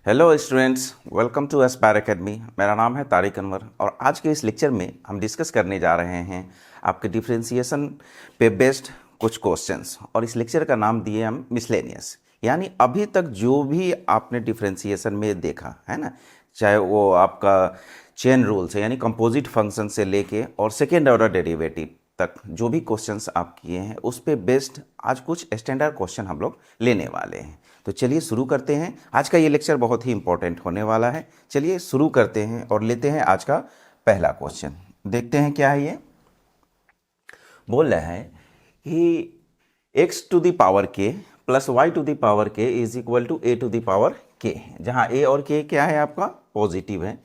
Hello students, welcome to aspire academy. मेरा नाम है तारिक अनवर और आज के इस लेक्चर में हम डिस्कस करने जा रहे हैं आपके डिफरेंशिएशन पे बेस्ड कुछ क्वेश्चंस। और इस लेक्चर का नाम दिए हम मिसलेनियस, यानी अभी तक जो भी आपने डिफरेंशिएशन में देखा है ना, चाहे वो आपका चेन रूल से यानी कंपोजिट फंक्शन से लेके और सेकेंड ऑर्डर डेरिवेटिव तक जो भी क्वेश्चंस आप किए हैं उस पे बेस्ड आज कुछ स्टैंडर्ड क्वेश्चन हम लोग लेने वाले हैं। तो चलिए शुरू करते हैं। आज का ये लेक्चर बहुत ही इंपॉर्टेंट होने वाला है। चलिए शुरू करते हैं और लेते हैं आज का पहला क्वेश्चन। देखते हैं क्या है। ये बोल रहा है कि x to the power k plus y to the power k is equal to a to the power k, जहां a और k क्या है आपका पॉजिटिव है,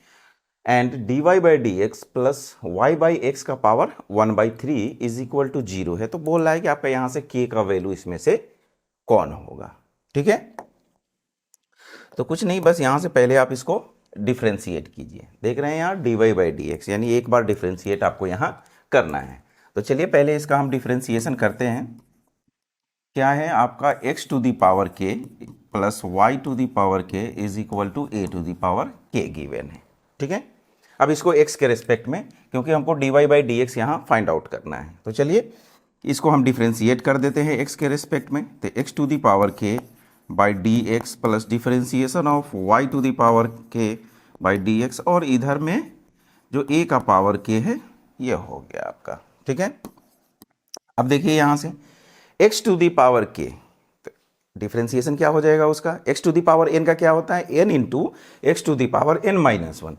and dy by D X plus Y by X का power 1/3 is equal to 0 है। तो बोल रहा है कि आपका यहां से k का वैल्यू इसमें से कौन होगा। ठीक है, तो कुछ नहीं, बस यहां से पहले आप इसको डिफ्रेंशिएट कीजिए। देख रहे हैं यहाँ dy बाई डी एक्स, यानी एक बार डिफ्रेंशिएट आपको यहाँ करना है। तो चलिए पहले इसका हम डिफ्रेंशिएशन करते हैं। क्या है आपका x to the power k plus Y to the power k is equal to a to the power k given है। ठीक है, अब इसको x के रेस्पेक्ट में, क्योंकि हमको dy बाई डी एक्स यहाँ फाइंड आउट करना है, तो चलिए इसको हम डिफ्रेंशिएट कर देते हैं x के रेस्पेक्ट में। तो x to the power k by D X plus differentiation of y to the power k by D X, और इधर में जो a का पावर k है ये हो गया आपका। ठीक है, अब देखिए यहाँ से x to the power k, differentiation क्या हो जाएगा उसका, x to the power n का क्या होता है n into X to the power n minus one.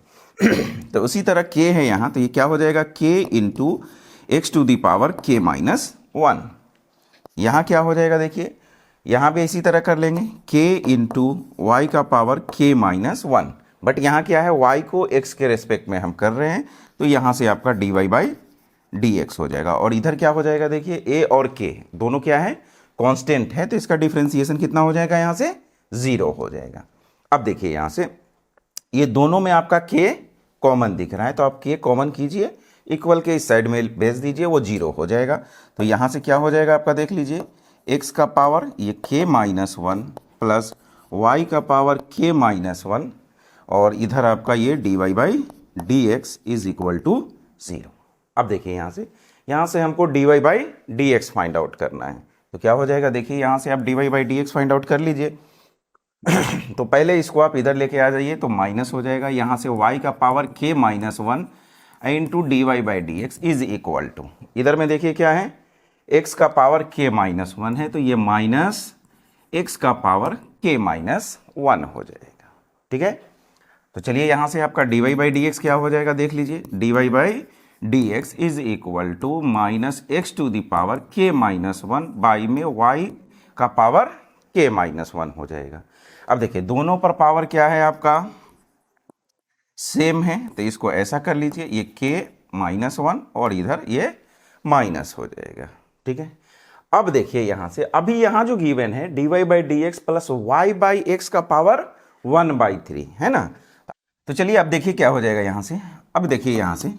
तो उसी तरह k है यहाँ, तो ये क्या हो जाएगा k into X to the power k minus one. यहाँ क्या हो जाएगा, देखिए यहाँ पे इसी तरह कर लेंगे k इंटू वाई का power k minus one, but यहाँ क्या है y को x के रेस्पेक्ट में हम कर रहे हैं, तो यहाँ से आपका dy बाई डी एक्स हो जाएगा। और इधर क्या हो जाएगा, देखिए a और k दोनों क्या है कांस्टेंट है, तो इसका डिफरेंशिएशन कितना हो जाएगा, यहाँ से 0 हो जाएगा। अब देखिए यहाँ से ये दोनों में आपका k कॉमन दिख रहा है, तो आप k कॉमन कीजिए, इक्वल के इस साइड में भेज दीजिए, वो 0 हो जाएगा। तो यहाँ से क्या हो जाएगा आपका, देख लीजिए x का पावर ये k minus one plus Y का पावर k माइनस वन, और इधर आपका ये dy by D X is equal to 0। अब देखिए यहाँ से हमको dy by D X find out करना है, तो क्या हो जाएगा, देखिए यहाँ से आप dy by D X find out कर लीजिए। तो पहले इसको आप इधर लेके आ जाइए, तो माइनस हो जाएगा, यहाँ से y का power k minus one into D Y by D X is equal to, इधर में देखिए क्या है x का पावर k माइनस वन है, तो ये माइनस x का पावर k माइनस वन हो जाएगा। ठीक है, तो चलिए यहाँ से आपका dy बाई डी एक्स क्या हो जाएगा, देख लीजिए dy by D X is equal to minus X to the power k minus one by में y का पावर k माइनस वन हो जाएगा। अब देखिए दोनों पर पावर क्या है आपका सेम है, तो इसको ऐसा कर लीजिए, ये k माइनस वन और इधर ये माइनस हो जाएगा। ठीक है, अब देखिए यहाँ से अभी यहाँ जो गिवन है dy by D X plus Y by X का पावर 1/3 है ना। तो चलिए अब देखिए क्या हो जाएगा यहाँ से। अब देखिए यहाँ से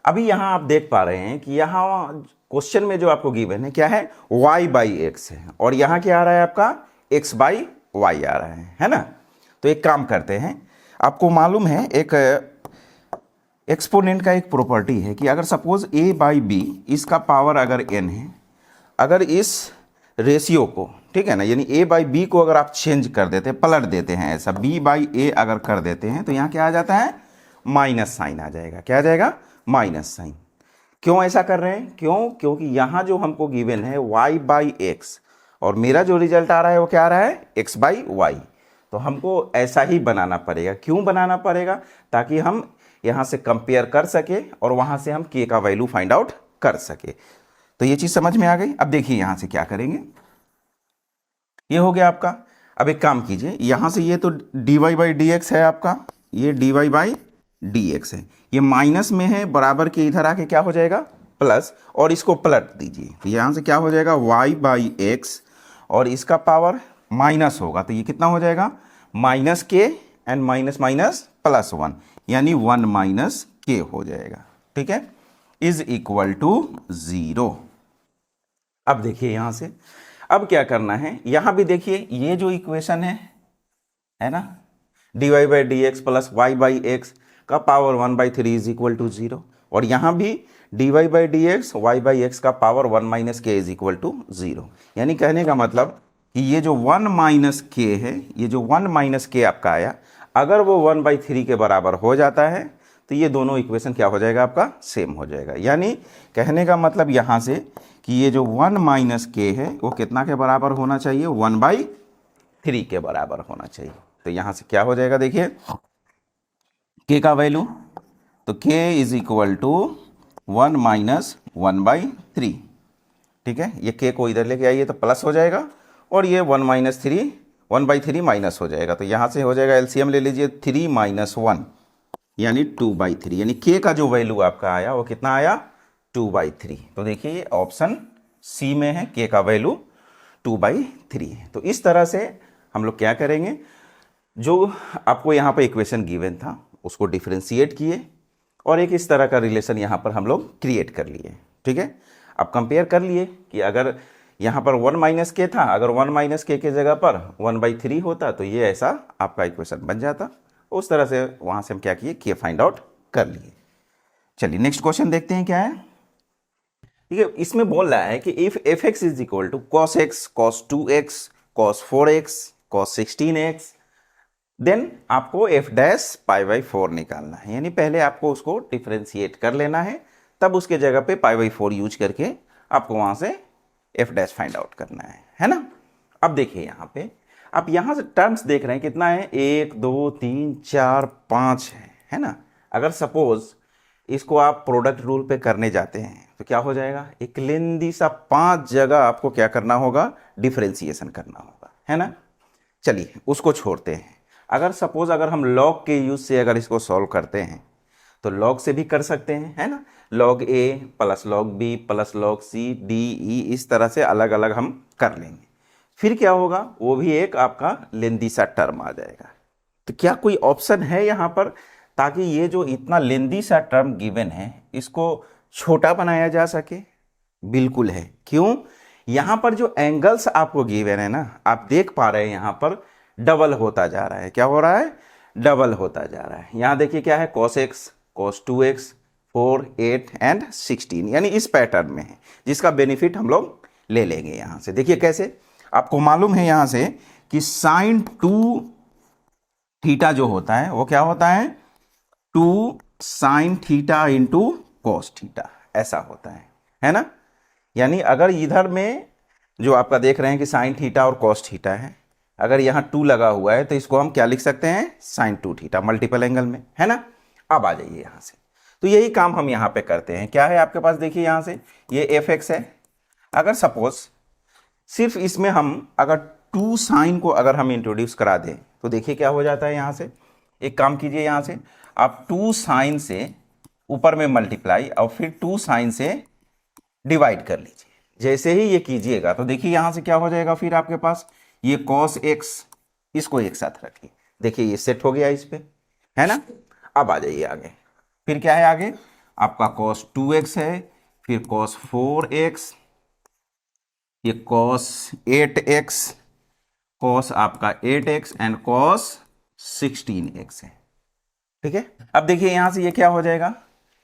अभी यहाँ आप देख पा रहे हैं कि यहाँ क्वेश्चन में जो आपको गिवन है क्या है y बाई एक्स है, और यहाँ क्या आ रहा है आपका x बाई वाई आ रहा है ना। तो एक काम करते हैं, आपको मालूम है एक एक्सपोनेंट का एक प्रॉपर्टी है कि अगर सपोज a बाई बी इसका पावर अगर n है, अगर इस रेशियो को, ठीक है ना, यानी a बाई बी को अगर आप चेंज कर देते हैं, पलट देते हैं, ऐसा b बाई ए अगर कर देते हैं, तो यहाँ क्या आ जाता है माइनस साइन आ जाएगा। क्या आ जाएगा, माइनस साइन। क्यों ऐसा कर रहे हैं, क्योंकि यहाँ जो हमको गिवन है y बाई एक्स, और मेरा जो रिजल्ट आ रहा है वो क्या आ रहा है x बाई वाई, तो हमको ऐसा ही बनाना पड़ेगा। क्यों बनाना पड़ेगा, ताकि हम यहाँ से कंपेयर कर सके और वहाँ से हम k का वैल्यू फाइंड आउट कर सके। तो ये चीज़ समझ में आ गई। अब देखिए यहाँ से क्या करेंगे, ये हो गया आपका। अब एक काम कीजिए, यहाँ से ये तो dy बाई डी एक्स है आपका, ये dy बाई डी एक्स है, ये माइनस में है, बराबर के इधर आके क्या हो जाएगा प्लस, और इसको पलट दीजिए, तो यहाँ से क्या हो जाएगा y बाई एक्स, और इसका पावर माइनस होगा, तो ये कितना हो जाएगा माइनस के and minus minus plus one, यानी 1 माइनस के हो जाएगा। ठीक है, इज इक्वल टू 0। अब देखिए यहाँ से अब क्या करना है, यहाँ भी देखिए ये जो इक्वेशन है ना, dy/dx प्लस y/x का पावर 1/3 इज इक्वल टू 0, और यहाँ भी dy/dx y/x का power 1 - k is equal to 0। यानी कहने का मतलब कि ये जो 1 - k है, ये जो 1 - k आपका आया, अगर वो 1/3 के बराबर हो जाता है तो ये दोनों इक्वेशन क्या हो जाएगा, आपका सेम हो जाएगा। यानी कहने का मतलब यहाँ से कि ये जो 1 - k है वो कितना के बराबर होना चाहिए, 1/3 के बराबर होना चाहिए। तो यहाँ से क्या हो जाएगा, देखिए k का वैल्यू, तो k इज इक्वल टू 1 - 1/3। ठीक है, ये k को इधर लेके आइए तो प्लस हो जाएगा, और ये 1/3 माइनस हो जाएगा। तो यहाँ से हो जाएगा, एलसीएम ले लीजिए, 3 - 1 यानी 2/3। यानी k का जो वैल्यू आपका आया वो कितना आया, 2/3। तो देखिए ऑप्शन सी में है, k का वैल्यू 2/3 है। तो इस तरह से हम लोग क्या करेंगे, जो आपको यहाँ पर इक्वेशन गिवन था उसको डिफ्रेंशिएट किए, और एक इस तरह का रिलेशन यहाँ पर हम लोग क्रिएट कर लिए। ठीक है, अब कंपेयर कर लिए कि अगर यहाँ पर 1 - k था, अगर 1 - k के जगह पर 1/3 होता तो ये ऐसा आपका इक्वेशन बन जाता। उस तरह से वहाँ से हम क्या किए, k फाइंड आउट कर लिए। चलिए नेक्स्ट क्वेश्चन देखते हैं क्या है। ठीक है, इसमें बोल रहा है कि if f(x) is equal to cos x, cos 2x, cos 4x, cos 16x, then आपको f'π/4 निकालना है। यानी पहले आपको उसको डिफ्रेंशिएट कर लेना है, तब उसके जगह पे π/4 यूज करके आपको वहां से f' फाइंड आउट करना है ना। अब देखिए यहाँ पे आप यहाँ से टर्म्स देख रहे हैं कितना है, 1 2 3 4 5 है ना। अगर सपोज इसको आप प्रोडक्ट रूल पे करने जाते हैं तो क्या हो जाएगा, एक लेंदी सा 5 जगह आपको क्या करना होगा, डिफ्रेंशिएशन करना होगा, है ना। चलिए उसको छोड़ते हैं। अगर सपोज अगर हम लॉग के यूज से अगर इसको सॉल्व करते हैं तो लॉग से भी कर सकते हैं, है ना। log a plus log b plus log c d e, इस तरह से अलग अलग हम कर लेंगे। फिर क्या होगा, वो भी एक आपका लेंदी सा टर्म आ जाएगा। तो क्या कोई ऑप्शन है यहाँ पर ताकि ये जो इतना लेंदी सा टर्म गिवन है इसको छोटा बनाया जा सके? बिल्कुल है। क्यों, यहाँ पर जो एंगल्स आपको गिवन है ना, आप देख पा रहे हैं यहाँ पर डबल होता जा रहा है। क्या हो रहा है, डबल होता जा रहा है। यहाँ देखिए क्या है, cos x, cos 2x, 4, 8 and 16, यानी इस पैटर्न में है, जिसका बेनिफिट हम लोग ले लेंगे यहाँ से। देखिए कैसे, आपको मालूम है यहाँ से कि sin 2 थीटा जो होता है वो क्या होता है, 2 sin theta into cos theta, ऐसा होता है ना। यानी अगर इधर में जो आपका देख रहे हैं कि sin थीटा और cos थीटा है, अगर यहाँ 2 लगा हुआ है तो इसको हम क्या लिख सकते हैं, sin 2 थीटा मल्टीपल एंगल में, है ना। अब आ जाइए यहाँ से, तो यही काम हम यहाँ पे करते हैं। क्या है आपके पास, देखिए यहाँ से ये fx है। अगर सपोज सिर्फ इसमें हम अगर 2 साइन को अगर हम इंट्रोड्यूस करा दें तो देखिए क्या हो जाता है। यहाँ से एक काम कीजिए, यहाँ से आप 2 साइन से ऊपर में मल्टीप्लाई और फिर 2 साइन से डिवाइड कर लीजिए। जैसे ही ये कीजिएगा तो देखिए यहाँ से क्या हो जाएगा, फिर आपके पास ये cos x, इसको एक साथ रखिए, देखिए ये सेट हो गया इस पे, है ना। अब आ जाइए आगे, फिर क्या है आगे आपका cos 2x है, फिर cos 4x, ये cos 8x, cos आपका 8x एंड cos 16x है। ठीक है, अब देखिए यहां से ये क्या हो जाएगा,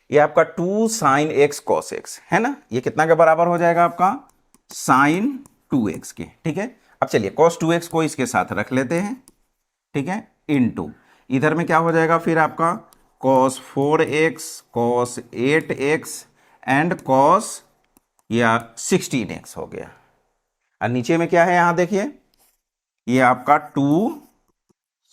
ये आपका 2 sin x cos x है ना। ये कितना के बराबर हो जाएगा आपका, sin 2x के। ठीक है, अब चलिए cos 2x को इसके साथ रख लेते हैं। ठीक है, इनटू इधर में क्या हो जाएगा फिर आपका cos 4x, cos 8x and cos या 16x हो गया। और नीचे में क्या है, यहां देखिए ये आपका 2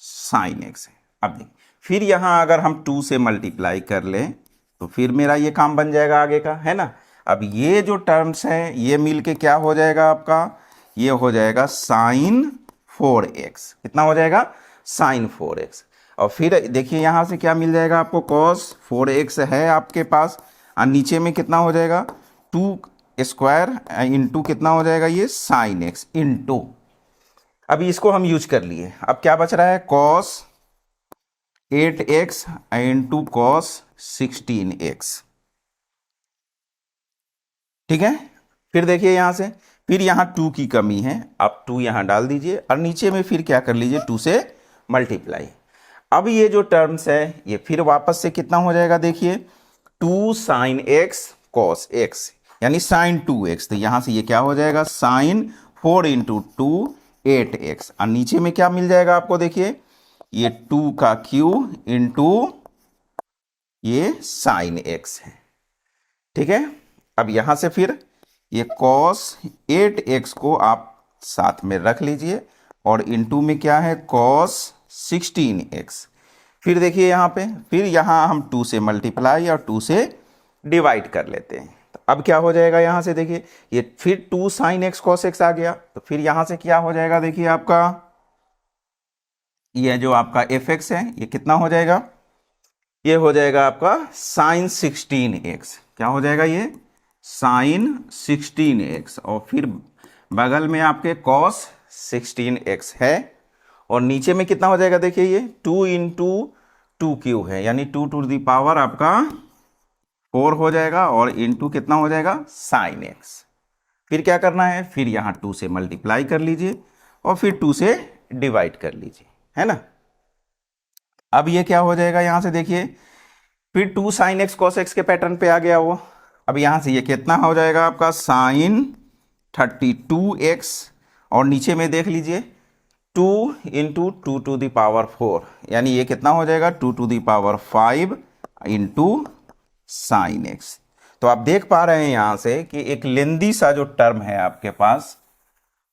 sin x है। अब देखिए फिर यहां अगर हम 2 से मल्टीप्लाई कर लें तो फिर मेरा ये काम बन जाएगा आगे का, है ना। अब ये जो टर्म्स हैं ये मिलके क्या हो जाएगा आपका, ये हो जाएगा sin 4x। कितना हो जाएगा, sin 4x। और फिर देखिए यहाँ से क्या मिल जाएगा आपको, cos 4x है आपके पास, और नीचे में कितना हो जाएगा 2 स्क्वायर इंटू कितना हो जाएगा ये sin x इंटू, अभी इसको हम यूज कर लिए। अब क्या बच रहा है, cos 8x into cos 16x। ठीक है, फिर देखिए यहाँ से फिर यहाँ 2 की कमी है, आप 2 यहाँ डाल दीजिए और नीचे में फिर क्या कर लीजिए 2 से मल्टीप्लाई। अब ये जो टर्म्स है ये फिर वापस से कितना हो जाएगा, देखिए 2 sin x cos x यानी sin 2x। तो यहां से ये क्या हो जाएगा, sin 4 इंटू 2 8x। और नीचे में क्या मिल जाएगा आपको, देखिए ये 2 का क्यू इंटू ये sin x है। ठीक है, अब यहां से फिर ये cos 8x को आप साथ में रख लीजिए और इंटू में क्या है cos 16x। फिर देखिए यहाँ पे, फिर यहाँ हम 2 से मल्टीप्लाई और 2 से डिवाइड कर लेते हैं। तो अब क्या हो जाएगा, यहाँ से देखिए ये फिर 2 sin x cos x आ गया। तो फिर यहाँ से क्या हो जाएगा, देखिए आपका ये जो आपका fx है ये कितना हो जाएगा, ये हो जाएगा आपका sin 16x। क्या हो जाएगा, ये sin 16x और फिर बगल में आपके cos 16x है और नीचे में कितना हो जाएगा, देखिए ये 2 इंटू 2 क्यू है यानी 2 टू दी पावर आपका 4 हो जाएगा और इंटू कितना हो जाएगा sin x। फिर क्या करना है, फिर यहाँ 2 से मल्टीप्लाई कर लीजिए और फिर 2 से डिवाइड कर लीजिए, है ना। अब ये क्या हो जाएगा, यहाँ से देखिए फिर 2 sin x cos x के पैटर्न पे आ गया वो। अब यहाँ से ये कितना हो जाएगा आपका sin 32x और नीचे में देख लीजिए 2 इंटू 2 टू दी पावर 4 यानी ये कितना हो जाएगा 2 to the power 5 into sin x। तो आप देख पा रहे हैं यहाँ से कि एक लेंदी सा जो टर्म है आपके पास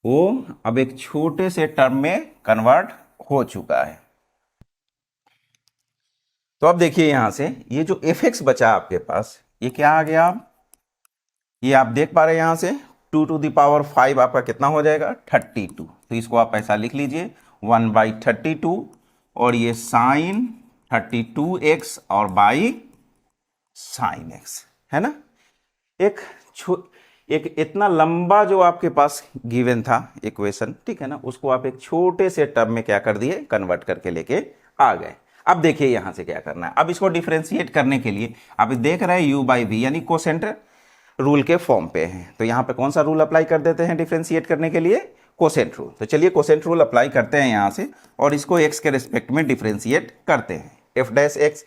वो अब एक छोटे से टर्म में कन्वर्ट हो चुका है। तो अब देखिए यहाँ से ये जो fx बचा आपके पास ये क्या आ गया, ये आप देख पा रहे हैं यहाँ से 2 टू दी पावर 5 आपका कितना हो जाएगा 32। तो इसको आप ऐसा लिख लीजिए 1/32 और ये sin 32x और बाई sin x, है ना। एक इतना लंबा जो आपके पास गिवन था इक्वेशन, ठीक है ना, उसको आप एक छोटे से टर्म में क्या कर दिए, कन्वर्ट करके लेके आ गए। अब देखिए यहां से क्या करना है, अब इसको डिफरेंशिएट करने के लिए आप देख रहे हैं u/v यानी कोसेंट रूल के फॉर्म पे है। तो यहाँ पे कौन सा रूल अप्लाई कर देते हैं डिफरेंशिएट करने के लिए, कोसेंट रूल। तो चलिए कोसेंट रूल अप्लाई करते हैं यहाँ से और इसको x के रिस्पेक्ट में डिफरेंशिएट करते हैं। f डैश x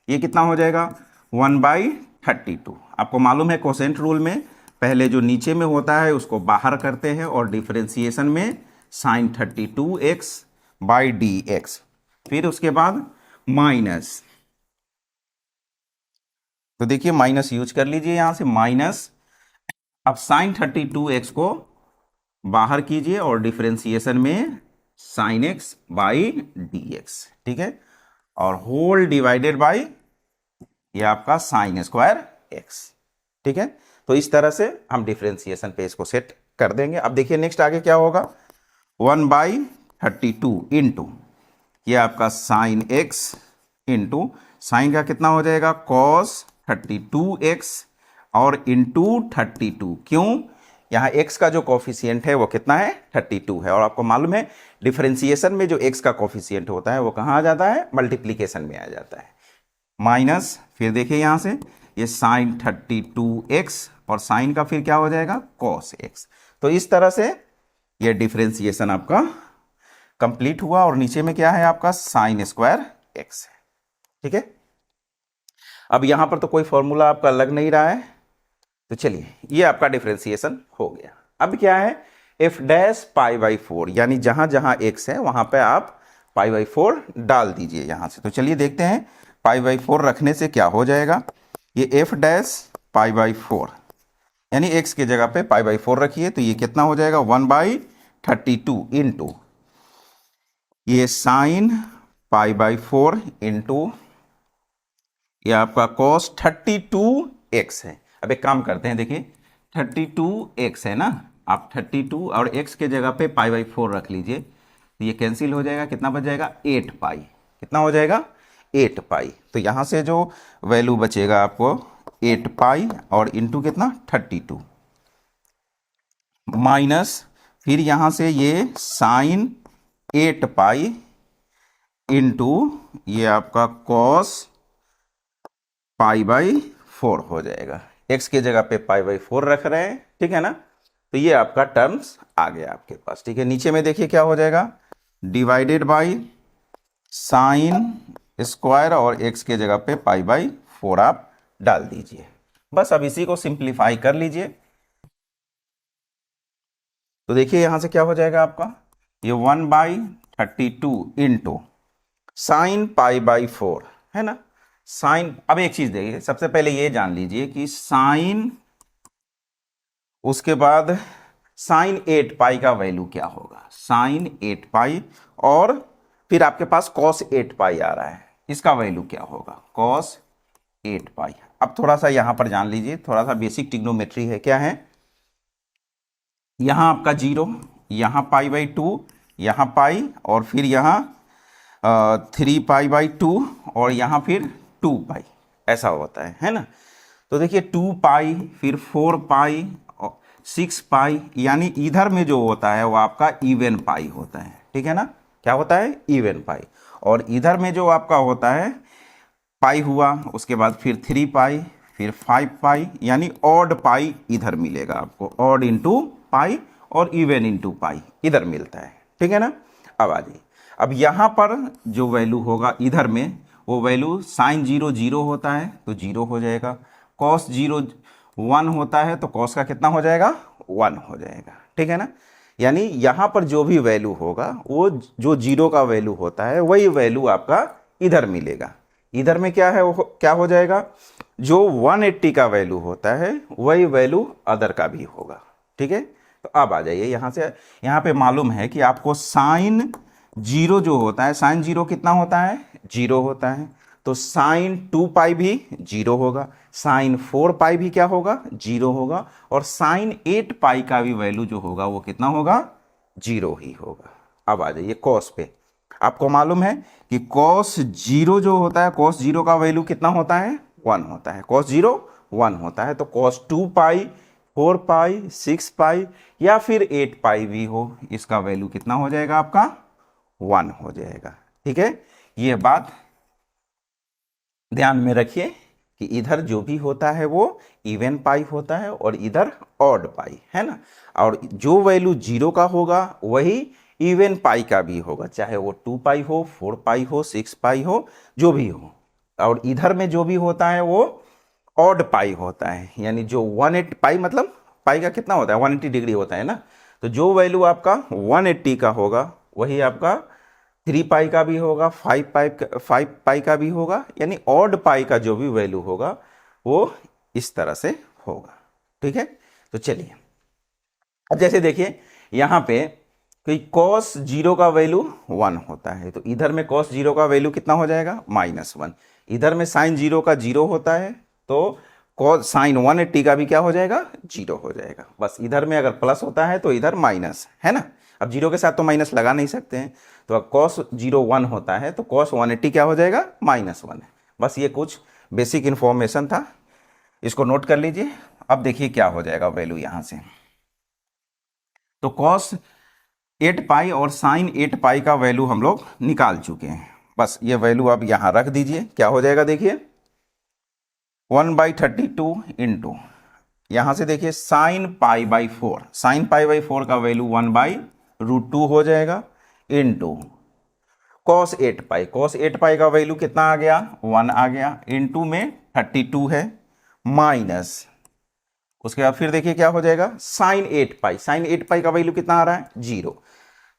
ये कितना हो जाएगा 1/32। आपको मालूम है कोसेंट रूल में पहले जो नीचे में होता है उसको बाहर करते हैं और डिफरेंशिएशन में sin 32x बाई dx, फिर उसके बाद माइनस। तो देखिए माइनस यूज कर लीजिए यहां से माइनस। अब sin 32x को बाहर कीजिए और डिफरेंशिएशन में sin x बाई dx, ठीक है, और होल डिवाइडेड बाई ये आपका sin स्क्वायर x, ठीक है। तो इस तरह से हम डिफरेंशिएशन पे इसको सेट कर देंगे। अब देखिए नेक्स्ट आगे क्या होगा 1/32 इंटू ये आपका sin x इंटू साइन का कितना हो जाएगा cos 32x और इंटू 32। क्यों, यहाँ x का जो कॉफिशिएंट है वो कितना है 32 है और आपको मालूम है डिफरेंशिएशन में जो x का कॉफिशिएंट होता है वो कहाँ आ जाता है, मल्टीप्लीकेशन में आ जाता है। माइनस, फिर देखिए यहाँ से ये sin 32x और साइन का फिर क्या हो जाएगा cos x। तो इस तरह से ये डिफरेंशिएशन आपका कंप्लीट हुआ और नीचे में क्या है आपका sin स्क्वायर x है, ठीक है। अब यहां पर तो कोई फॉर्मूला आपका लग नहीं रहा है, तो चलिए ये आपका डिफरेंशिएशन हो गया। अब क्या है f डैश π/4 यानी जहां जहां x है वहां पे आप π/4 डाल दीजिए यहां से। तो चलिए देखते हैं π/4 रखने से क्या हो जाएगा। ये f डैश π/4 यानी x की जगह पे π/4 रखिए तो ये कितना हो जाएगा 1/32 इंटू ये sin π/4 इंटू ये आपका cos 32x है। अब एक काम करते हैं, देखिए 32x है ना, आप 32 और x के जगह पे π/4 रख लीजिए तो ये कैंसिल हो जाएगा, कितना बच जाएगा 8 पाई, कितना हो जाएगा 8 पाई। तो यहाँ से जो वैल्यू बचेगा आपको 8 पाई और इंटू कितना 32 माइनस, फिर यहाँ से ये साइन 8 पाई इंटू ये आपका cos π/4 हो जाएगा। x की जगह पे π/4 रख रहे हैं, ठीक है ना। तो ये आपका टर्म्स आ गया आपके पास, ठीक है। नीचे में देखिए क्या हो जाएगा डिवाइडेड बाई साइन स्क्वायर और एक्स के जगह पे पाई बाई 4 आप डाल दीजिए। बस अब इसी को सिंप्लीफाई कर लीजिए। तो देखिए यहां से क्या हो जाएगा आपका, ये 1/32 इंटू साइन पाई बाई 4 है ना। साइन, अब एक चीज देखिए, सबसे पहले ये जान लीजिए कि साइन, उसके बाद साइन 8 पाई का वैल्यू क्या होगा, साइन 8 पाई, और फिर आपके पास कॉस 8 पाई आ रहा है, इसका वैल्यू क्या होगा, कॉस 8 पाई। अब थोड़ा सा यहां पर जान लीजिए, थोड़ा सा बेसिक ट्रिग्नोमेट्री है, क्या है, यहां आपका 0, यहां पाई बाई 2, यहां पाई, और फिर यहां 3 पाई बाई 2, और यहां फिर 2 पाई, ऐसा होता है ना। तो देखिए 2 पाई, फिर 4 पाई, 6 पाई, यानी इधर में जो होता है वो आपका इवन पाई होता है, ठीक है ना, क्या होता है, इवन पाई। और इधर में जो आपका होता है पाई हुआ, उसके बाद फिर 3 पाई, फिर 5 पाई, यानी ऑड पाई इधर मिलेगा आपको, ऑड इंटू पाई और इवन इंटू पाई इधर मिलता है, ठीक है ना। अब आ जाइए, अब यहाँ पर जो वैल्यू होगा इधर में, वो वैल्यू साइन 0 0 होता है तो 0 हो जाएगा, कॉस 0 1 होता है तो कॉस का कितना हो जाएगा, 1 हो जाएगा, ठीक है ना। यानी यहाँ पर जो भी वैल्यू होगा वो जो 0 का वैल्यू होता है वही वैल्यू आपका इधर मिलेगा। इधर में क्या है, वो क्या हो जाएगा, जो 180 का वैल्यू होता है वही वैल्यू अदर का भी होगा, ठीक है। तो अब आ जाइए यहाँ से, यहाँ पे मालूम है कि आपको साइन 0 जो होता है, साइन 0 कितना होता है, 0 होता है, तो साइन 2 पाई भी 0 होगा, साइन 4 पाई भी क्या होगा, 0 होगा, और साइन 8 पाई का भी वैल्यू जो होगा वो कितना होगा, 0 ही होगा। अब आ जाइए कॉस पे, आपको मालूम है कि कॉस 0 जो होता है, कॉस 0 का वैल्यू कितना होता है, 1 होता है, कॉस 0 1 होता है, तो कॉस 2 पाई, 4 पाई, 6 पाई या फिर 8 पाई भी हो, इसका वैल्यू कितना हो जाएगा आपका, 1 हो जाएगा, ठीक है। ये बात ध्यान में रखिए कि इधर जो भी होता है वो इवन पाई होता है और इधर ऑड पाई, है ना। और जो वैल्यू 0 का होगा वही इवन पाई का भी होगा, चाहे वो 2 पाई हो, 4 पाई हो, 6 पाई हो, जो भी हो। और इधर में जो भी होता है वो ऑड पाई होता है, यानी जो 180 पाई, मतलब पाई का कितना होता है, 180 डिग्री होता है ना। तो जो वैल्यू आपका 180 का होगा वही आपका 3 पाई का भी होगा, 5 पाई का भी होगा, यानी ऑड पाई का जो भी वैल्यू होगा वो इस तरह से होगा, ठीक है। तो चलिए अब जैसे देखिए यहाँ पे कोई कॉस 0 का वैल्यू 1 होता है, तो इधर में कॉस 0 का वैल्यू कितना हो जाएगा, -1। इधर में साइन 0 का 0 होता है तो कॉस साइन 180 का भी क्या हो जाएगा, 0 हो जाएगा। बस इधर में अगर प्लस होता है तो इधर माइनस, है ना। अब 0 के साथ तो माइनस लगा नहीं सकते हैं, तो अगर कॉस 0 1 होता है तो कॉस 180 क्या हो जाएगा, -1 है। बस ये कुछ बेसिक इन्फॉर्मेशन था, इसको नोट कर लीजिए। अब देखिए क्या हो जाएगा वैल्यू यहाँ से, तो कॉस 8 पाई और साइन 8 पाई का वैल्यू हम लोग निकाल चुके हैं। बस ये वैल्यू अब यहाँ रख दीजिए, क्या हो जाएगा देखिए, 1/32 इंटू, यहाँ से देखिए sine pi by 4, sine pi by 4 का वैल्यू 1/√2 हो जाएगा, इंटू कॉस 8 पाई, कॉस 8 पाई का वैल्यू कितना आ गया, 1 आ गया, इंटू में 32 है, माइनस उसके बाद फिर देखिए क्या हो जाएगा, साइन 8 पाई, साइन 8 पाई का वैल्यू कितना आ रहा है, 0,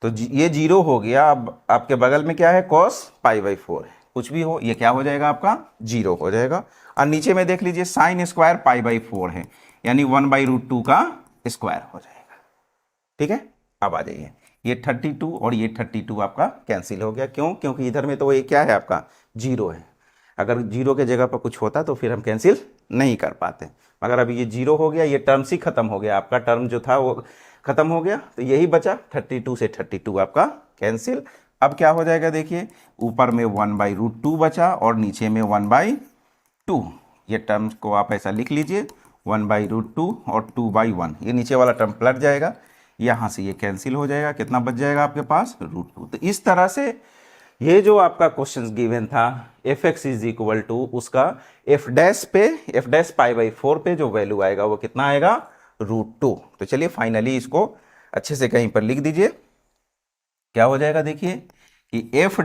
तो ये 0 हो गया। अब आपके बगल में क्या है, कॉस पाई बाई 4 है, कुछ भी हो ये क्या हो जाएगा आपका, 0 हो जाएगा। और नीचे में देख लीजिए साइन स्क्वायर पाई बाई 4 है, यानी 1/√2 का स्क्वायर हो जाएगा, ठीक है। अब आ जाइए, ये 32 और ये 32 आपका कैंसिल हो गया, क्यों, क्योंकि इधर में तो ये क्या है आपका, 0 है। अगर 0 के जगह पर कुछ होता तो फिर हम कैंसिल नहीं कर पाते, मगर अभी ये 0 हो गया, ये टर्म्स ही खत्म हो गया, आपका टर्म जो था वो खत्म हो गया, तो यही बचा 32 से 32 आपका कैंसिल। अब क्या हो जाएगा देखिए, ऊपर में 1/√2 बचा और नीचे में 1/2, ये टर्म्स को आप ऐसा लिख लीजिए, 1/√2 और 2/1, ये नीचे वाला टर्म पलट जाएगा, यहाँ से ये कैंसिल हो जाएगा, कितना बच जाएगा आपके पास, √2। तो इस तरह से ये जो आपका क्वेश्चन गिवन था f(x) = उसका f' पे, f' पाई बाई 4 पे जो वैल्यू आएगा वो कितना आएगा, √2। तो चलिए फाइनली इसको अच्छे से कहीं पर लिख दीजिए, क्या हो जाएगा देखिए कि f'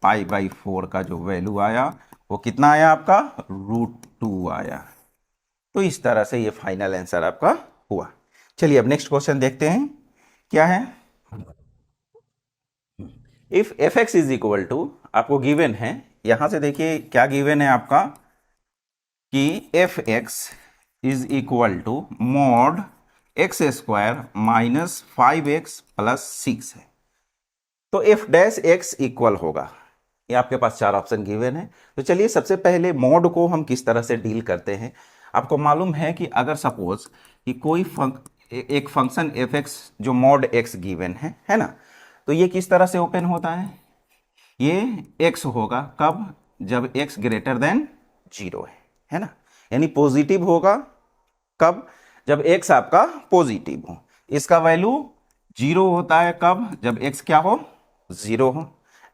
π/4 का जो वैल्यू आया वो कितना आया आपका, √2 आया। तो इस तरह से ये फाइनल आंसर आपका हुआ। चलिए अब नेक्स्ट क्वेश्चन देखते हैं क्या है। If f(x) is equal to, आपको गिवन है, यहां से देखिए क्या गिवन है आपका कि f(x) is equal to mod x² minus 5x plus 6 है। तो f'(x) इक्वल होगा, ये आपके पास चार ऑप्शन गिवन है। तो चलिए सबसे पहले मॉड को हम किस तरह से डील करते हैं। आपको मालूम है कि अगर सपोज कि कोई एक फंक्शन f(x) जो मॉड x गिवन है ना, तो ये किस तरह से ओपन होता है, ये x होगा कब, जब x ग्रेटर देन 0 है ना, यानी पॉजिटिव होगा कब, जब x आपका पॉजिटिव हो। इसका वैल्यू 0 होता है कब, जब x क्या हो, 0 हो।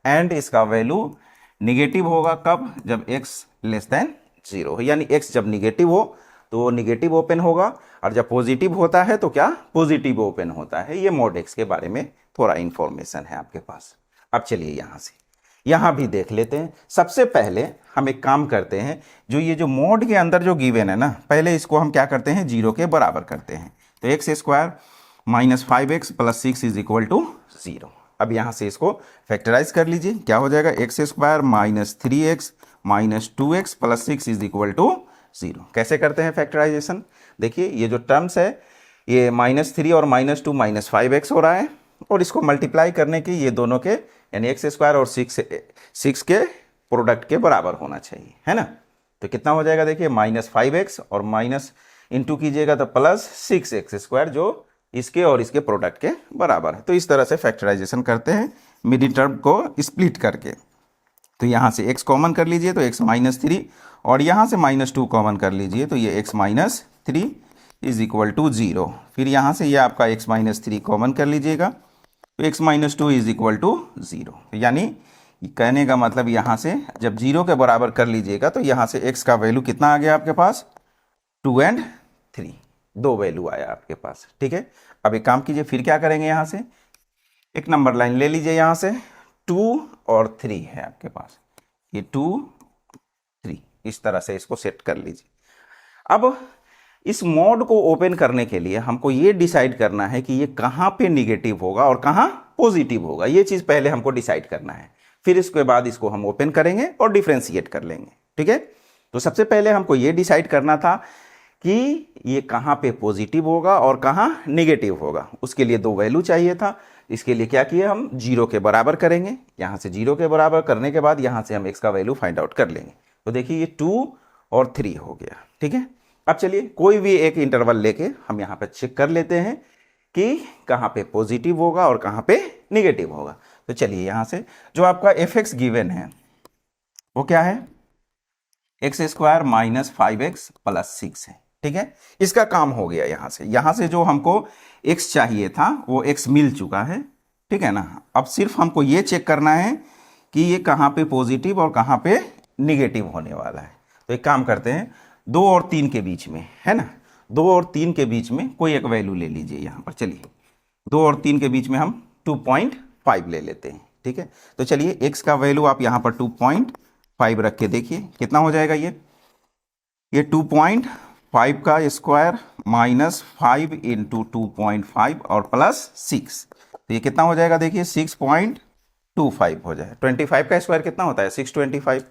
एंड इसका वैल्यू निगेटिव होगा कब, जब x लेस देन 0 हो, यानी x जब निगेटिव हो तो निगेटिव ओपन होगा, और जब पॉजिटिव होता है तो क्या, पॉजिटिव ओपन होता है। ये मॉड x के बारे में थोड़ा इंफॉर्मेशन है आपके पास। अब चलिए यहां भी देख लेते हैं। सबसे पहले हम एक काम करते हैं, जो ये जो मॉड के अंदर जो गिवन है ना, पहले इसको हम क्या करते हैं, 0 के बराबर करते हैं। तो x² minus 5x plus 6 is equal to 0। अब यहां से इसको फैक्टराइज कर लीजिए, क्या हो जाएगा, x² minus 3x minus 2x plus 6 is equal to 0। कैसे करते हैं फैक्टराइजेशन, देखिए ये जो टर्म्स है ये -3 और -2 -5x हो रहा है, और इसको मल्टीप्लाई करने की ये दोनों के यानी x² और 6 के प्रोडक्ट के बराबर होना चाहिए, है ना। तो कितना हो जाएगा, देखिए -5x और माइनस इंटू कीजिएगा तो प्लस 6x² जो इसके और इसके प्रोडक्ट के बराबर है। तो इस तरह से फैक्टराइजेशन करते हैं मिडिल टर्म को स्प्लिट करके। तो यहाँ से x कॉमन कर लीजिए तो x -3, और यहाँ से -2 कॉमन कर लीजिए तो ये x -3 इज इक्वल टू 0। फिर यहाँ से ये आपका x -3 कॉमन कर लीजिएगा तो x -2 इज इक्वल टू 0। यानी कहने का मतलब यहाँ से जब 0 के बराबर कर लीजिएगा तो यहाँ से x का वैल्यू कितना आ गया आपके पास, 2 और 3, 2 वैल्यू आया आपके पास, ठीक है। अब एक काम कीजिए, फिर क्या करेंगे, यहाँ से एक नंबर लाइन ले लीजिए, यहाँ से 2 और 3 है आपके पास, ये 2 3, इस तरह से इसको सेट कर लीजिए। अब इस मॉड को ओपन करने के लिए हमको ये डिसाइड करना है कि ये कहाँ पे निगेटिव होगा और कहाँ पॉजिटिव होगा, ये चीज़ पहले हमको डिसाइड करना है। फिर इसके बाद इसको हम ओपन करेंगे और डिफ्रेंशिएट कर लेंगे, ठीक है। तो सबसे पहले हमको ये डिसाइड करना था कि ये कहाँ पे पॉजिटिव होगा और कहाँ निगेटिव होगा, उसके लिए 2 वैल्यू चाहिए था। इसके लिए क्या किए, हम 0 के बराबर करेंगे, यहाँ से 0 के बराबर करने के बाद यहाँ से हम x का वैल्यू फाइंड आउट कर लेंगे। तो देखिए ये 2 और 3 हो गया, ठीक है। अब चलिए कोई भी एक इंटरवल लेके हम यहाँ पे चेक कर लेते हैं कि कहाँ पे पॉजिटिव होगा और कहाँ पे निगेटिव होगा। तो चलिए यहाँ से जो आपका f(x) गिवन है वो क्या है, x² माइनस 5x प्लस 6 है, ठीक है। इसका काम हो गया। यहाँ से जो हमको x चाहिए था वो x मिल चुका है, ठीक है ना। अब सिर्फ हमको ये चेक करना है कि ये कहाँ पे पॉजिटिव और कहाँ पे निगेटिव होने वाला है। तो एक काम करते हैं, 2 और 3 के बीच में, है ना, 2 और 3 के बीच में कोई एक वैल्यू ले लीजिए यहाँ पर। चलिए 2 और 3 के बीच में हम 2.5 ले लेते हैं, ठीक है। तो चलिए x का वैल्यू आप यहाँ पर 2.5 रख के देखिए कितना हो जाएगा। ये 2.5 का स्क्वायर माइनस 5 इंटू 2.5 और प्लस 6, तो ये कितना हो जाएगा, देखिए 6.25 हो जाए। 25 का स्क्वायर कितना होता है, 625,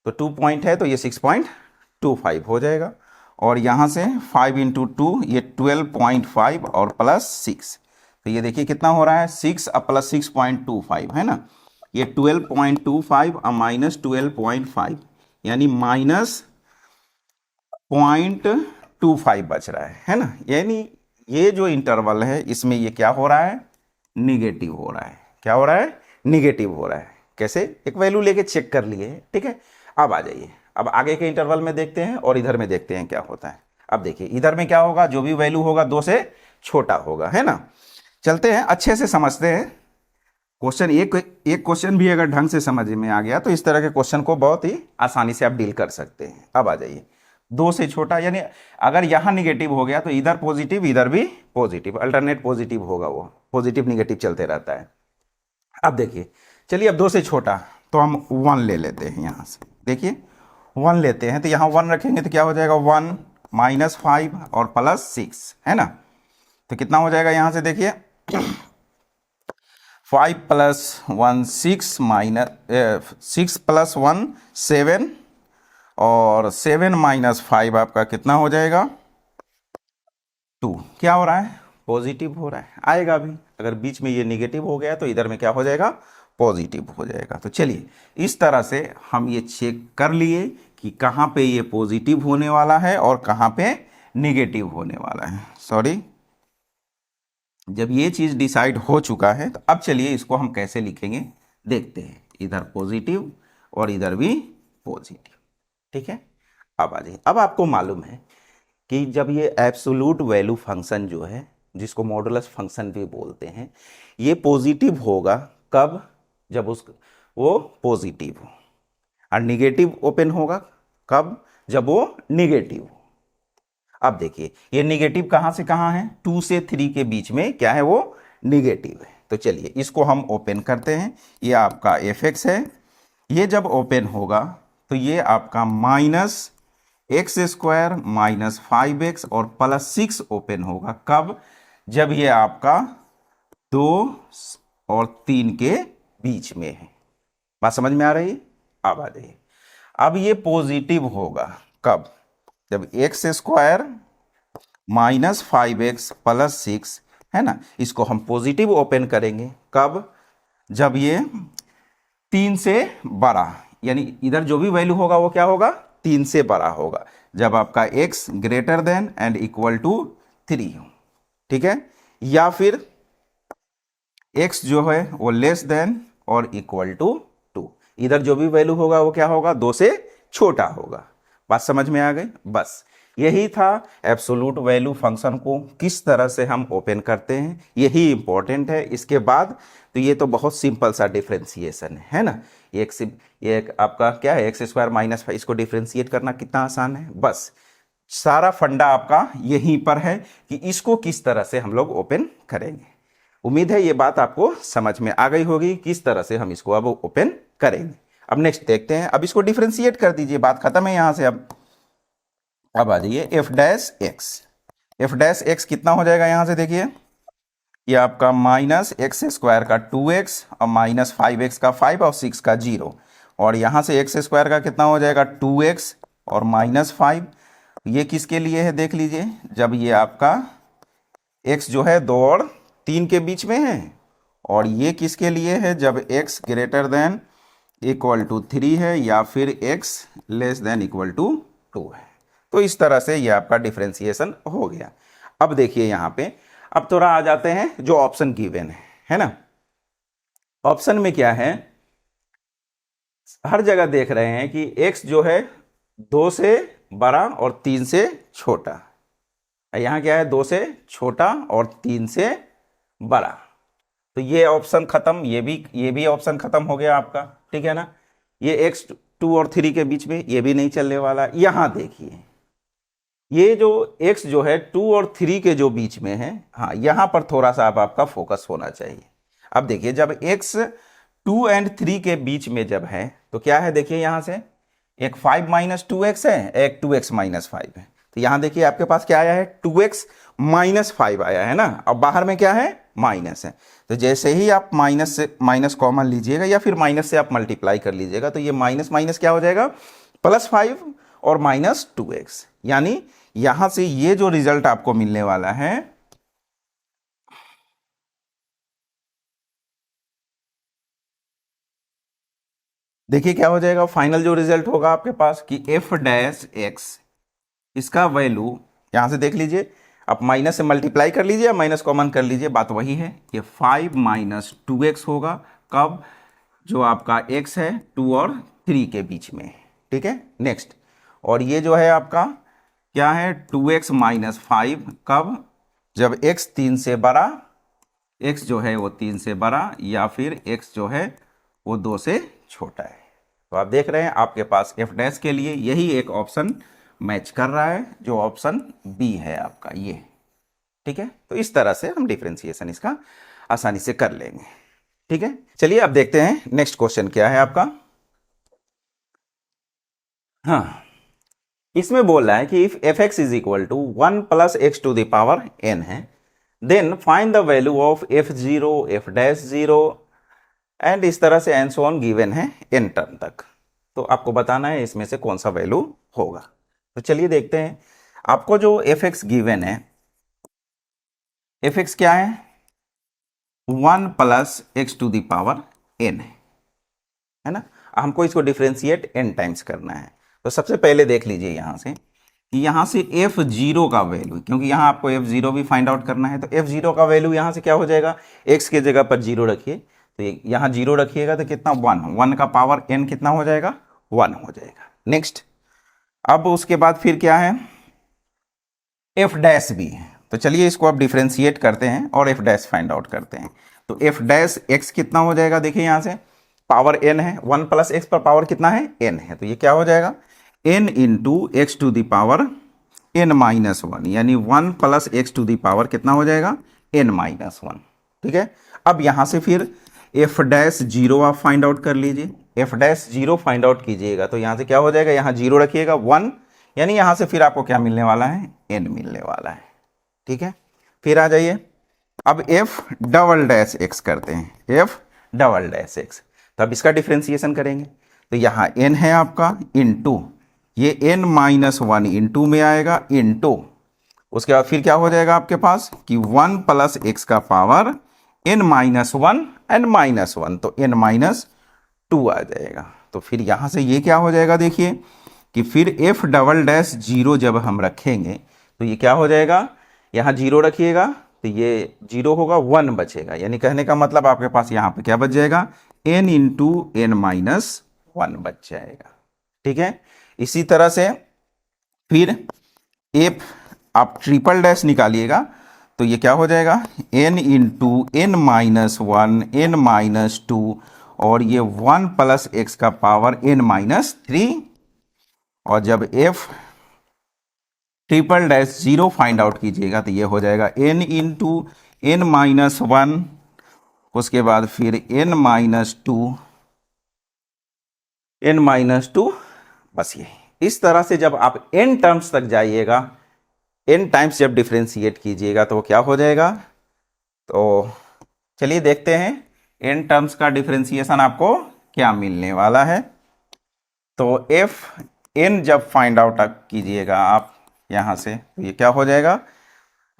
तो 2 पॉइंट है तो ये 6.25 हो जाएगा। और यहाँ से 5 इंटू 2 ये 12.5 और प्लस 6, तो ये देखिए कितना हो रहा है, 6 प्लस 6.25 है ना। ये 12.25 और माइनस 12.5 यानी माइनस 0.25 बच रहा है ना। यानी ये जो इंटरवल है इसमें ये क्या हो रहा है, निगेटिव हो रहा है। क्या हो रहा है, निगेटिव हो रहा है। कैसे, एक वैल्यू लेके चेक कर लिए, ठीक है। अब आ जाइए, अब आगे के इंटरवल में देखते हैं और इधर में देखते हैं क्या होता है। अब देखिए इधर में क्या होगा, जो भी वैल्यू होगा 2 से छोटा होगा, है ना। चलते हैं अच्छे से समझते हैं क्वेश्चन। एक क्वेश्चन भी अगर ढंग से समझ में आ गया तो इस तरह के क्वेश्चन को बहुत ही आसानी से आप डील कर सकते हैं। अब आ जाइए, 2 से छोटा, यानी अगर यहाँ निगेटिव हो गया तो इधर पॉजिटिव इधर भी पॉजिटिव, अल्टरनेट पॉजिटिव होगा, वो पॉजिटिव निगेटिव चलते रहता है। अब देखिए, चलिए अब 2 से छोटा, तो हम 1 ले लेते हैं यहाँ से। देखिए 1 लेते हैं तो यहाँ 1 रखेंगे तो क्या हो जाएगा 1 माइनस 5 और प्लस 6 है ना। तो कितना हो जाएगा यहाँ से देखिए 5 प्लस 1 6 माइनस 6 प्लस 1 7 और 7 माइनस 5 आपका कितना हो जाएगा 2। क्या हो रहा है पॉजिटिव हो रहा है, आएगा भी। अगर बीच में ये निगेटिव हो गया तो इधर में क्या हो जाएगा पॉजिटिव हो जाएगा। तो चलिए इस तरह से हम ये चेक कर लिए कि कहाँ पे ये पॉजिटिव होने वाला है और कहाँ पे निगेटिव होने वाला है। सॉरी, जब ये चीज़ डिसाइड हो चुका है तो अब चलिए इसको हम कैसे लिखेंगे देखते हैं। इधर पॉजिटिव और इधर भी पॉजिटिव, ठीक है। अब आ जाइए, अब आपको मालूम है कि जब ये एब्सोल्यूट वैल्यू फंक्शन जो है, जिसको मॉडुलस फंक्शन भी बोलते हैं, ये पॉजिटिव होगा कब, जब वो पॉजिटिव हो, और निगेटिव ओपन होगा कब, जब वो निगेटिव हो। अब देखिए ये निगेटिव कहाँ से कहाँ है, 2 से 3 के बीच में क्या है वो निगेटिव है। तो चलिए इसको हम ओपन करते हैं। ये आपका fx है, ये जब ओपन होगा तो ये आपका minus x square minus 5x और प्लस 6 ओपन होगा कब, जब ये आपका 2 और 3 के बीच में है। बात समझ में आ रही है। अब आ जाइए, अब ये पॉजिटिव होगा कब, जब x square minus 5x plus 6 है ना, इसको हम पॉजिटिव ओपन करेंगे कब, जब ये 3 से बड़ा, यानी इधर जो भी वैल्यू होगा वो क्या होगा 3 से बड़ा होगा, जब आपका x greater than and equal to 3 हो, ठीक है। या फिर x जो है वो लेस देन और इक्वल टू 2, इधर जो भी वैल्यू होगा वो क्या होगा 2 से छोटा होगा। बात समझ में आ गई। बस यही था एब्सोल्यूट वैल्यू फंक्शन को किस तरह से हम ओपन करते हैं, यही इंपॉर्टेंट है। इसके बाद तो ये तो बहुत सिंपल सा डिफ्रेंसिएशन है ना। ये एक आपका क्या है एक्स स्क्वायर माइनस 5, इसको डिफ्रेंशिएट करना कितना आसान है। बस सारा फंडा आपका यहीं पर है कि इसको किस तरह से हम लोग ओपन करेंगे। उम्मीद है ये बात आपको समझ में आ गई होगी किस तरह से हम इसको अब ओपन करेंगे। अब नेक्स्ट देखते हैं, अब इसको डिफ्रेंशिएट कर दीजिए, बात खत्म है यहां से। अब आ जाइए एफ डैश एक्स कितना हो जाएगा यहां से देखिए, ये आपका माइनस एक्स स्क्वायर का 2x और माइनस 5x का 5 और 6 का 0, और यहां से एक्स स्क्वायर का कितना हो जाएगा 2x और माइनस 5। ये किसके लिए है देख लीजिए, जब ये आपका x जो है 2 और 3 के बीच में है, और ये किसके लिए है जब x greater than equal to 3 है या फिर x less than equal to 2 है। तो इस तरह से ये आपका डिफरेंशिएशन हो गया। अब देखिए यहाँ पे, अब थोड़ा आ जाते हैं जो ऑप्शन गिवन है ना। ऑप्शन में क्या है, हर जगह देख रहे हैं कि x जो है 2 से बड़ा और 3 से छोटा, यहाँ क्या है 2 से छोटा और 3 से बड़ा। तो ये ऑप्शन खत्म, ये भी ऑप्शन खत्म हो गया आपका, ठीक है ना। ये x 2 और 3 के बीच में ये भी नहीं चलने वाला। यहाँ देखिए ये जो x जो है 2 और 3 के जो बीच में है, हाँ यहाँ पर थोड़ा सा अब आपका फोकस होना चाहिए। अब देखिए जब x 2 एंड 3 के बीच में जब है तो क्या है, देखिए यहाँ से एक 5 माइनस 2x है, एक 2x माइनस 5 है। तो यहाँ देखिए आपके पास क्या आया है 2x माइनस 5 आया है ना। अब बाहर में क्या है माइनस है, तो जैसे ही आप माइनस से माइनस कॉमन लीजिएगा या फिर माइनस से आप मल्टीप्लाई कर लीजिएगा, तो ये माइनस माइनस क्या हो जाएगा प्लस 5 और माइनस 2x, यानी यहां से ये जो रिजल्ट आपको मिलने वाला है, देखिए क्या हो जाएगा फाइनल जो रिजल्ट होगा आपके पास कि एफ डैश एक्स, इसका वैल्यू यहां से देख लीजिए, आप माइनस से मल्टीप्लाई कर लीजिए या माइनस कॉमन कर लीजिए, बात वही है। ये 5 माइनस 2x होगा कब, जो आपका x है 2 और 3 के बीच में, ठीक है। नेक्स्ट, और ये जो है आपका क्या है 2x माइनस 5 कब, जब x 3 से बड़ा, x जो है वो 3 से बड़ा या फिर x जो है वो 2 से छोटा है। तो आप देख रहे हैं आपके पास f डैश के लिए यही एक ऑप्शन मैच कर रहा है, जो ऑप्शन बी है आपका ये, ठीक है। तो इस तरह से हम डिफरेंशिएशन इसका आसानी से कर लेंगे, ठीक है। चलिए अब देखते हैं नेक्स्ट क्वेश्चन क्या है आपका। हाँ, इसमें बोल रहा है कि if F x is equal to 1 plus x to the power n है, then find the value of F zero, F dash zero and इस तरह से एंड सो ऑन गिवन है n टर्म तक। तो आपको बताना है इसमें से कौन सा वैल्यू होगा। तो चलिए देखते हैं। आपको जो एफ एक्स गिवन है, एफ एक्स क्या है, 1 plus x to the power n है ना। हमको इसको डिफ्रेंशिएट n टाइम्स करना है। तो सबसे पहले देख लीजिए यहाँ से कि यहाँ से एफ जीरो का वैल्यू, क्योंकि यहाँ आपको एफ जीरो भी फाइंड आउट करना है, तो एफ जीरो का वैल्यू यहाँ से क्या हो जाएगा, एक्स के जगह पर जीरो रखिए, तो यहाँ जीरो रखिएगा तो कितना, 1 का पावर n कितना हो जाएगा, 1 हो जाएगा। नेक्स्ट, अब उसके बाद फिर क्या है, एफ डैश भी है। तो चलिए इसको अब डिफ्रेंशिएट करते हैं और एफ डैश फाइंड आउट करते हैं। तो एफ डैश एक्स कितना हो जाएगा, देखिए यहाँ से पावर n है, 1 प्लस एक्स पर पावर कितना है, n है, तो ये क्या हो जाएगा, n into X to the power n minus 1, यानी 1 plus x to the power कितना हो जाएगा, n माइनस 1। ठीक है, अब यहाँ से फिर एफ डैश जीरो आप फाइंड आउट कर लीजिए। F dash zero find out कीजिएगा तो यहाँ से क्या हो जाएगा, यहाँ जीरो रखिएगा 1, यानी यहाँ से फिर आपको क्या मिलने वाला है, n मिलने वाला है। ठीक है, फिर आ जाइए, अब एफ डबल डैश एक्स करते हैं, एफ डबल डैश एक्स, तो अब इसका डिफ्रेंसिएशन करेंगे। तो यहाँ n है आपका, इंटू ये n माइनस 1 इंटू में आएगा, इंटू उसके बाद फिर क्या हो जाएगा आपके पास कि 1 प्लस एक्स का power n minus 1 and minus 1, तो n माइनस 2 आ जाएगा। तो फिर यहाँ से ये क्या हो जाएगा, देखिए कि फिर एफ डबल डैश जीरो जब हम रखेंगे तो ये क्या हो जाएगा, यहाँ जीरो रखिएगा तो ये जीरो होगा, 1 बचेगा, यानी कहने का मतलब आपके पास यहाँ पे क्या बच जाएगा, n इंटू एन माइनस 1 बच जाएगा। ठीक है, इसी तरह से फिर एफ आप ट्रिपल डैश निकालिएगा तो ये क्या हो जाएगा, n into n minus 1, n minus 2, और ये 1 प्लस एक्स का पावर n माइनस 3, और जब f triple dash zero find out कीजिएगा तो ये हो जाएगा n इंटू एन माइनस 1, उसके बाद फिर n माइनस 2, n माइनस 2, बस ये। इस तरह से जब आप n टर्म्स तक जाइएगा, n टाइम्स जब डिफ्रेंशिएट कीजिएगा तो वो क्या हो जाएगा, तो चलिए देखते हैं n टर्म्स का डिफ्रेंशिएशन आपको क्या मिलने वाला है। तो एफ n जब फाइंड आउट कीजिएगा आप यहाँ से तो ये क्या हो जाएगा,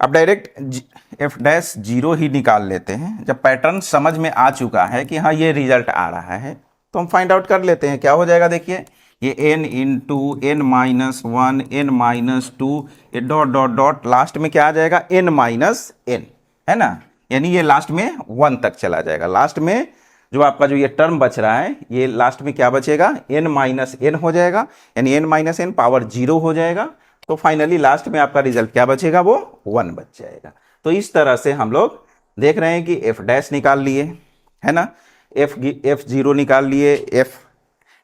अब डायरेक्ट एफ डैश जीरो ही निकाल लेते हैं। जब पैटर्न समझ में आ चुका है कि हाँ ये रिजल्ट आ रहा है तो हम फाइंड आउट कर लेते हैं। क्या हो जाएगा, देखिए ये n into n minus 1, n minus 2, ये डॉट डॉट डॉट, लास्ट में क्या आ जाएगा, n माइनस n, है ना, यानी ये लास्ट में 1 तक चला जाएगा। लास्ट में जो आपका जो ये टर्म बच रहा है, ये लास्ट में क्या बचेगा, n माइनस n हो जाएगा, यानी n माइनस n पावर 0 हो जाएगा। तो फाइनली लास्ट में आपका रिजल्ट क्या बचेगा, वो 1 बच जाएगा। तो इस तरह से हम लोग देख रहे हैं कि एफ डैश निकाल लिए, है ना, एफ जीरो निकाल लिए, एफ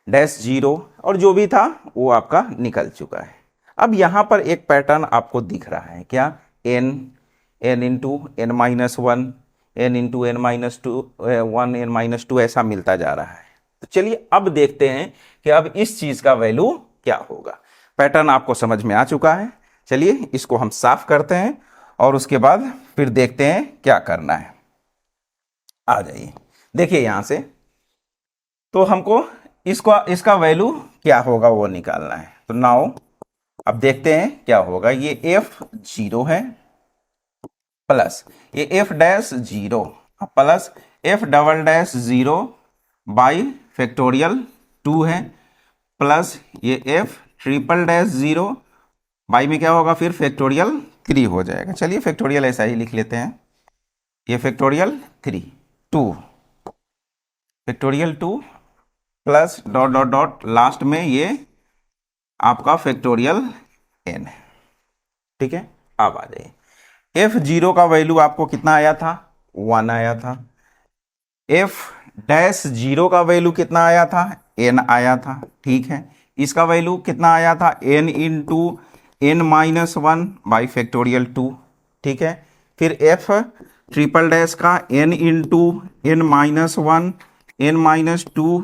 डैश जीरो, और जो भी था वो आपका निकल चुका है। अब यहाँ पर एक पैटर्न आपको दिख रहा है, क्या, n into n minus 1, n into n minus 2, 1 n minus 2, ऐसा मिलता जा रहा है। तो चलिए अब देखते हैं कि अब इस चीज़ का वैल्यू क्या होगा। पैटर्न आपको समझ में आ चुका है, चलिए इसको हम साफ करते हैं और उसके बाद फिर देखते हैं क्या करना है। आ जाइए, देखिए यहाँ से तो हमको इसका वैल्यू क्या होगा वो निकालना है। तो नाउ अब देखते हैं क्या होगा। ये एफ जीरो है प्लस ये F dash zero plus F double dash zero by factorial 2 है, प्लस ये F triple dash zero by में क्या होगा, फिर फैक्टोरियल 3 हो जाएगा। चलिए फैक्टोरियल ऐसा ही लिख लेते हैं, ये factorial 3, 2 factorial 2 plus dot dot dot, last में ये आपका फैक्टोरियल n है। ठीक है, अब आ जाइए, एफ जीरो का वैल्यू आपको कितना आया था, 1 आया था। एफ डैश जीरो का वैल्यू कितना आया था, n आया था। ठीक है, इसका वैल्यू कितना आया था, n into n minus 1 by factorial 2। ठीक है, फिर एफ ट्रिपल डैश का n into n minus 1, n minus 2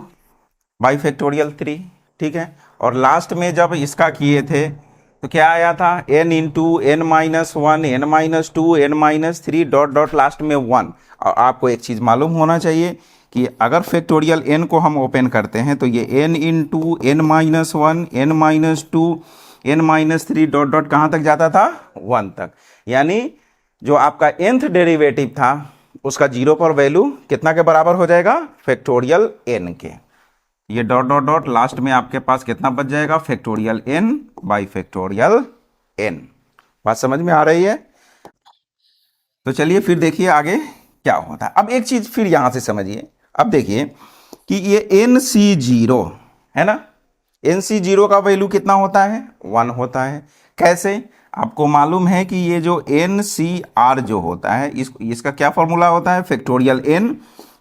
by factorial 3। ठीक है। और लास्ट में जब इसका किए थे तो क्या आया था, n into n minus one, n minus two, n minus three, dot dot last में 1। और आपको एक चीज़ मालूम होना चाहिए कि अगर फैक्टोरियल n को हम ओपन करते हैं तो ये n into n minus one, n minus two, n minus three, dot dot कहाँ तक जाता था, 1 तक। यानी जो आपका nth डेरिवेटिव था उसका 0 पर वैल्यू कितना के बराबर हो जाएगा, फैक्टोरियल n के। ये डॉट डॉट डॉट लास्ट में आपके पास कितना बच जाएगा, factorial n by factorial n। बात समझ में आ रही है? तो चलिए फिर देखिए आगे क्या होता है। अब एक चीज फिर यहां से समझिए, अब देखिए कि ये NC0 है ना, NC0 का वैल्यू कितना होता है, 1 होता है। कैसे? आपको मालूम है कि ये जो NCR जो होता है इसका क्या फॉर्मूला होता है, factorial n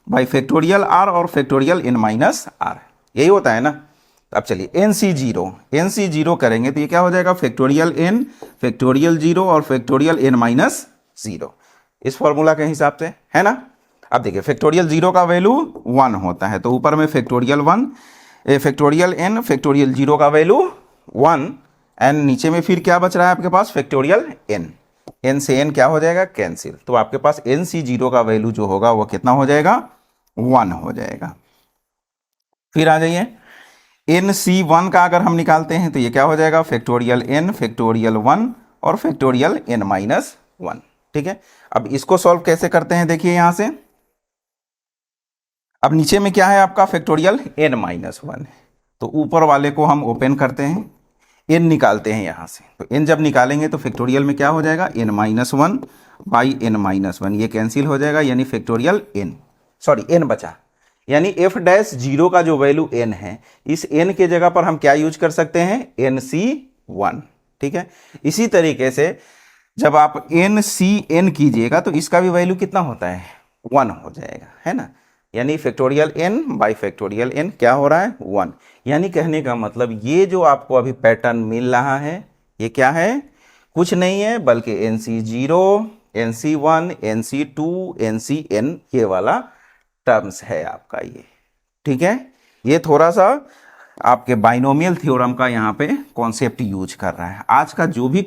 by factorial r और फैक्टोरियल n माइनस r, यही होता है ना। अब चलिए NC0 करेंगे तो ये क्या हो जाएगा, फैक्टोरियल n, फैक्टोरियल 0 और फैक्टोरियल n माइनस 0, इस फॉर्मूला के हिसाब से, है ना। अब देखिए फैक्टोरियल 0 का वैल्यू 1 होता है तो ऊपर में फैक्टोरियल 1, फैक्टोरियल n, फैक्टोरियल 0 का वैल्यू 1 एंड नीचे में फिर क्या बच रहा है आपके पास, फैक्टोरियल n से n क्या हो जाएगा, कैंसिल। तो आपके पास NC0 का वैल्यू जो होगा वो कितना हो जाएगा, 1 हो जाएगा। फिर आ जाइए NC1 का अगर हम निकालते हैं तो ये क्या हो जाएगा, फैक्टोरियल n, फैक्टोरियल 1 और फैक्टोरियल n माइनस 1, ठीक है। अब इसको सॉल्व कैसे करते हैं, देखिए यहां से। अब नीचे में क्या है आपका, फैक्टोरियल n माइनस 1, तो ऊपर वाले को हम ओपन करते हैं, n निकालते हैं यहां से। तो n जब निकालेंगे तो फैक्टोरियल में क्या हो जाएगा, n minus 1 by n minus 1, ये कैंसिल हो जाएगा, यानी फैक्टोरियल n बचा। यानी f डैश 0 का जो वैल्यू n है, इस n के जगह पर हम क्या यूज कर सकते हैं, NC1, ठीक है। इसी तरीके से जब आप NCn कीजिएगा तो इसका भी वैल्यू कितना होता है, 1 हो जाएगा, है ना। यानी factorial n by factorial n क्या हो रहा है, 1। यानी कहने का मतलब ये जो आपको अभी पैटर्न मिल रहा है ये क्या है, कुछ नहीं है बल्कि NC0, NC1, NC2, NCn ये वाला टर्म्स है आपका ये, ठीक है। ये थोड़ा सा आपके बाइनोमियल थ्योरम का यहाँ पे कॉन्सेप्ट यूज कर रहा है। आज का जो भी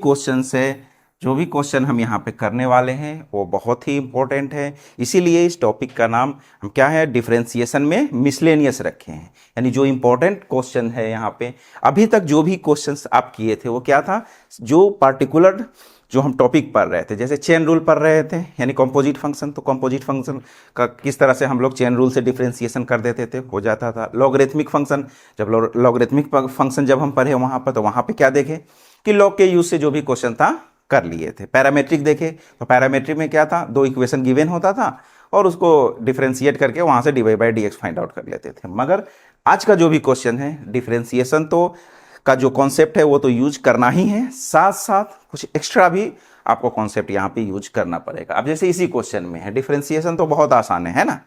क्वेश्चन हम यहाँ पे करने वाले हैं वो बहुत ही इंपॉर्टेंट है, इसीलिए इस टॉपिक का नाम हम क्या है, डिफरेंशिएशन में मिसलेनियस रखे हैं। यानी जो इंपॉर्टेंट क्वेश्चन है यहाँ पे, अभी तक जो भी क्वेश्चंस आप किए थे वो क्या था, जो पार्टिकुलर जो हम टॉपिक पढ़ रहे थे, जैसे चेन रूल पढ़ रहे थे यानी कंपोजिट फंक्शन, तो कंपोजिट फंक्शन का किस तरह से हम लोग चेन रूल से डिफरेंशिएशन कर देते थे, हो जाता था। लॉगरिथमिक फंक्शन, जब लॉगरिथमिक फंक्शन जब हम पढ़े वहाँ पर, तो वहाँ पे क्या देखे कि लॉग के यूज से जो भी क्वेश्चन था कर लिए थे। पैरामेट्रिक देखे तो पैरामेट्रिक में क्या था, 2 इक्वेशन गिवन होता था और उसको डिफरेंशिएट करके वहाँ से dy by dx find out कर लेते थे। मगर आज का जो भी क्वेश्चन है, डिफरेंशिएशन तो का जो कॉन्सेप्ट है वो तो यूज करना ही है, साथ साथ कुछ एक्स्ट्रा भी आपको कॉन्सेप्ट यहाँ पे यूज करना पड़ेगा। अब जैसे इसी क्वेश्चन में है, डिफरेंशिएशन तो बहुत आसान है ना,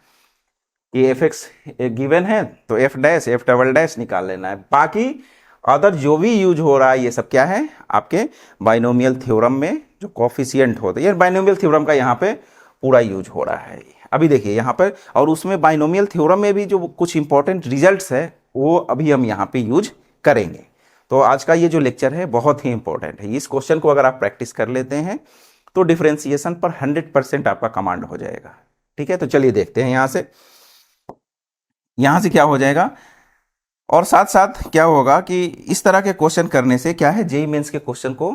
ये f(x) एक गिवन है तो f dash f double dash निकाल लेना है। बाकी अदर जो भी यूज हो रहा है ये सब क्या है, आपके बाइनोमियल थ्योरम में जो कोफिशिएंट होते हैं, ये बाइनोमियल थ्योरम का यहाँ पे पूरा यूज हो रहा है। अभी देखिए यहाँ पर, और उसमें बाइनोमियल थ्योरम में भी जो कुछ इंपॉर्टेंट रिजल्ट्स है वो अभी हम यहाँ पे यूज करेंगे। तो आज का ये जो लेक्चर है बहुत ही इंपॉर्टेंट है। इस क्वेश्चन को अगर आप प्रैक्टिस कर लेते हैं तो डिफरेंशिएशन पर 100% आपका कमांड हो जाएगा, ठीक है। तो चलिए देखते हैं यहाँ से क्या हो जाएगा, और साथ साथ क्या होगा कि इस तरह के क्वेश्चन करने से क्या है, जेईई मेंस के क्वेश्चन को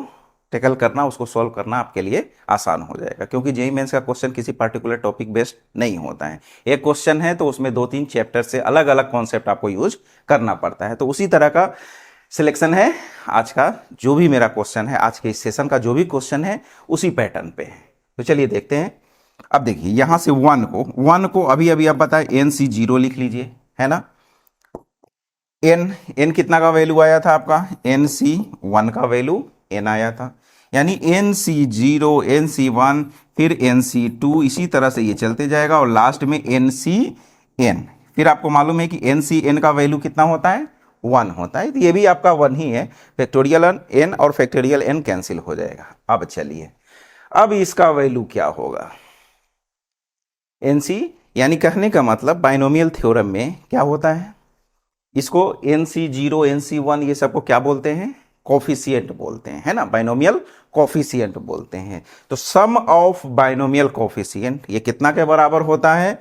टैकल करना, उसको सॉल्व करना आपके लिए आसान हो जाएगा, क्योंकि जेईई मेंस का क्वेश्चन किसी पर्टिकुलर टॉपिक बेस्ड नहीं होता है। एक क्वेश्चन है तो उसमें 2-3 चैप्टर से अलग अलग कॉन्सेप्ट आपको यूज करना पड़ता है। तो उसी तरह का सिलेक्शन है आज का, जो भी मेरा क्वेश्चन है आज के इस सेशन का, जो भी क्वेश्चन है उसी पैटर्न पे है। तो चलिए देखते हैं। अब देखिए यहाँ से 1 को अभी आप बताए NC0 लिख लीजिए, है ना। n कितना का वैल्यू आया था आपका, NC1 का वैल्यू n आया था, यानी NC0, NC1 फिर NC2, इसी तरह से ये चलते जाएगा और लास्ट में NCn। फिर आपको मालूम है कि NCn का वैल्यू कितना होता है, 1 होता है, तो ये भी आपका 1 ही है। फैक्टोरियल n और फैक्टोरियल n कैंसिल हो जाएगा। अब चलिए, अब इसका वैल्यू क्या होगा, NC, यानी कहने का मतलब बाइनोमियल थ्योरम में क्या होता है, इसको NC0 NC1 ये सबको क्या बोलते हैं, कोफिशिएंट बोलते हैं, है ना, बाइनोमियल कोफिशिएंट बोलते हैं। तो सम ऑफ बाइनोमियल कोफिशिएंट ये कितना के बराबर होता है,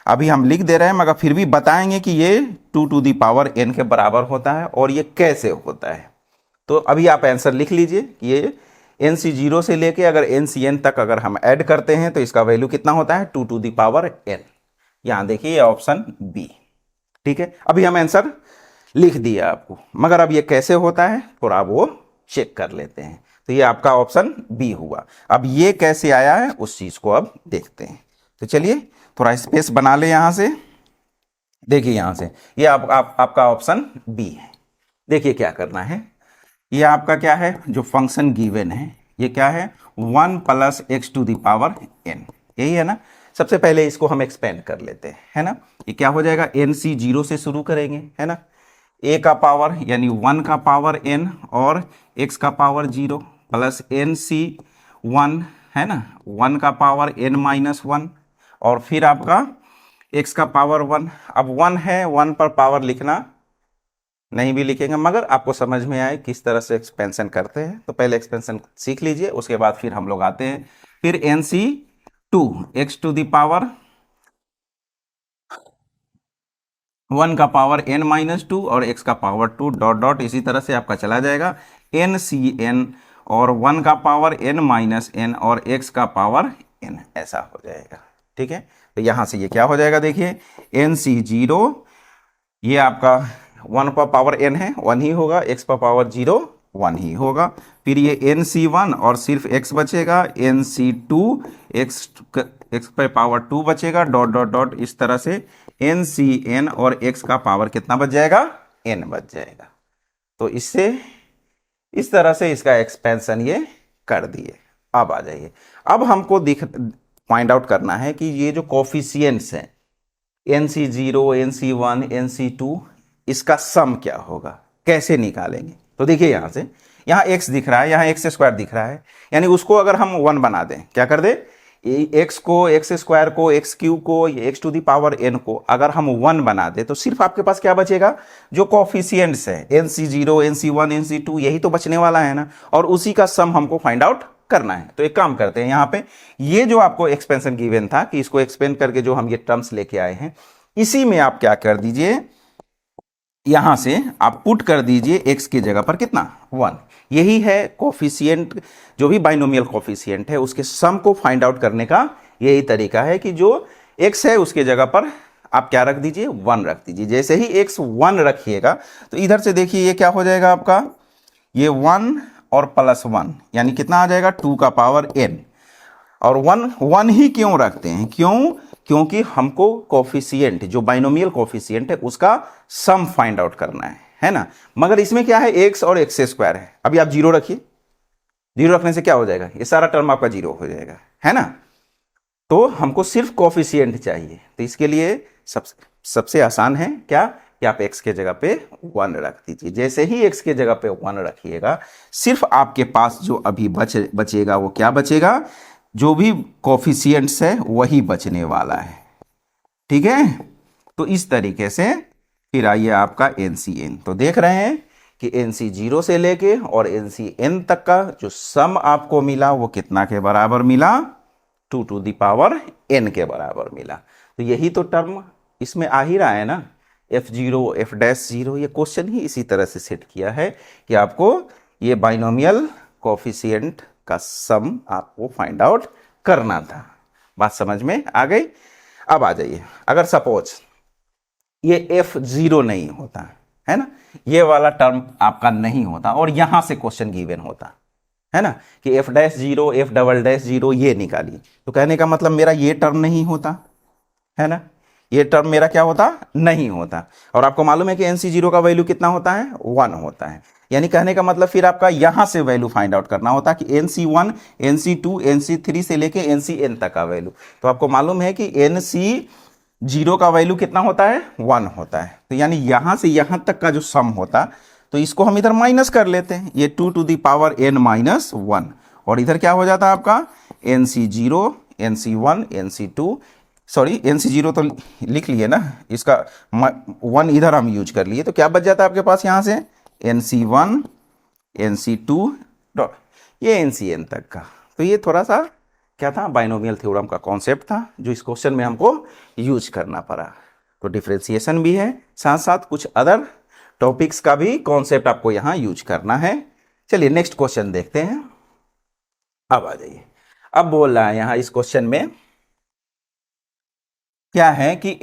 अभी हम लिख दे रहे हैं मगर फिर भी बताएंगे कि ये 2 टू दी पावर n के बराबर होता है और ये कैसे होता है। तो अभी आप आंसर लिख लीजिए कि ये NC0 से लेके अगर NCn तक अगर हम ऐड करते हैं तो इसका वैल्यू कितना होता है, 2 टू दी पावर n। यहां देखिए ये ऑप्शन बी, ठीक है। अभी हम आंसर लिख दिया आपको, मगर अब ये कैसे होता है थोड़ा वो चेक कर लेते हैं। तो ये आपका ऑप्शन बी हुआ। अब ये कैसे आया है उस चीज को अब देखते हैं। तो चलिए थोड़ा स्पेस बना ले यहां से, देखिए यहां से ये आपका ऑप्शन बी है। देखिए क्या करना है, ये आपका क्या है, जो फंक्शन गिवन है ये क्या है, 1 plus x to the power n, यही है ना। सबसे पहले इसको हम एक्सपेंड कर लेते हैं, है ना। ये क्या हो जाएगा, NC0 से शुरू करेंगे, है ना, a का पावर यानी 1 का पावर n और x का पावर 0 प्लस NC1, है ना, 1 का पावर n माइनस 1 और फिर आपका x का पावर 1। अब 1 है, 1 पर पावर लिखना नहीं भी लिखेंगे मगर आपको समझ में आए किस तरह से एक्सपेंशन करते हैं। तो पहले एक्सपेंशन सीख लीजिए, उसके बाद फिर हम लोग आते हैं फिर NC2 x to the power 1 का पावर n माइनस 2 और x का पावर 2 डॉट डॉट इसी तरह से आपका चला जाएगा NCn और 1 का पावर n माइनस n और x का पावर n, ऐसा हो जाएगा, ठीक है। तो यहां से ये क्या हो जाएगा, देखिए NC0 ये आपका 1 पर पावर n है 1 ही होगा, x पर पावर 0 1 ही होगा, फिर ये NC1 और सिर्फ x बचेगा, NC2 x पर पावर 2 बचेगा डॉट डॉट डॉट इस तरह से NCn और x का पावर कितना बच जाएगा, n बच जाएगा। तो इससे इस तरह से इसका एक्सपेंशन ये कर दिए। अब आ जाइए, अब हमको फाइंड आउट करना है कि ये जो कोफिशिएंट्स हैं NC0 NC1 NC2 इसका सम क्या होगा, कैसे निकालेंगे। तो देखिए यहां से, यहाँ x दिख रहा है, यहाँ एक्स स्क्वायर दिख रहा है, यानी उसको अगर हम 1 बना दें, क्या कर दे, x को एक्स स्क्वायर को एक्स क्यू को x to the power n को अगर हम 1 बना दे तो सिर्फ आपके पास क्या बचेगा, जो कोफिशिएंट्स है NC0 NC1 NC2 यही तो बचने वाला है ना, और उसी का सम हमको फाइंड आउट करना है। तो एक काम करते हैं, यहाँ पे ये जो आपको एक्सपेंशन गिवन था कि इसको एक्सपेंड करके जो हम ये टर्म्स लेके आए हैं, इसी में आप क्या कर दीजिए, यहां से आप पुट कर दीजिए x की जगह पर कितना 1। यही है कोफिशिएंट, जो भी बाइनोमियल कोफिशिएंट है उसके सम को फाइंड आउट करने का यही तरीका है कि जो x है उसके जगह पर आप क्या रख दीजिए, 1 रख दीजिए। जैसे ही x 1 रखिएगा तो इधर से देखिए ये क्या हो जाएगा आपका, ये 1 और प्लस 1 यानी कितना आ जाएगा 2 का पावर n। और 1 ही क्यों रखते हैं, क्योंकि हमको कोफिशिएंट जो बाइनोमियल कोफिशिएंट है उसका सम फाइंड आउट करना है ना। मगर इसमें क्या है, x और एक्स स्क्वायर है। अभी आप 0 रखिए, 0 रखने से क्या हो जाएगा, ये सारा टर्म आपका 0 हो जाएगा, है ना। तो हमको सिर्फ कोफिशिएंट चाहिए, तो इसके लिए सबसे आसान है क्या कि आप x के जगह पे 1 रख दीजिए। जैसे ही x के जगह पे 1 रखिएगा, सिर्फ आपके पास जो अभी बचेगा वो क्या बचेगा, जो भी कोफिशिएंट्स है वही बचने वाला है, ठीक है। तो इस तरीके से फिर आइए आपका NCn। तो देख रहे हैं कि NC0 से लेके और NCn तक का जो सम आपको मिला वो कितना के बराबर मिला, 2 टू दी पावर n के बराबर मिला। तो यही तो टर्म इसमें आ ही रहा है ना, F0 F'0, ये क्वेश्चन ही इसी तरह से सेट किया है कि आपको ये बाइनोमियल कोफिशिएंट का सम आपको फाइंड आउट करना था। बात समझ में आ गई। अब आ जाइए, अगर सपोज ये F0 नहीं होता है ना, ये वाला टर्म आपका नहीं होता और यहां से क्वेश्चन गिवन होता है ना कि F'0 F'0 ये निकालिए, तो कहने का मतलब मेरा ये टर्म नहीं होता है ना, ये टर्म मेरा क्या होता, नहीं होता। और आपको मालूम है कि NC0 का वैल्यू कितना होता है, 1 होता है। यानी कहने का मतलब फिर आपका यहां से वैल्यू फाइंड आउट करना होता कि NC1 NC2 NC3 से लेके NCn तक का वैल्यू। तो आपको मालूम है कि NC0 का वैल्यू कितना होता है, 1 होता है। तो यानी यहां से यहां तक का जो सम होता, तो इसको हम इधर माइनस कर लेते हैं, ये 2 to the power n minus 1, और इधर क्या हो जाता है आपका NC0 NC1 NC2 sorry NC0 तो लिख लिए ना, इसका 1 इधर हम यूज कर लिए, तो क्या बच जाता है आपके पास यहाँ से NC1 NC2 डॉट ये NCN तक का। तो ये थोड़ा सा क्या था, बाइनोमियल थ्योरम का कॉन्सेप्ट था जो इस क्वेश्चन में हमको यूज करना पड़ा। तो डिफरेंशिएशन भी है, साथ साथ कुछ अदर टॉपिक्स का भी कॉन्सेप्ट आपको यहाँ यूज करना है। चलिए नेक्स्ट क्वेश्चन देखते हैं। अब आ जाइए, अब बोल रहा है यहाँ इस क्वेश्चन में क्या है कि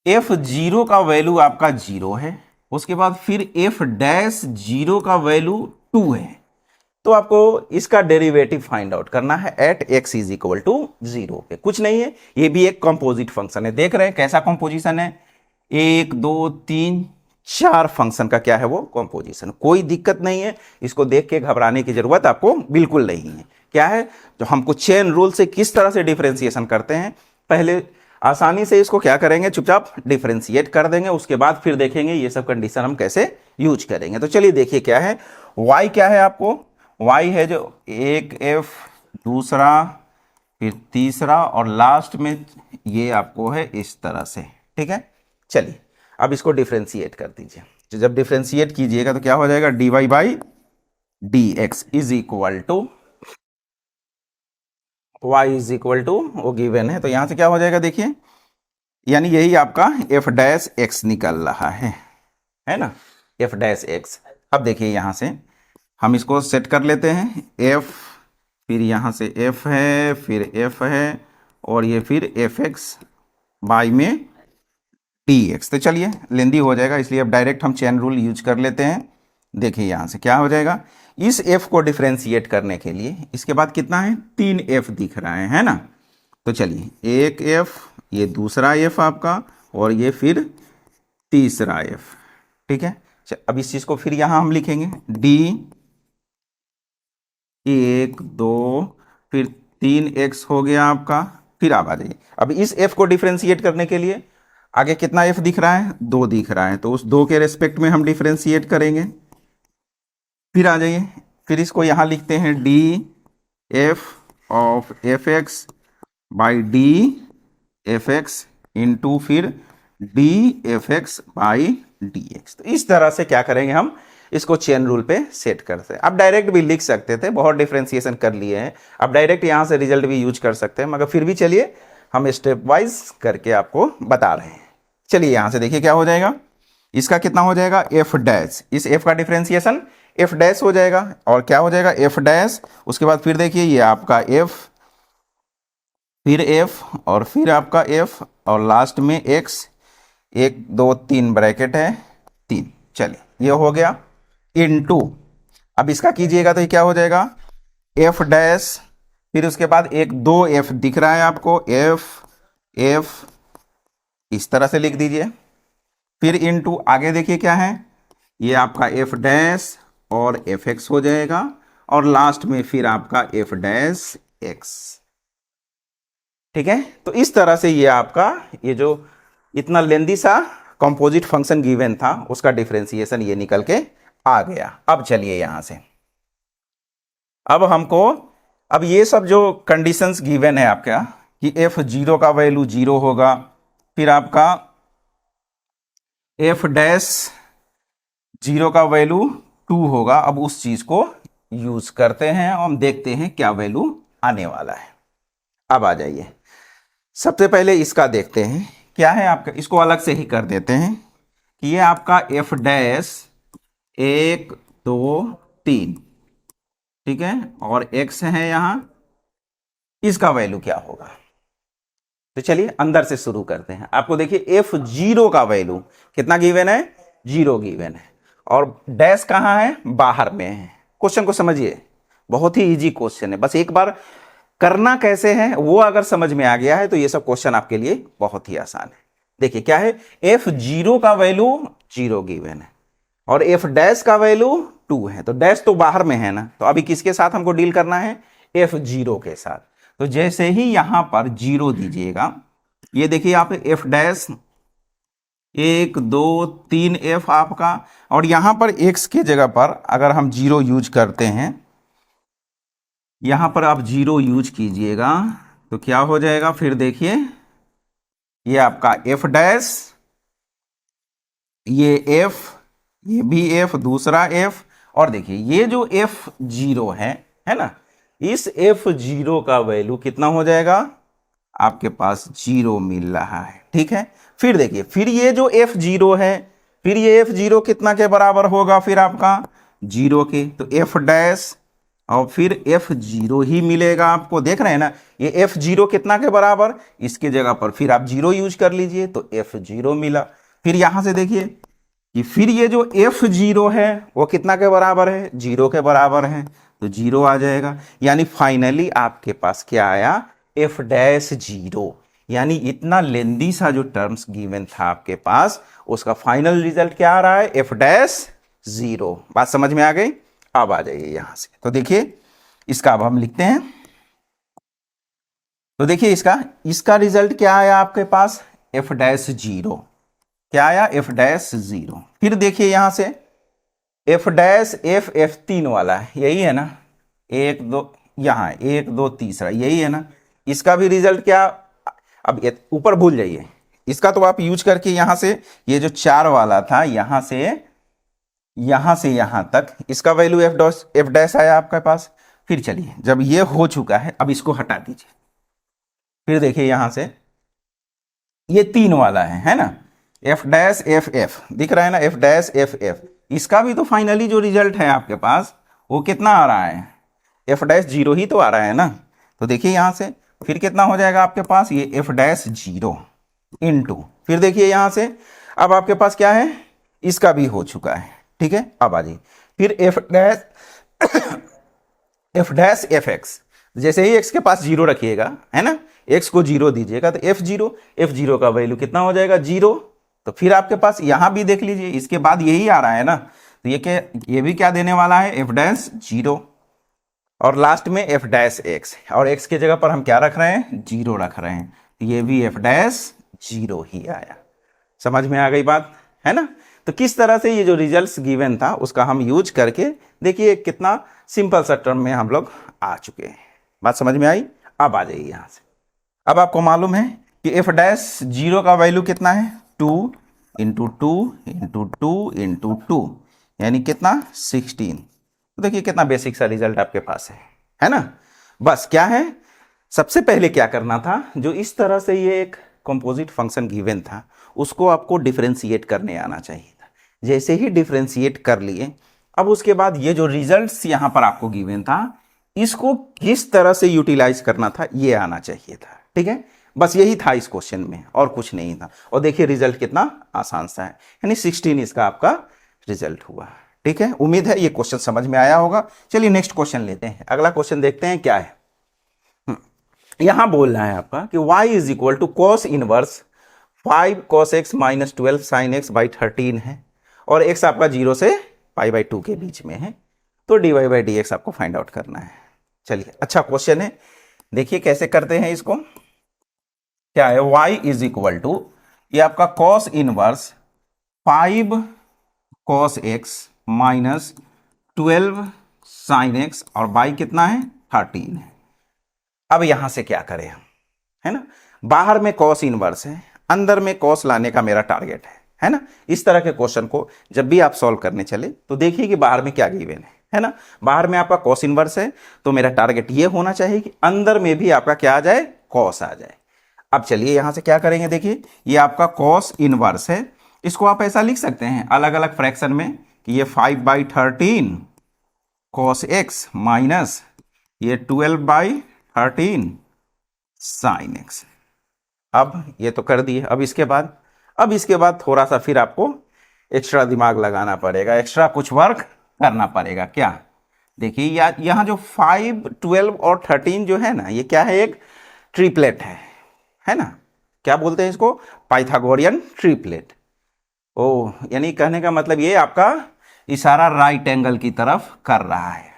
F0 का वैल्यू आपका 0 है, उसके बाद फिर F'0 का वैल्यू 2 है। तो आपको इसका डेरिवेटिव फाइंड आउट करना है at x is equal to 0 पे। कुछ नहीं है, ये भी एक कंपोजिट फंक्शन है। देख रहे हैं कैसा कंपोजिशन है, 1 2 3 4 फंक्शन का क्या है वो कंपोजिशन। कोई दिक्कत नहीं है, इसको देख के घबराने की जरूरत आपको बिल्कुल नहीं है। क्या है, जो हमको चेन रूल से किस तरह से डिफरेंशिएशन करते हैं, पहले आसानी से इसको क्या करेंगे, चुपचाप डिफरेंशिएट कर देंगे, उसके बाद फिर देखेंगे ये सब कंडीशन हम कैसे यूज करेंगे। तो चलिए देखिए क्या है, y क्या है आपको, y है जो एक f, दूसरा फिर तीसरा और लास्ट में ये आपको है इस तरह से। ठीक है, चलिए अब इसको डिफरेंशिएट कर दीजिए। तो जब डिफरेंशिएट कीजिएगा तो क्या हो जाएगा, dy by dx is equal to y is equal to वो गिवन है, तो यहां से क्या हो जाएगा देखिए, यानी यही आपका f' निकल रहा है ना, f'। अब देखिए यहां से हम इसको सेट कर लेते हैं, f फिर यहाँ से f है, फिर f है और ये फिर fx बाई में dx। तो चलिए लेंदी हो जाएगा, इसलिए अब डायरेक्ट हम चेन रूल यूज कर लेते हैं। देखिए यहाँ से क्या हो जाएगा, इस f को डिफरेंशिएट करने के लिए इसके बाद कितना है, 3f दिख रहा है ना। तो चलिए एक f, ये दूसरा f आपका और ये फिर तीसरा f। ठीक है, अब इस चीज़ को फिर यहाँ हम लिखेंगे d 1 2 फिर 3x हो गया आपका। फिर आप आ जाइए, अब इस f को डिफरेंशिएट करने के लिए आगे कितना f दिख रहा है, 2 दिख रहा है, तो उस 2 के रेस्पेक्ट में हम डिफरेंशिएट करेंगे। फिर आ जाइए, फिर इसको यहाँ लिखते हैं D F of F X by D F X into फिर D F X by D X. तो इस तरह से क्या करेंगे, हम इसको चेन रूल पे सेट करते हैं। अब डायरेक्ट भी लिख सकते थे, बहुत डिफरेंशिएशन कर लिए हैं, अब डायरेक्ट यहाँ से रिजल्ट भी यूज कर सकते हैं, मगर फिर भी चलिए हम स्टेप वाइज करके आपको बता रहे हैं। चलिए यहाँ से देखिए क्या हो जाएगा, इसका कितना हो जाएगा एफ डैश, इस एफ का डिफरेंशिएशन एफ डैश हो जाएगा और क्या हो जाएगा एफ डैश। उसके बाद फिर देखिए ये आपका एफ, फिर एफ और फिर आपका एफ और लास्ट में एक्स, 1 2 3 ब्रैकेट है 3। चलिए ये हो गया इनटू, अब इसका कीजिएगा तो ये क्या हो जाएगा एफ डैश, फिर उसके बाद 1 2 एफ दिख रहा है आपको, एफ एफ इस तरह से लिख दीजिए, फिर इनटू आगे देखिए क्या है, ये आपका एफ डैश और एफ एक्स हो जाएगा और लास्ट में फिर आपका एफ डैश एक्स। ठीक है, तो इस तरह से ये आपका ये जो इतना लेंदी सा कंपोजिट फंक्शन गिवन था उसका डिफरेंशिएशन ये निकल के आ गया। अब चलिए यहां से, अब हमको अब ये सब जो कंडीशंस गिवन है आपका कि f0 का वैल्यू 0 होगा, फिर आपका f डैश 0 का वैल्यू 2 होगा। अब उस चीज को यूज करते हैं और हम देखते हैं क्या वैल्यू आने वाला है। अब आ जाइए, सबसे पहले इसका देखते हैं क्या है आपका, इसको अलग से ही कर देते हैं कि ये आपका f डैश 1 2 3, ठीक है, और x है यहां, इसका वैल्यू क्या होगा। तो चलिए अंदर से शुरू करते हैं। आपको देखिए f0 का वैल्यू कितना गिवन है, 0 गिवन है और डैश कहां है, बाहर में है। क्वेश्चन को समझिए, बहुत ही इजी क्वेश्चन है, बस एक बार करना कैसे है वो अगर समझ में आ गया है तो ये सब क्वेश्चन आपके लिए बहुत ही आसान है। देखिए क्या है, f0 का वैल्यू 0 गिवन है और f डैश का वैल्यू 2 है, तो डैश तो बाहर में है ना, तो अभी किसके साथ हमको डील करना है, f0 के साथ। तो जैसे ही यहां पर 0 दीजिएगा, ये देखिए आप f डैश 1 2 3 f आपका, और यहां पर x के जगह पर अगर हम 0 यूज करते हैं, यहाँ पर आप जीरो यूज कीजिएगा तो क्या हो जाएगा, फिर देखिए ये आपका एफ डैश, ये एफ, ये भी एफ, दूसरा एफ, और देखिए ये जो एफ जीरो है ना, इस एफ जीरो का वैल्यू कितना हो जाएगा, आपके पास जीरो मिल रहा है। ठीक है, फिर देखिए फिर ये जो एफ जीरो है, फिर ये एफ जीरो कितना के बराबर होगा, फिर आपका जीरो के, तो एफ डैश और फिर एफ जीरो ही मिलेगा आपको। देख रहे हैं ना, ये एफ जीरो कितना के बराबर, इसके जगह पर फिर आप जीरो यूज कर लीजिए तो एफ जीरो मिला। फिर यहां से देखिए कि फिर ये जो एफ जीरो है वो कितना के बराबर है, जीरो के बराबर है, तो जीरो आ जाएगा। यानी फाइनली आपके पास क्या आया, एफ डैश जीरो। यानी इतना लेंदी सा जो टर्म्स गिवन था आपके पास, उसका फाइनल रिजल्ट क्या आ रहा है, एफ डैश जीरो। बात समझ में आ गई। अब आ जाइए यहां से, तो देखिए इसका अब हम लिखते हैं। तो देखिए इसका रिजल्ट क्या आया आपके पास, एफ डैश जीरो। क्या आया, एफ डैश जीरो। फिर देखिए यहां से एफ डैश एफ तीन वाला है, यही है ना, एक दो, यहां एक दो तीसरा, यही है ना। इसका भी रिजल्ट क्या, अब ऊपर भूल जाइए, इसका तो आप यूज करके यहां से ये जो चार वाला था यहां से यहां तक इसका वैल्यू एफ डैश आया आपके पास। फिर चलिए जब ये हो चुका है, अब इसको हटा दीजिए। फिर देखिए यहां से ये तीन वाला है ना, एफ डैश एफ दिख रहा है ना, एफ डैश एफ, इसका भी तो फाइनली जो रिजल्ट है आपके पास वो कितना आ रहा है, एफ डैश जीरो ही तो आ रहा है ना। तो देखिए यहां से फिर कितना हो जाएगा आपके पास, ये एफ डैश जीरो इनटू, फिर देखिए यहां से अब आपके पास क्या है, इसका भी हो चुका है। ठीक है, अब आ जाइए फिर एफ डैश एफ एक्स, जैसे ही एक्स के पास जीरो रखिएगा है ना, एक्स को जीरो दीजिएगा तो एफ जीरो का वैल्यू कितना हो जाएगा, जीरो। तो फिर आपके पास यहां भी देख लीजिए, इसके बाद यही आ रहा है ना, तो ये भी क्या देने वाला है, एफ डैश जीरो, और लास्ट में एफ डैश एक्स, और एक्स की जगह पर हम क्या रख रहे हैं, जीरो रख रहे हैं, तो ये भी एफ डैश जीरो ही आया। समझ में आ गई बात, है ना। तो किस तरह से ये जो रिजल्ट्स गिवन था उसका हम यूज करके देखिए कितना सिंपल सा टर्म में हम लोग आ चुके हैं। बात समझ में आई। अब आ जाइए यहां से, अब आपको मालूम है कि एफ डैश जीरो का वैल्यू कितना है, 2 into two into two into two, यानी कितना, 16। तो देखिए कितना बेसिक सा रिजल्ट आपके पास है ना। बस क्या है, सबसे पहले क्या करना था, जो इस तरह से ये एक कंपोजिट फंक्शन गिवन था उसको आपको डिफरेंशिएट करने आना चाहिए था। जैसे ही डिफरेंशिएट कर लिए, अब उसके बाद ये जो रिजल्ट्स यहां पर आपको गिवन था इसको किस तरह से यूटिलाइज करना था ये आना चाहिए था। ठीक है, बस यही था इस क्वेश्चन में, और कुछ नहीं था। और देखिए रिजल्ट कितना आसान सा है, यानी 16 इसका आपका रिजल्ट हुआ। ठीक है, उम्मीद है ये क्वेश्चन समझ में आया होगा। चलिए नेक्स्ट क्वेश्चन लेते हैं, अगला क्वेश्चन देखते हैं क्या है। यहां बोल रहा है आपका कि y is equal to cos inverse 5 cos x minus 12 sin x by 13 है, और x आपका 0 से π/2 के बीच में है, तो dy/dx आपको फाइंड आउट करना है। चलिए अच्छा क्वेश्चन है, देखिए कैसे करते हैं इसको। क्या है, y इज इक्वल टू, ये आपका cos inverse 5 cos x minus 12 sin x और बाई कितना है, 13 है। अब यहां से क्या करें हम, है ना, बाहर में cos इनवर्स है, अंदर में cos लाने का मेरा टारगेट है ना। इस तरह के क्वेश्चन को जब भी आप सॉल्व करने चले तो देखिए कि बाहर में क्या गिवन है ना। बाहर में आपका cos इनवर्स है, तो मेरा टारगेट ये होना चाहिए कि अंदर में भी आपका क्या आ जाए, cos आ जाए। अब चलिए यहां से क्या करेंगे, देखिए ये आपका cos इनवर्स है, इसको आप ऐसा लिख सकते हैं अलग अलग फ्रैक्शन में कि ये 5/13 cos x माइनस ये 12/13 sin x। अब ये तो कर दिए, अब इसके बाद थोड़ा सा फिर आपको एक्स्ट्रा दिमाग लगाना पड़ेगा, एक्स्ट्रा कुछ वर्क करना पड़ेगा। क्या, देखिए यहाँ जो 5, 12 और 13 जो है ना, ये क्या है, एक ट्रिपलेट है ना। क्या बोलते हैं इसको, पाइथागोरियन ट्रिपलेट। ओ, यानी कहने का मतलब ये आपका इशारा राइट एंगल की तरफ कर रहा है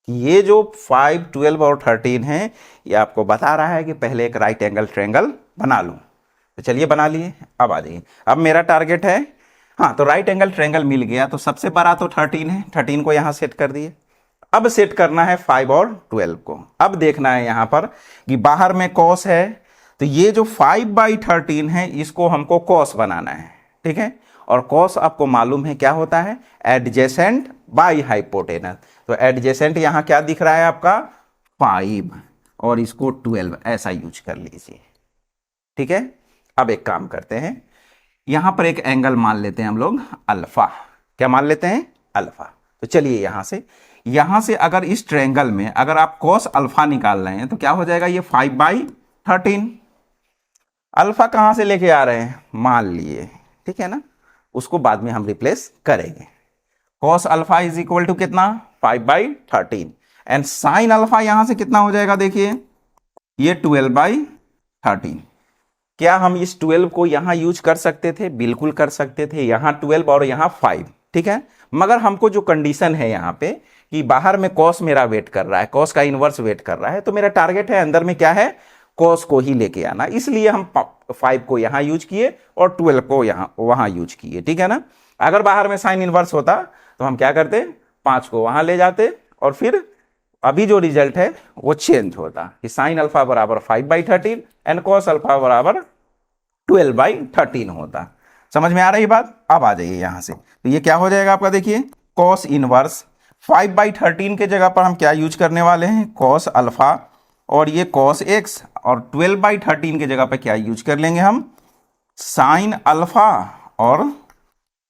कि ये जो 5, 12 और 13 है ये आपको बता रहा है कि पहले एक राइट एंगल ट्रायंगल बना लूं। तो चलिए बना लिए। अब आ जाइए, अब मेरा टारगेट है, हाँ, तो राइट एंगल ट्रायंगल मिल गया, तो सबसे बड़ा तो 13 है, 13 को यहाँ सेट कर दिए। अब सेट करना है 5 और 12 को। अब देखना है यहाँ पर कि बाहर में कॉस है, तो ये जो 5/13 है इसको हमको कॉस बनाना है, ठीक है। और कॉस आपको मालूम है क्या होता है, एडजेसेंट बाई हाइपोटेनस। तो एडजेसेंट यहाँ क्या दिख रहा है आपका 5 और इसको 12 ऐसा यूज कर लीजिए, ठीक है। अब एक काम करते हैं, यहां पर एक एंगल मान लेते हैं हम लोग अल्फा। क्या मान लेते हैं, अल्फा। तो चलिए यहां से अगर इस ट्रायंगल में अगर आप कॉस अल्फा निकाल रहे हैं तो क्या हो जाएगा, ये 5/13। अल्फा कहां से लेके आ रहे हैं, मान लिए, ठीक है ना, उसको बाद में हम रिप्लेस करेंगे। Cos alpha is equal to कितना, 5/13 एंड साइन अल्फा यहां से कितना हो जाएगा, देखिए ये 12/13। क्या हम इस 12 को यहां यूज कर सकते थे, बिल्कुल कर सकते थे, यहां 12 और यहां 5, ठीक है। मगर हमको जो कंडीशन है यहां पे कि बाहर में कॉस मेरा वेट कर रहा है, कॉस का इनवर्स वेट कर रहा है, तो मेरा टारगेट है अंदर में क्या है, कॉस को ही लेके आना, इसलिए हम 5 को यहां यूज किए और 12 को वहां यूज किए, ठीक है ना। अगर बाहर में साइन इनवर्स होता तो हम क्या करते, 5 को वहां ले जाते और फिर अभी जो रिजल्ट है वो चेंज होता कि साइन अल्फा बराबर 5/13 एंड कॉस अल्फा बराबर 12/13 होता। समझ में आ रही बात। अब आ जाइए यहां से, तो ये क्या हो जाएगा आपका, देखिए कॉस इनवर्स 5/13 के जगह पर हम क्या यूज करने वाले हैं, कॉस अल्फा, और ये कॉस एक्स, और 12/13 के जगह पर क्या यूज कर लेंगे हम, साइन अल्फा और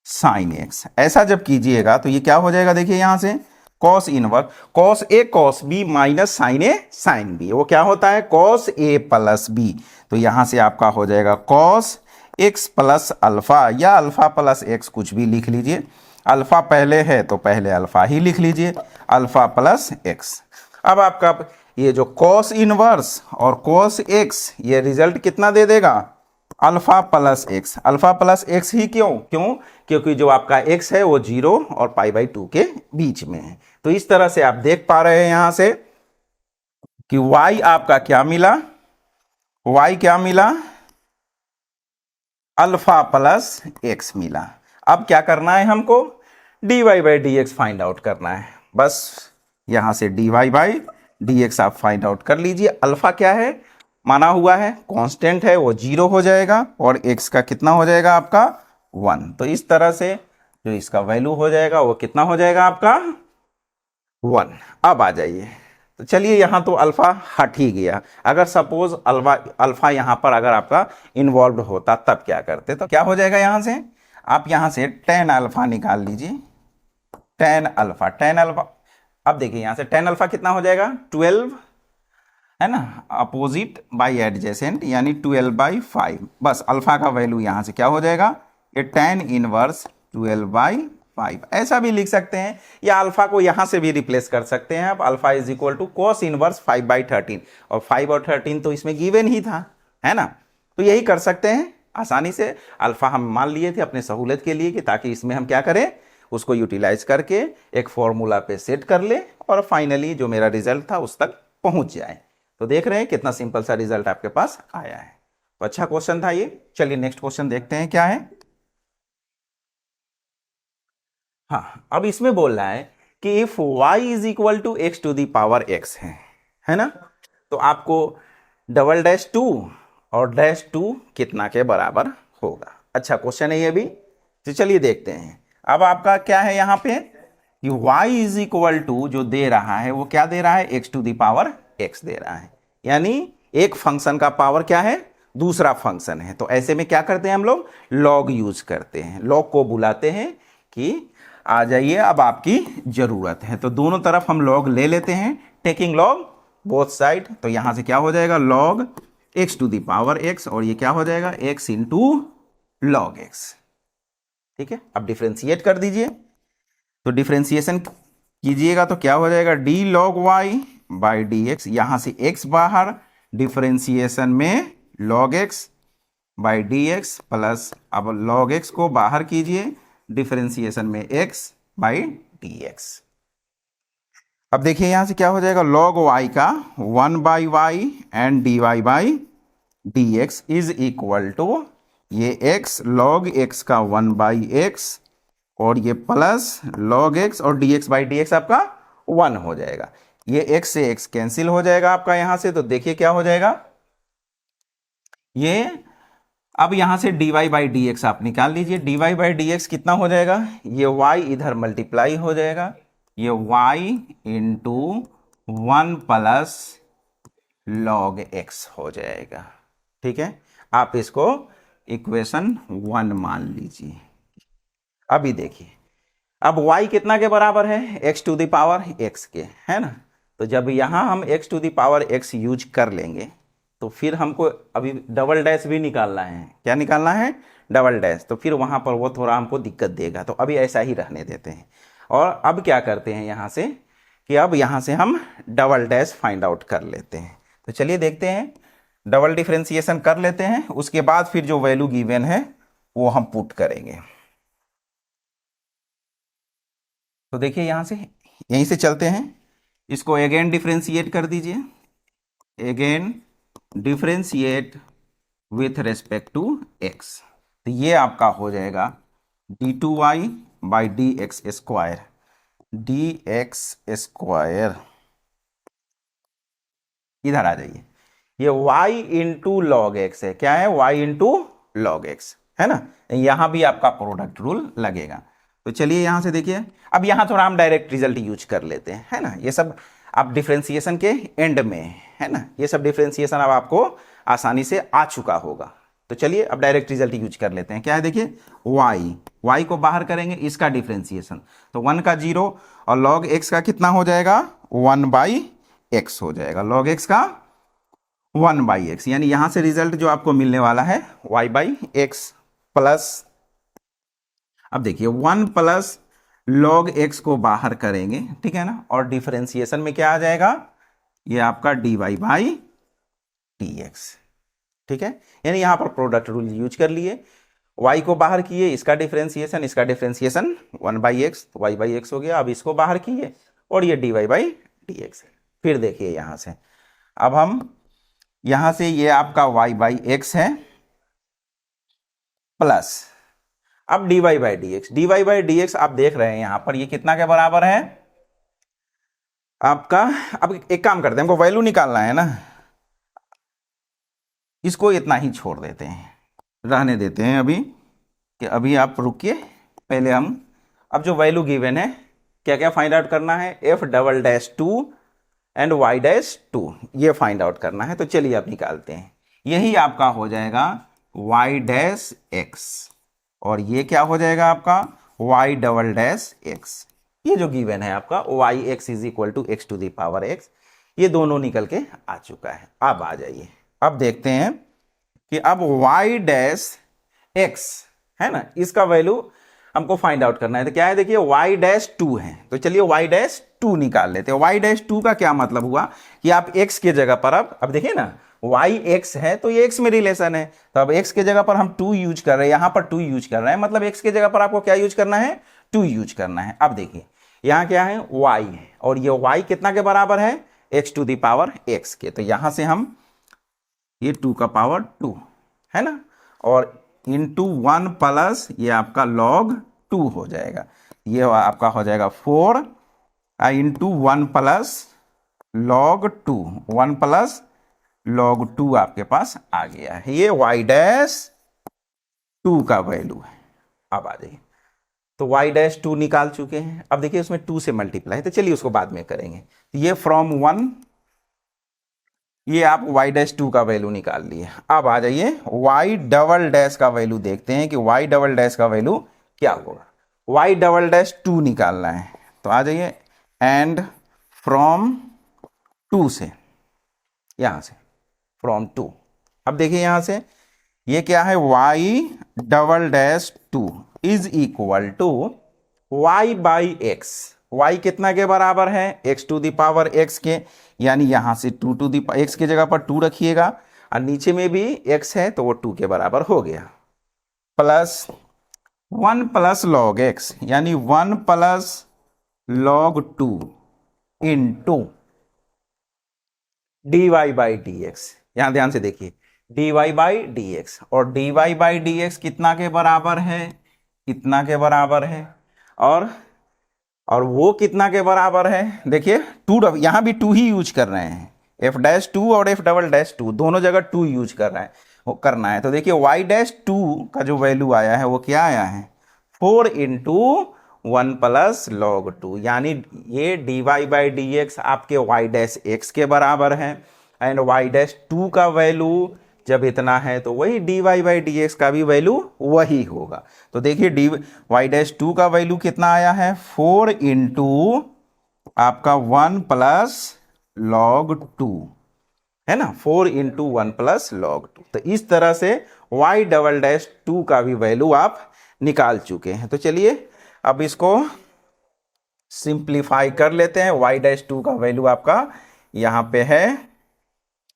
साइन एक्स। ऐसा जब कीजिएगा तो ये क्या हो जाएगा, देखिए यहां से cos inverse cos A cos B minus sign A sine B, वो क्या होता है, कॉस ए प्लस बी। तो यहां से आपका हो जाएगा कॉस एक्स प्लस अल्फा, या अल्फा प्लस एक्स कुछ भी लिख लीजिए, अल्फा पहले है तो पहले अल्फा ही लिख लीजिए, अल्फा प्लस एक्स। अब आपका ये जो कॉस इनवर्स और कॉस एक्स, ये रिजल्ट कितना दे देगा, alpha plus X. Alpha plus X ही क्यों, क्योंकि जो आपका एक्स है वो 0 और π/2 के बीच में है। तो इस तरह से आप देख पा रहे हैं यहां से कि y आपका क्या मिला, y क्या मिला, अल्फा प्लस एक्स मिला। अब क्या करना है हमको, dy/dx फाइंड आउट करना है। बस यहां से dy/dx आप फाइंड आउट कर लीजिए। अल्फा क्या है, माना हुआ है, कांस्टेंट है, वो 0 हो जाएगा और x का कितना हो जाएगा आपका 1। तो इस तरह से जो इसका वैल्यू हो जाएगा वो कितना हो जाएगा आपका 1। अब आ जाइए, तो चलिए यहाँ तो अल्फा हट ही गया। अगर सपोज अल्फा यहाँ पर अगर आपका इन्वॉल्व होता तब क्या करते, तो क्या हो जाएगा, यहाँ से आप यहाँ से tan अल्फा निकाल लीजिए, tan अल्फा। अब देखिए यहाँ से tan अल्फा कितना हो जाएगा 12 है ना, अपोजिट बाई एडजेसेंट यानी 12/5। बस अल्फा का वैल्यू यहाँ से क्या हो जाएगा, ये tan इनवर्स 12/5 ऐसा भी लिख सकते हैं, या अल्फा को यहाँ से भी रिप्लेस कर सकते हैं आप, alpha is equal to cos inverse 5/13, और 5 और 13 तो इसमें गिवन ही था, है ना। तो यही कर सकते हैं आसानी से। अल्फा हम मान लिए थे अपने सहूलत के लिए कि ताकि इसमें हम क्या करें, उसको यूटिलाइज करके एक फॉर्मूला पे सेट कर ले और फाइनली जो मेरा रिजल्ट था उस तक पहुंच जाए। तो देख रहे हैं कितना सिंपल सा रिजल्ट आपके पास आया है। तो अच्छा क्वेश्चन था ये। चलिए नेक्स्ट क्वेश्चन देखते हैं क्या है। हाँ, अब इसमें बोल रहा है कि if y is equal to x to the power x है ना, तो आपको $2 और $2 कितना के बराबर होगा। अच्छा क्वेश्चन है ये भी, तो चलिए देखते हैं। अब आपका क्या है यहाँ पे कि y इज इक्वल टू जो दे रहा है वो क्या दे रहा है, x to the power x दे रहा है, यानी एक फंक्शन का पावर क्या है, दूसरा फंक्शन है। तो ऐसे में क्या करते हैं हम लोग, लॉग यूज करते हैं, लॉग को बुलाते हैं कि आ जाइए अब आपकी जरूरत है। तो दोनों तरफ हम लॉग ले लेते हैं, टेकिंग लॉग बोथ साइड। तो यहां से क्या हो जाएगा, log x to the power x, और ये क्या हो जाएगा, x इंटू लॉग x। ठीक है, अब डिफ्रेंशिएट कर दीजिए। तो डिफ्रेंशिएशन कीजिएगा तो क्या हो जाएगा, d log y by dx, यहां से x बाहर, डिफ्रेंशिएशन में log x by dx plus, अब log x को बाहर कीजिए, डिफ्रेंशिएशन में x बाई dx। अब देखिए यहां से क्या हो जाएगा, log y का 1/y and dy by dx is equal to ये x log x का 1/x और ये प्लस log x और dx बाई dx आपका 1 हो जाएगा। ये x से x कैंसिल हो जाएगा आपका यहां से, तो देखिए क्या हो जाएगा ये। अब यहां से dy बाई डी एक्स आप निकाल लीजिए। dy बाई डी एक्स कितना हो जाएगा, ये y इधर मल्टीप्लाई हो जाएगा, ये y into 1 plus log x हो जाएगा। ठीक है, आप इसको इक्वेशन 1 मान लीजिए। अभी देखिए, अब y कितना के बराबर है, x to the power x के, है ना। तो जब यहां हम x to the power x use कर लेंगे तो फिर हमको अभी डबल डैश भी निकालना है। क्या निकालना है, डबल डैश। तो फिर वहां पर वो थोड़ा हमको दिक्कत देगा, तो अभी ऐसा ही रहने देते हैं। और अब क्या करते हैं यहां से कि अब यहां से हम डबल डैश फाइंड आउट कर लेते हैं। तो चलिए देखते हैं, डबल डिफरेंशिएशन कर लेते हैं, उसके बाद फिर जो वैल्यू गिवन है वो हम पुट करेंगे। तो देखिए यहां से, यहीं से चलते हैं, इसको अगेन डिफरेंशिएट कर दीजिए। Again differentiate with respect to x, तो ये आपका हो जाएगा d2y by D x square, d x square. इधर आ जाइए, ये y इंटू लॉग एक्स है। क्या है, y इंटू लॉग एक्स, है ना। यहां भी आपका प्रोडक्ट रूल लगेगा। तो चलिए यहां से देखिए, अब यहां थोड़ा हम डायरेक्ट रिजल्ट यूज कर लेते हैं, है ना। ये सब अब डिफरेंशिएशन के एंड में, है ना, ये सब डिफरेंशिएशन अब आपको आसानी से आ चुका होगा। तो चलिए अब डायरेक्ट रिजल्ट यूज कर लेते हैं। क्या है देखिए, y को बाहर करेंगे, इसका डिफरेंशिएशन, तो 1 का 0 और लॉग x का कितना हो जाएगा, 1 बाई एक्स हो जाएगा। लॉग x का 1 बाई एक्स, यानी यहां से रिजल्ट जो आपको मिलने वाला है y बाई एक्स प्लस, अब देखिए 1 प्लस लॉग x को बाहर करेंगे, ठीक है ना, और डिफरेंशिएशन में क्या आ जाएगा, ये आपका dy बाई dx। ठीक है, यानी यहां पर प्रोडक्ट रूल यूज कर लिए, y को बाहर किए, इसका डिफरेंशिएशन 1 बाई एक्स, तो y बाई एक्स हो गया। अब इसको बाहर किए और ये dy बाई dx। फिर देखिए यहां से, अब हम यहां से ये आपका y बाई एक्स है प्लस, अब dy बाई dx आप देख रहे हैं यहां पर ये कितना के बराबर है आपका। अब एक काम करते हैं, हमको वैल्यू निकालना है ना, इसको इतना ही छोड़ देते हैं, रहने देते हैं अभी, कि अभी आप रुकिए। पहले हम अब जो वैल्यू गिवन है, क्या क्या फाइंड आउट करना है, f double dash 2 and y dash 2, ये फाइंड आउट करना है। तो चलिए आप निकालते हैं, यही आपका हो जाएगा y डैश x, और ये क्या हो जाएगा आपका y डबल डैश x। ये जो गिवन है आपका y x is equal to x to the power x, ये दोनों निकल के आ चुका है। अब आ जाइए, अब देखते हैं कि अब y डैश x, है ना, इसका वैल्यू हमको फाइंड आउट करना है। तो क्या है देखिए, y डैश 2 है, तो चलिए y डैश 2 निकाल लेते हैं। y डैश 2 का क्या मतलब हुआ कि आप x के जगह पर, अब देखिए ना, y x है तो ये x में रिलेशन है, तो अब x के जगह पर हम 2 यूज कर रहे हैं, यहां पर 2 यूज कर रहे हैं, मतलब x के जगह पर आपको क्या यूज करना है, 2 यूज करना है। अब देखिए यहां क्या है, y है, और ये y कितना के बराबर है, x to the power x के, तो यहां से हम ये 2 का पावर 2, है ना, और इंटू 1 प्लस ये आपका लॉग 2 हो जाएगा, ये आपका हो जाएगा 4 into 1 plus log 2, 1 plus log 2 आपके पास आ गया है। ये y डैश 2 का वैल्यू है। अब आ जाइए, तो y डैश 2 निकाल चुके हैं। अब देखिए उसमें 2 से मल्टीप्लाई, तो चलिए उसको बाद में करेंगे। ये फ्रॉम 1, ये आप y डैश 2 का वैल्यू निकाल लिए। अब आ जाइए y डबल डैश का वैल्यू देखते हैं कि y डबल डैश का वैल्यू क्या होगा। y डबल डैश 2 निकालना है, तो आ जाइए एंड फ्रॉम 2 से, यहां से फ्रॉम 2। अब देखिए यहां से ये क्या है, y double dash 2 is equal to y by x. y कितना के बराबर है, x to the power x के, यानी यहां से 2 टू द x के जगह पर 2 रखिएगा, और नीचे में भी x है तो वो 2 के बराबर हो गया, प्लस 1 प्लस लॉग x, यानी 1 plus log 2 into dy by D x. यहां ध्यान से देखिए, dy बाई डी एक्स, और dy बाई डी एक्स कितना के बराबर है, इतना के बराबर है, और और वो कितना के बराबर है, देखिए टू, यहाँ भी टू ही यूज कर रहे हैं, एफ डैश टू और एफ डबल डैश टू दोनों जगह टू यूज कर रहा है, वो करना है। तो देखिए वाई डैश टू का जो वैल्यू आया है वो क्या आया है, 4 इंटू 1 प्लस लॉग टू, यानी ये d Y by D x आपके वाई डैश एक्स के बराबर है, एंड वाई डैश टू का वैल्यू जब इतना है तो वही d Y by D x का भी वैल्यू वही होगा। तो देखिए डी वाई डैश टू का वैल्यू कितना आया है, 4 इंटू आपका 1 प्लस लॉग टू, है ना, 4 इंटू 1 प्लस लॉग टू। तो इस तरह से वाई डबल डैश टू का भी वैल्यू आप निकाल चुके हैं। तो चलिए अब इसको सिंप्लीफाई कर लेते हैं। वाई डैश टू का वैल्यू आपका यहाँ पे है,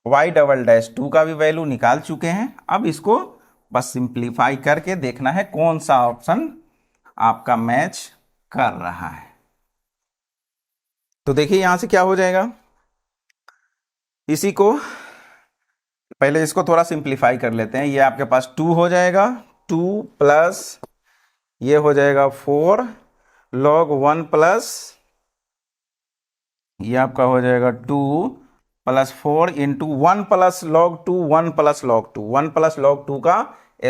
वाई डबल डैश टू का भी वैल्यू निकाल चुके हैं। अब इसको बस सिंप्लीफाई करके देखना है कौन सा ऑप्शन आपका मैच कर रहा है। तो देखिए यहां से क्या हो जाएगा, इसी को पहले इसको थोड़ा सिंप्लीफाई कर लेते हैं। ये आपके पास 2 हो जाएगा, 2 प्लस ये हो जाएगा 4 लॉग 1 प्लस ये आपका हो जाएगा 2 plus 4 into 1 plus log 2, 1 plus log 2, 1 plus log 2 का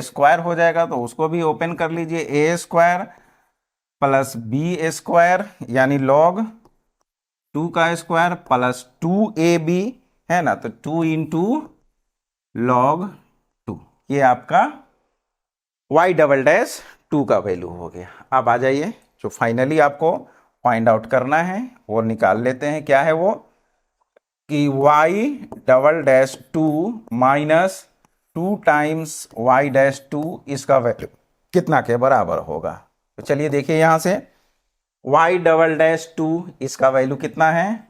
स्क्वायर हो जाएगा। तो उसको भी ओपन कर लीजिए, ए स्क्वायर प्लस बी स्क्वायर यानी लॉग 2 का स्क्वायर प्लस 2ab है ना, तो 2 इंटू लॉग 2, ये आपका y डबल डैश 2 का वैल्यू हो गया। अब आ जाइए जो फाइनली आपको फाइंड आउट करना है वो निकाल लेते हैं। क्या है वो कि y double dash 2 minus 2 times y dash 2 इसका वैल्यू कितना के बराबर होगा। तो चलिए देखिए यहां से y डबल डैश 2 इसका वैल्यू कितना है,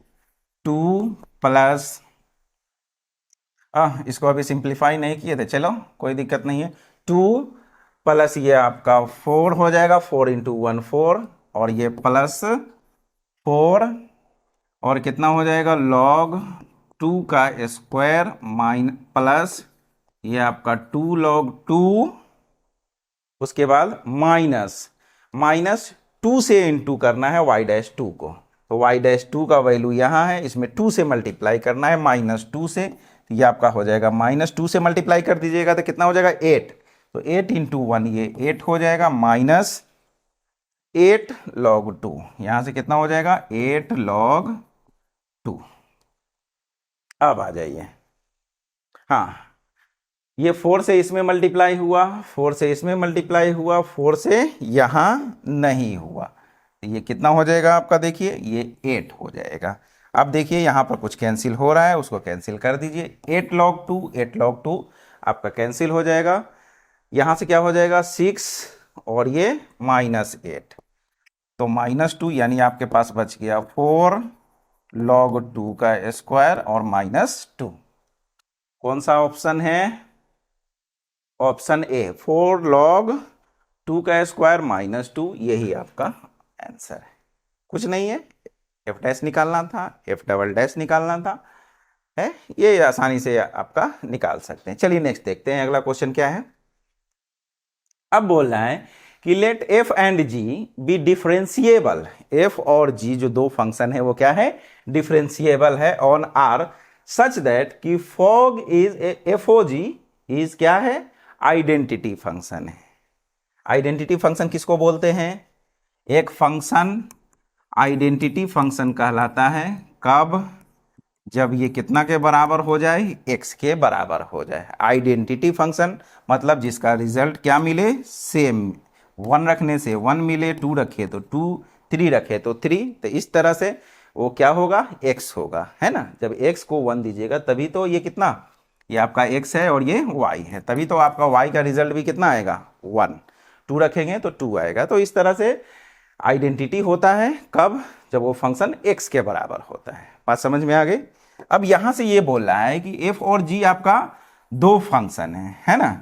2 प्लस इसको अभी सिंप्लीफाई नहीं किए थे, चलो कोई दिक्कत नहीं है, 2 प्लस ये आपका 4 हो जाएगा, 4 इंटू 1 4, और ये प्लस 4 और कितना हो जाएगा लॉग 2 का स्क्वायर प्लस ये आपका 2 लॉग 2, उसके बाद माइनस 2 से इंटू करना है y डैश 2 को। तो y डैश 2 का वैल्यू यहाँ है, इसमें 2 से मल्टीप्लाई करना है -2 से, तो ये आपका हो जाएगा -2 से मल्टीप्लाई कर दीजिएगा तो कितना हो जाएगा 8, तो 8 इंटू 1 ये 8 हो जाएगा, माइनस 8 लॉग 2, यहां से कितना हो जाएगा 8 लॉग 2। अब आ जाइए, हाँ ये 4 से इसमें मल्टीप्लाई हुआ, 4 से इसमें मल्टीप्लाई हुआ, 4 से यहां नहीं हुआ, तो ये कितना हो जाएगा आपका, देखिए ये 8 हो जाएगा। अब देखिए यहाँ पर कुछ कैंसिल हो रहा है, उसको कैंसिल कर दीजिए, 8 लॉग 2 आपका कैंसिल हो जाएगा। यहाँ से क्या हो जाएगा 6 और ये -8, तो -2 यानी आपके पास बच गया 4 log 2 का स्क्वायर और -2। कौन सा ऑप्शन है, ऑप्शन ए 4 log 2 का स्क्वायर -2, यही आपका आंसर है। कुछ नहीं है, एफ डैश निकालना था, एफ डबल डैश निकालना था, है ये आसानी से आपका निकाल सकते हैं। चलिए नेक्स्ट देखते हैं अगला क्वेश्चन क्या है। अब बोल रहा है कि let f and g be differentiable, f और जी जो दो फंक्शन है वो क्या है, डिफरेंशिएबल है ऑन आर सच दैट कि fog is f o g is क्या है, आइडेंटिटी फंक्शन है। आइडेंटिटी फंक्शन किसको बोलते हैं, एक फंक्शन आइडेंटिटी फंक्शन कहलाता है कब, जब ये कितना के बराबर हो जाए, x के बराबर हो जाए। आइडेंटिटी फंक्शन मतलब जिसका रिजल्ट क्या मिले, सेम, 1 रखने से 1 मिले, 2 रखे तो 2, 3 रखे तो 3, तो इस तरह से वो क्या होगा, x होगा, है ना। जब x को 1 दीजिएगा तभी तो ये कितना, ये आपका x है और ये y है, तभी तो आपका y का रिजल्ट भी कितना आएगा 1, 2 रखेंगे तो 2 आएगा। तो इस तरह से आइडेंटिटी होता है कब, जब वो फंक्शन x के बराबर होता है। बात समझ में आ गई। अब यहां से ये बोल रहा है कि f और g आपका दो फंक्शन है ना,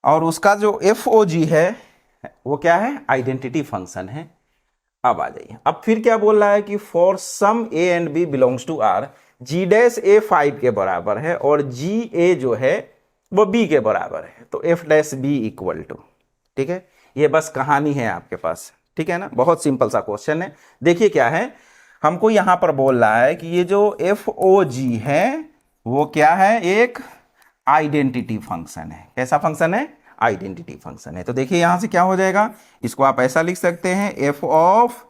और उसका जो एफ ओ जी है वो क्या है, आइडेंटिटी फंक्शन है। अब आ जाइए, अब फिर क्या बोल रहा है कि for some a and b belongs to r, g dash a 5 के बराबर है और g a जो है वो b के बराबर है, तो f dash b equal to, ठीक है, ये बस कहानी है आपके पास, ठीक। ठीक है ना, बहुत सिंपल सा क्वेश्चन है। देखिए क्या है, हमको यहां पर बोल रहा है कि ये जो FOG है वो क्या है, एक आइडेंटिटी फंक्शन है। कैसा फंक्शन है, आइडेंटिटी फंक्शन है। तो देखिए यहां से क्या हो जाएगा, इसको आप ऐसा लिख सकते हैं f ऑफ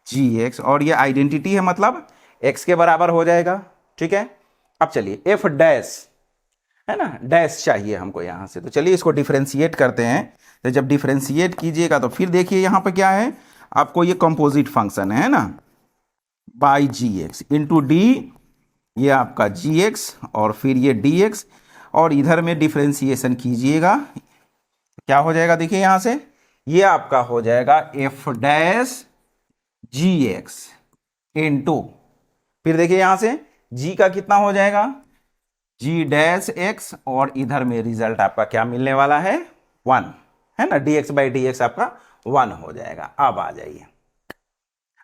gx, और ये आइडेंटिटी है मतलब x के बराबर हो जाएगा। ठीक है, अब चलिए f डैश है ना, डैश चाहिए हमको यहां से, तो चलिए इसको डिफरेंशिएट करते हैं। तो जब डिफरेंशिएट कीजिएगा तो फिर देखिए यहां पर क्या है, आपको ये कंपोजिट फंक्शन है ना, बाई gx इंटू डी, ये आपका gx और फिर ये dx, और इधर में डिफरेंशिएशन कीजिएगा, क्या हो जाएगा देखिए यहां से, ये आपका हो जाएगा f डैश gx इंटू, फिर देखिए यहां से g का कितना हो जाएगा, g डैश x, और इधर में रिजल्ट आपका क्या मिलने वाला है, 1 है ना, dx बाई dx आपका 1 हो जाएगा। अब आ जाइए,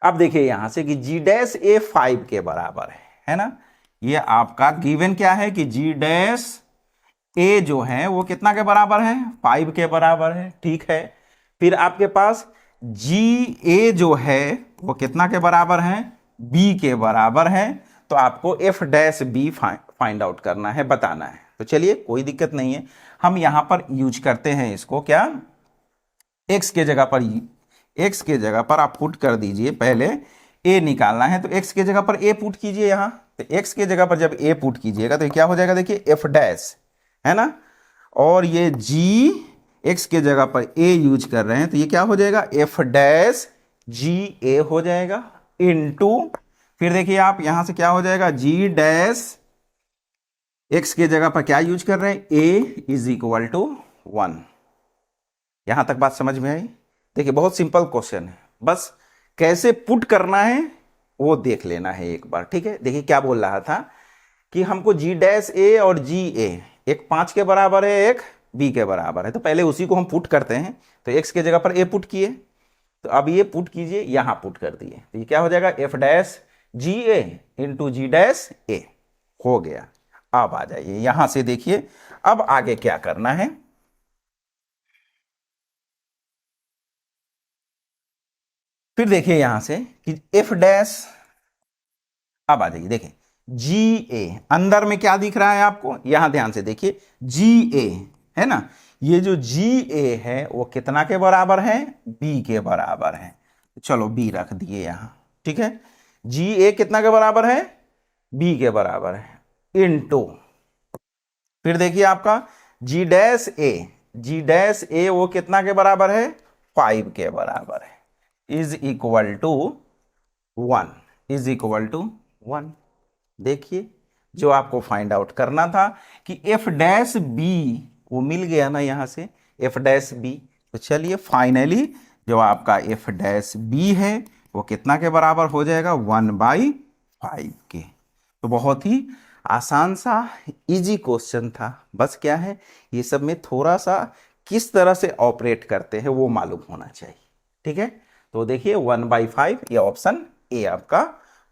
अब देखिए यहां से कि g डैश a 5 के बराबर है ना, ये आपका गिवन क्या है कि g डैश a जो है वो कितना के बराबर है, 5 के बराबर है। ठीक है, फिर आपके पास g a जो है वो कितना के बराबर है, b के बराबर है। तो आपको f dash b find out करना है, बताना है। तो चलिए कोई दिक्कत नहीं है, हम यहां पर यूज करते हैं इसको, क्या x के जगह पर, x के जगह पर आप पुट कर दीजिए, पहले a निकालना है तो x के जगह पर a पुट कीजिए यहां। तो x के जगह पर जब a पुट कीजिएगा तो क्या हो जाएगा, देखिए f डैश है ना, और ये g x के जगह पर a यूज कर रहे हैं तो ये क्या हो जाएगा, f डैश g a हो जाएगा इनटू, फिर देखिए आप यहां से क्या हो जाएगा, g डैश x के जगह पर क्या यूज कर रहे हैं, a इज इक्वल टू 1। यहां तक बात समझ में आई। देखिए बहुत सिंपल क्वेश्चन है, बस कैसे पुट करना है वो देख लेना है एक बार। ठीक है, देखिए क्या बोल रहा था कि हमको g डैश a और g a, एक 5 के बराबर है, एक b के बराबर है, तो पहले उसी को हम पुट करते हैं। तो x के जगह पर a पुट किए, तो अब ये पुट कीजिए, यहां पुट कर दिए, तो ये क्या हो जाएगा, f dash g a into g dash a हो गया। अब आ जाइए यहां से, देखिए अब आगे क्या करना है। फिर देखिए यहां से कि f डैश, अब आ जाइए देखिए GA, अंदर में क्या दिख रहा है आपको, यहां ध्यान से देखिए GA है ना, ये जो GA है वो कितना के बराबर है, B के बराबर है। चलो B रख दिए यहां। ठीक है, GA कितना के बराबर है, B के बराबर है इनटू, फिर देखिए आपका G डैश A वो कितना के बराबर है, 5 के बराबर है, is equal to 1, is equal to 1। देखिए जो आपको फाइंड आउट करना था कि f डैश b वो मिल गया ना यहां से, f डैश b। तो चलिए फाइनली जो आपका f डैश b है वो कितना के बराबर हो जाएगा, 1/5 के। तो बहुत ही आसान सा इजी क्वेश्चन था, बस क्या है ये सब में थोड़ा सा किस तरह से ऑपरेट करते हैं वो मालूम होना चाहिए। ठीक है, तो देखिए 1/5 ये ऑप्शन ए आपका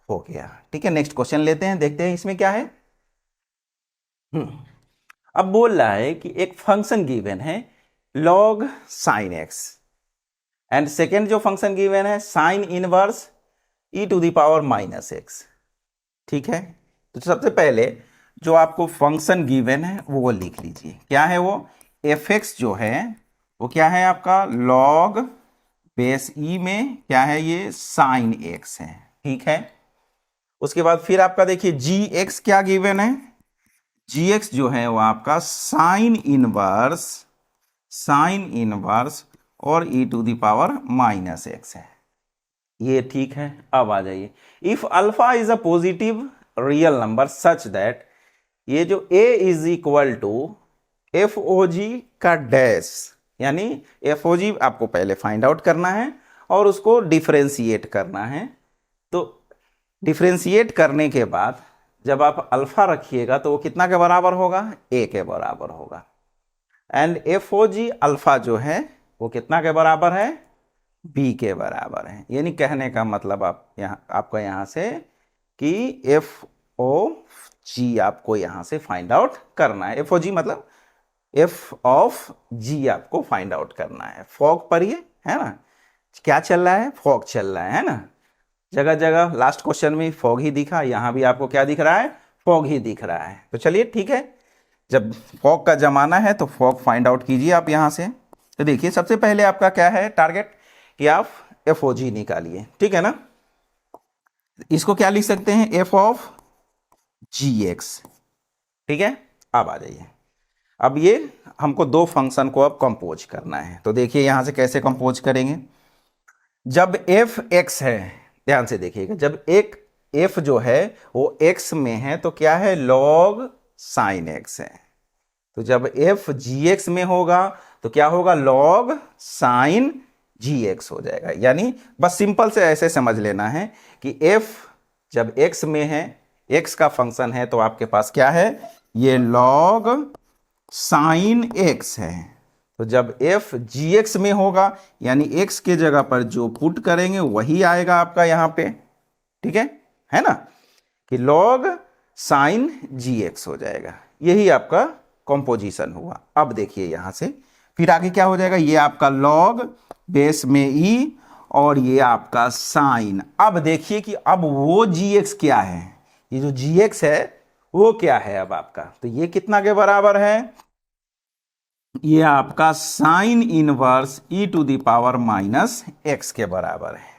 हो गया। ठीक है, नेक्स्ट क्वेश्चन लेते हैं, देखते हैं इसमें क्या है। अब बोल रहा है कि एक फंक्शन गिवन है log sin x, and second जो फंक्शन गिवन है साइन इनवर्स e⁻⁻x। ठीक है, तो सबसे पहले जो आपको फंक्शन गिवन है वो लिख लीजिए, क्या है वो, fx जो है वो क्या है आपका log बेस e में क्या है, ये साइन x है। ठीक है, उसके बाद फिर आपका देखिए gx क्या गिवन है, gx जो है वो आपका साइन इनवर्स और e⁻⁻x है। ये ठीक है। अब आ जाइए, if alpha is a positive real number such that, ये जो a is equal to FOG का डैश, यानी FOG आपको पहले फाइंड आउट करना है और उसको डिफरेंशिएट करना है। तो डिफरेंशिएट करने के बाद जब आप अल्फा रखिएगा तो वो कितना के बराबर होगा, a के बराबर होगा, एंड FOG अल्फा जो है वो कितना के बराबर है, b के बराबर है। यानी कहने का मतलब आप यहाँ आपका यहाँ से कि FOG आपको यहाँ से फाइंड आउट करना है। FOG मतलब f ऑफ g आपको फाइंड आउट करना है, फॉग पर ये है ना। क्या चल रहा है, फॉग चल रहा है ना। जगह जगह लास्ट क्वेश्चन में फॉग ही दिखा, यहाँ भी आपको क्या दिख रहा है, फॉग ही दिख रहा है। तो चलिए ठीक है, जब फॉग का जमाना है तो फॉग फाइंड आउट कीजिए आप यहाँ से। तो देखिए सबसे पहले आपका क्या है टारगेट, कि आप एफ ओ जी निकालिए, ठीक है ना। इसको क्या लिख सकते हैं, एफ ऑफ जी एक्स, ठीक है। अब आ जाइए, अब ये हमको दो फंक्शन को अब कंपोज करना है। तो देखिए यहां से कैसे कंपोज करेंगे। जब एफ एक्स है, ध्यान से देखिएगा, जब एक एफ जो है वो एक्स में है तो क्या है, लॉग साइन एक्स है। तो जब एफ जी एक्स में होगा तो क्या होगा, लॉग साइन जी एक्स हो जाएगा। यानी बस सिंपल से ऐसे समझ लेना है कि एफ जब एक्स में है, एक्स का फंक्शन है, तो आपके पास क्या है, ये लॉग साइन एक्स है। तो जब एफ जी एक्स में होगा, यानी एक्स के जगह पर जो पुट करेंगे वही आएगा आपका यहाँ पे, ठीक है ना, कि लॉग साइन जी एक्स हो जाएगा। यही आपका कंपोजिशन हुआ। अब देखिए यहां से फिर आगे क्या हो जाएगा, ये आपका लॉग बेस में ई और ये आपका साइन। अब देखिए कि अब वो जी एक्स क्या है, ये जो जी एक्स है वो क्या है अब आपका, तो ये कितना के बराबर है, ये आपका sine inverse e to the power minus x के बराबर है।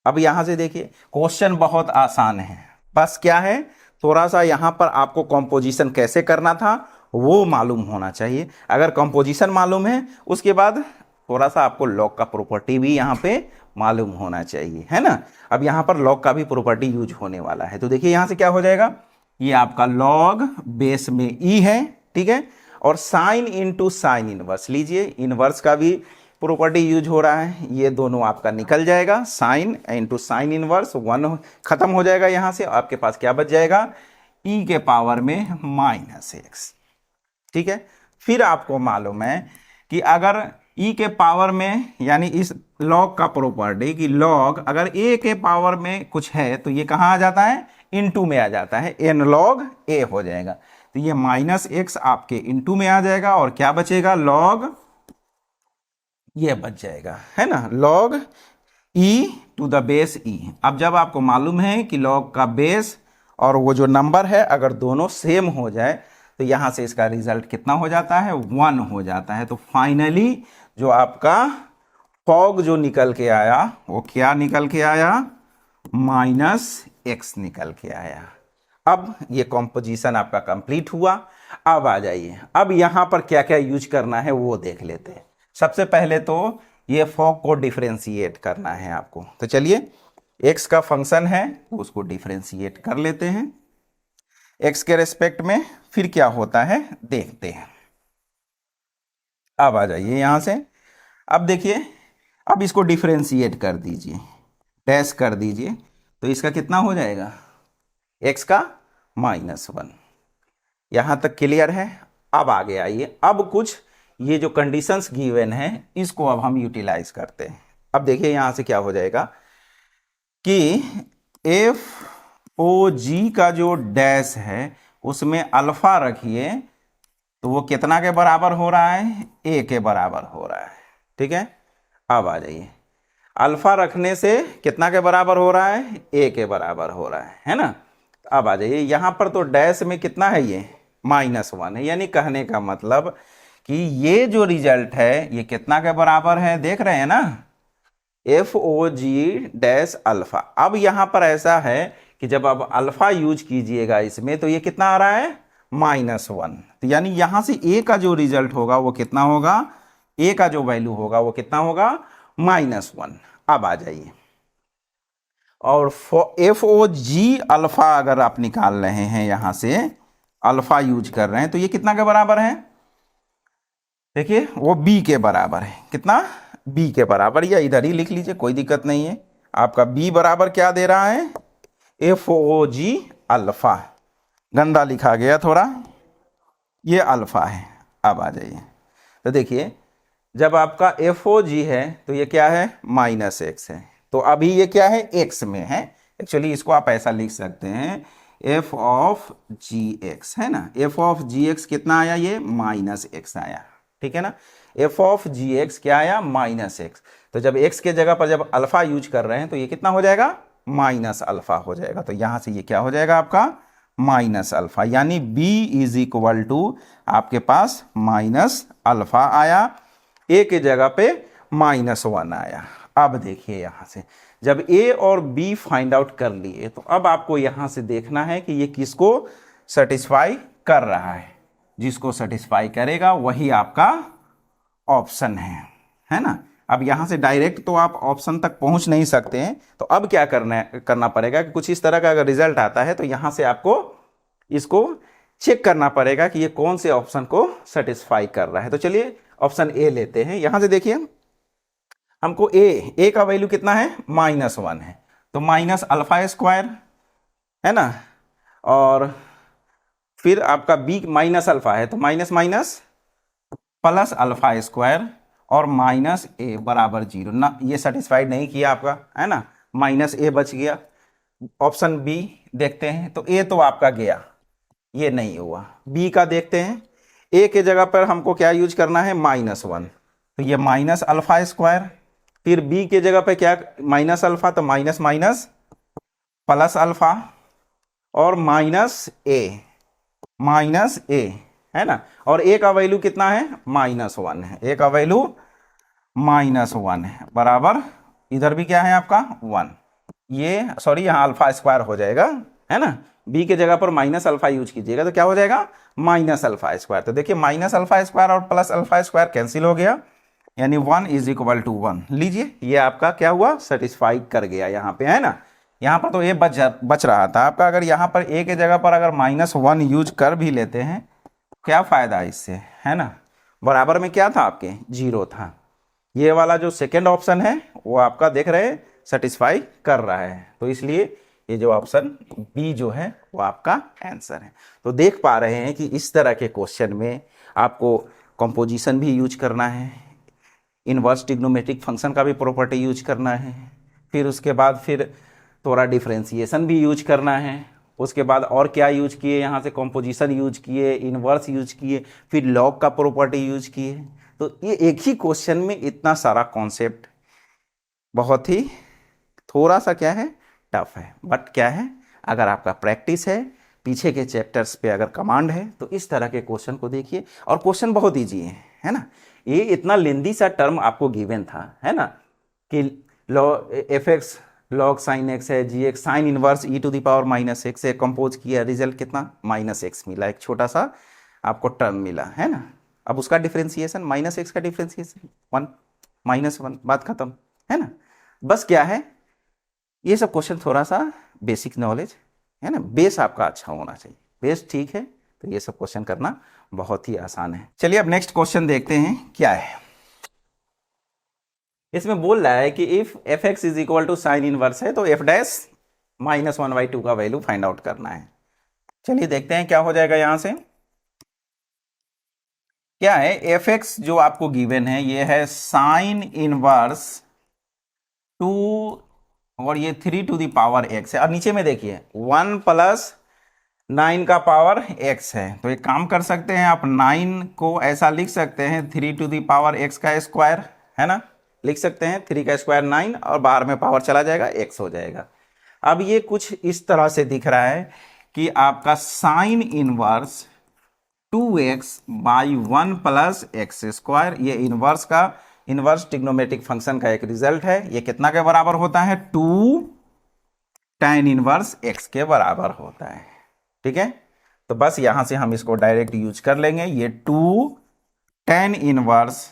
अब यहां से देखिए क्वेश्चन बहुत आसान है, बस क्या है, थोड़ा सा यहां पर आपको कंपोजिशन कैसे करना था वो मालूम होना चाहिए। अगर कंपोजिशन मालूम है, उसके बाद थोड़ा सा आपको लॉग का प्रॉपर्टी भी यहां पे मालूम होना चाहिए, है ना। अब यहां पर लॉग का भी प्रॉपर्टी यूज होने वाला है। तो देखिए यहां से क्या हो जाएगा, ये आपका लॉग बेस में ई है, ठीक है, और साइन इंटू साइन इनवर्स लीजिए, इनवर्स का भी प्रॉपर्टी यूज हो रहा है, ये दोनों आपका निकल जाएगा, sine into sine inverse, one खत्म हो जाएगा। यहां से आपके पास क्या बच जाएगा, ई के पावर में माइनस एक्स, ठीक है। फिर आपको मालूम है कि अगर ई के पावर में, यानी इस लॉग का प्रॉपर्टी कि लॉग अगर ए के पावर में कुछ है तो ये कहाँ आ जाता है, इनटू में आ जाता है, एन लॉग ए हो जाएगा। तो ये माइनस एक्स आपके इनटू में आ जाएगा और क्या बचेगा, लॉग ये बच जाएगा, है ना, log E to the base E. अब जब आपको मालूम है कि लॉग का बेस और वो जो नंबर है अगर दोनों सेम हो जाए तो यहां से इसका रिजल्ट कितना हो जाता है, 1 हो जाता है। तो फाइनली जो आपका फॉग जो निकल के आया वो क्या निकल के आया, माइनस एक्स निकल के आया। अब ये कॉम्पोजिशन आपका कंप्लीट हुआ। अब आ जाइए, अब यहां पर क्या क्या यूज करना है वो देख लेते हैं। सबसे पहले तो ये फॉग को डिफरेंशिएट करना है आपको। तो चलिए एक्स का फंक्शन है तो उसको डिफरेंशिएट कर लेते हैं एक्स के रेस्पेक्ट में, फिर क्या होता है देखते हैं। अब आ जाइए यहां से, अब देखिए, अब इसको डिफरेंशिएट कर दीजिए, डैश कर दीजिए, तो इसका कितना हो जाएगा, एक्स का -1। यहां तक क्लियर है। अब आगे आइए, अब कुछ ये जो कंडीशंस गिवन है इसको अब हम यूटिलाइज करते हैं। अब देखिए यहां से क्या हो जाएगा कि एफ ओ जी का जो डैश है उसमें अल्फा रखिए तो वो कितना के बराबर हो रहा है, ए के बराबर हो रहा है, ठीक है। अब आ जाइए, अल्फा रखने से कितना के बराबर हो रहा है, ए के बराबर हो रहा है ना। अब आ जाइए यहां पर तो डैश में कितना है, ये -1 है, यानी कहने का मतलब कि ये जो रिजल्ट है ये कितना के बराबर है, देख रहे हैं ना, एफ ओ जी डैश अल्फा। अब यहां पर ऐसा है कि जब आप अल्फा यूज कीजिएगा इसमें तो ये कितना आ रहा है, -1। तो यानी यहां से ए का जो रिजल्ट होगा वो कितना होगा, ए का जो वैल्यू होगा वो कितना होगा, -1। अब आ जाइए, और एफ ओ जी अल्फा अगर आप निकाल रहे हैं यहां से, अल्फा यूज कर रहे हैं तो ये कितना के बराबर है, देखिए वो बी के बराबर है। कितना, बी के बराबर, या इधर ही लिख लीजिए कोई दिक्कत नहीं है। आपका बी बराबर क्या दे रहा है, एफ ओ जी अल्फा, गंदा लिखा गया थोड़ा, ये अल्फा है। अब आ जाइए, तो देखिए जब आपका एफ ओ जी है तो ये क्या है, -x है। तो अभी ये क्या है, x में है। एक्चुअली इसको आप ऐसा लिख सकते हैं, एफ ऑफ जी एक्स, है ना, एफ ऑफ जी एक्स कितना आया, ये -x आया, ठीक है ना। एफ ऑफ जी एक्स क्या आया, माइनस एक्स। तो जब एक्स के जगह पर जब अल्फा यूज कर रहे हैं तो ये कितना हो जाएगा, माइनस अल्फा हो जाएगा। तो यहां से ये क्या हो जाएगा आपका, माइनस अल्फा, यानी b इज इक्वल टू आपके पास माइनस अल्फा आया, a के जगह पे -1 आया। अब देखिए यहां से जब a और b फाइंड आउट कर लिए तो अब आपको यहां से देखना है कि ये किसको सेटिस्फाई कर रहा है। जिसको सेटिस्फाई करेगा वही आपका ऑप्शन है ना। अब यहां से डायरेक्ट तो आप ऑप्शन तक पहुंच नहीं सकते हैं, तो अब क्या करना पड़ेगा कि कुछ इस तरह का अगर रिजल्ट आता है तो यहां से आपको इसको चेक करना पड़ेगा कि ये कौन से ऑप्शन को सेटिस्फाई कर रहा है। तो चलिए ऑप्शन ए लेते हैं। यहां से देखिए हमको ए का वैल्यू कितना है, -1 है, तो माइनस अल्फा स्क्वायर है ना, और फिर आपका बी माइनस अल्फा है तो minus minus plus alpha square और माइनस ए बराबर 0 ना, ये सेटिस्फाइड नहीं किया आपका है ना, माइनस ए बच गया। ऑप्शन बी देखते हैं तो ए तो आपका गया, ये नहीं हुआ। बी का देखते हैं, ए के जगह पर हमको क्या यूज करना है, -1, तो ये माइनस अल्फा स्क्वायर। फिर बी के जगह पे क्या, माइनस अल्फा, तो माइनस माइनस प्लस अल्फा और माइनस ए है ना, और ए का वैल्यू कितना है, -1 है, ए का वैल्यू -1 है बराबर, इधर भी क्या है आपका 1, ये सॉरी यहाँ अल्फा स्क्वायर हो जाएगा है ना, बी के जगह पर माइनस अल्फा यूज कीजिएगा तो क्या हो जाएगा, माइनस अल्फा स्क्वायर। तो देखिए माइनस अल्फा स्क्वायर और प्लस अल्फा स्क्वायर कैंसिल हो गया, यानी 1 इज इक्वल टू 1। लीजिए ये आपका क्या हुआ, सेटिस्फाई कर गया यहाँ पे है ना। यहाँ पर तो ए बच रहा था आपका, अगर यहाँ पर ए के जगह पर अगर -1 यूज कर भी लेते हैं क्या फायदा इससे, है ना, बराबर में क्या था आपके 0 था। ये वाला जो सेकेंड ऑप्शन है वो आपका देख रहे हैं सेटिस्फाई कर रहा है, तो इसलिए ये जो ऑप्शन बी जो है वो आपका आंसर है। तो देख पा रहे हैं कि इस तरह के क्वेश्चन में आपको कंपोजिशन भी यूज करना है, इनवर्स ट्रिग्नोमेट्रिक फंक्शन का भी प्रॉपर्टी यूज करना है, फिर उसके बाद फिर थोड़ा डिफरेंशिएशन भी यूज करना है, उसके बाद और क्या यूज किए, यहाँ से कंपोजिशन यूज किए, इनवर्स यूज किए, फिर लॉग का प्रॉपर्टी यूज किए। तो ये एक ही क्वेश्चन में इतना सारा कॉन्सेप्ट बहुत ही थोड़ा सा क्या है, टफ है, बट क्या है, अगर आपका प्रैक्टिस है, पीछे के चैप्टर्स पे अगर कमांड है तो इस तरह के क्वेश्चन को देखिए। और क्वेश्चन बहुत ईजी है ना, ये इतना लेंदी सा टर्म आपको गिवन था है ना, कि F X log sine X है, G X sine inverse e to the power -x से कंपोज किया, रिजल्ट कितना -x मिला, एक छोटा सा आपको टर्म मिला है ना। अब उसका डिफरेंशिएशन -x का डिफरेंशिएशन 1 -1, बात खत्म है ना। बस क्या है, ये सब क्वेश्चन थोड़ा सा बेसिक नॉलेज है ना, बेस आपका अच्छा होना चाहिए, बेस ठीक है तो ये सब क्वेश्चन करना बहुत ही आसान है। चलिए अब नेक्स्ट क्वेश्चन देखते हैं क्या है। इसमें बोल रहा है कि if F x is equal to sine inverse है तो एफ डैश -1/2 का वैल्यू फाइंड आउट करना है। चलिए देखते हैं क्या हो जाएगा। यहां से क्या है, एफ एक्स जो आपको गिवन है ये है साइन इनवर्स 2 और ये 3 टू द पावर x है, और नीचे में देखिए 1 + 9 का पावर x है। तो एक काम कर सकते हैं आप, 9 को ऐसा लिख सकते हैं 3 टू द पावर x का स्क्वायर है ना, लिख सकते हैं 3 का स्क्वायर 9 और बाहर में पावर चला जाएगा, x हो जाएगा। अब ये कुछ इस तरह से दिख रहा है कि आपका sine inverse 2x by 1 + x², ये इनवर्स का इनवर्स ट्रिग्नोमेट्रिक फंक्शन का एक रिजल्ट है। ये कितना के बराबर होता है, 2 tan इनवर्स x के बराबर होता है। ठीक है, तो बस यहां से हम इसको डायरेक्ट यूज कर लेंगे, ये 2 tan इनवर्स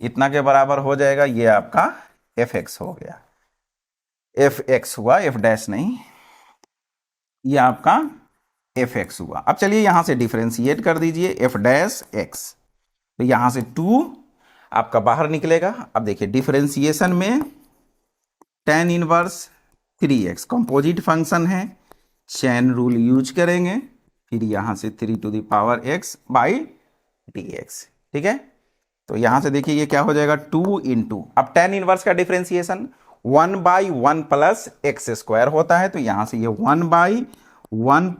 इतना के बराबर हो जाएगा, ये आपका एफ एक्स हो गया, एफ एक्स हुआ, एफ डैश नहीं, ये आपका एफ एक्स हुआ। अब चलिए यहां से डिफरेंशिएट कर दीजिए, एफ डैश एक्स, तो यहां से 2 आपका बाहर निकलेगा। अब देखिए डिफरेंशिएशन में tan inverse 3x composite function है, चेन रूल यूज करेंगे, फिर यहां से 3 to the power x by dx। ठीक है, तो यहां से देखिए ये क्या हो जाएगा, 2 × अब tan इनवर्स का डिफरेंशिएशन 1/1 + x² होता है, तो यहां से ये 1/1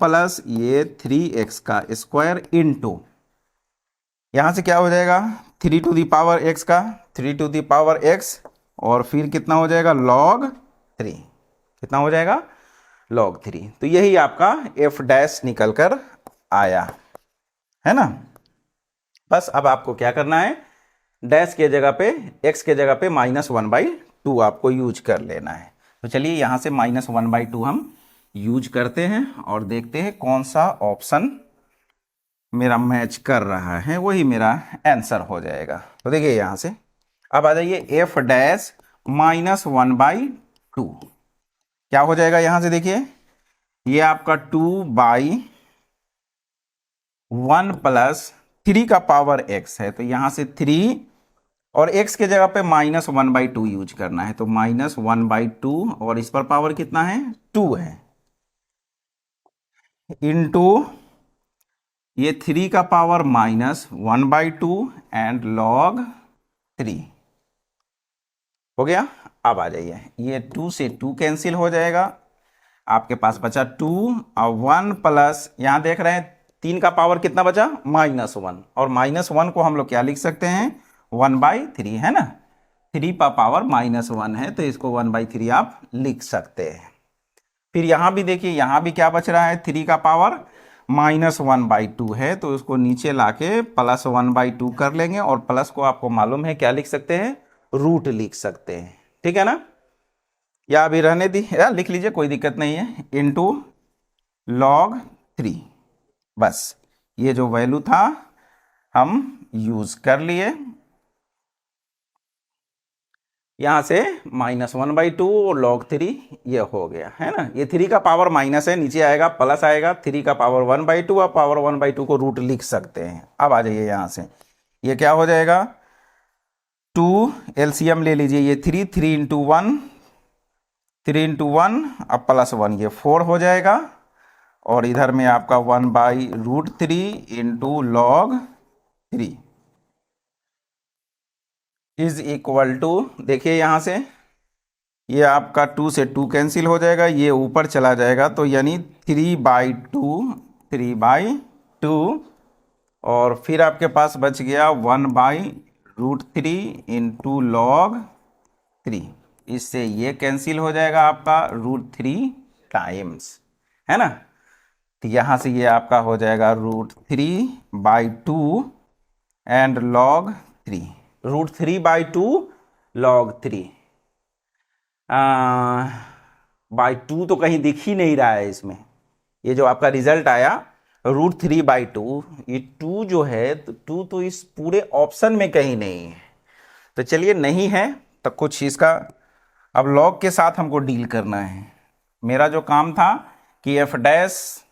+ ये 3x² इंटू यहाँ से क्या हो जाएगा 3 टू दी पावर एक्स का 3 टू दी पावर एक्स, और फिर कितना हो जाएगा log 3, कितना हो जाएगा log 3। तो यही आपका एफ डैश निकल कर आया है ना। बस अब आपको क्या करना है, डैश के जगह पे एक्स के जगह पे -1/2 आपको यूज कर लेना है। तो चलिए यहाँ से -1/2 हम यूज करते हैं और देखते हैं कौन सा ऑप्शन मेरा मैच कर रहा है, वही मेरा आंसर हो जाएगा। तो देखिए यहाँ से अब आ जाइए एफ डैश -1/2 क्या हो जाएगा। यहाँ से देखिए ये आपका 2/1 + 3 का पावर x है, तो यहाँ से 3 और x के जगह पे -1/2 यूज करना है, तो -1/2 और इस पर पावर कितना है 2 है, इनटू ये 3 का पावर -1/2 एंड log 3 हो गया। अब आ जाइए ये 2 से 2 कैंसिल हो जाएगा, आपके पास बचा 2 और 1 प्लस यहाँ देख रहे हैं 3 का पावर कितना बचा -1, और -1 को हम लोग क्या लिख सकते हैं 1/3 है ना, 3 का पावर -1 है तो इसको 1/3 आप लिख सकते हैं। फिर यहाँ भी देखिए यहाँ भी क्या बच रहा है 3 का पावर -1/2 है, तो उसको नीचे लाके +1/2 कर लेंगे, और प्लस को आपको मालूम है क्या लिख सकते हैं रूट लिख सकते हैं, ठीक है ना। या अभी रहने दी या लिख लीजिए कोई दिक्कत नहीं है, इनटू log 3। बस ये जो वैल्यू था हम यूज कर लिए, यहां से -1/2 और log 3 ये हो गया है ना। ये 3 का पावर माइनस है, नीचे आएगा प्लस आएगा, 3 का पावर 1/2 और पावर 1/2 को रूट लिख सकते हैं। अब आ जाइए यहां से ये क्या हो जाएगा 2 एलसीएम ले लीजिए, ये 3 × 1 3 × 1 अब +1 ये 4 हो जाएगा, और इधर में आपका 1/√3 into log 3 is equal to, देखिए यहाँ से ये आपका 2 से 2 कैंसिल हो जाएगा, ये ऊपर चला जाएगा, तो यानी 3/2 और फिर आपके पास बच गया 1/√3 इंटू log 3, इससे ये कैंसिल हो जाएगा आपका √3 टाइम्स है ना। तो यहाँ से ये आपका हो जाएगा √3/2 एंड log 3, √3/2 log 3 बाई 2 तो कहीं दिख ही नहीं रहा है इसमें, ये जो आपका रिजल्ट आया √3/2, ये 2 जो है तो 2 तो इस पूरे ऑप्शन में कहीं नहीं है। तो चलिए नहीं है तो कुछ इसका अब लॉग के साथ हमको डील करना है। मेरा जो काम था कि एफ डैश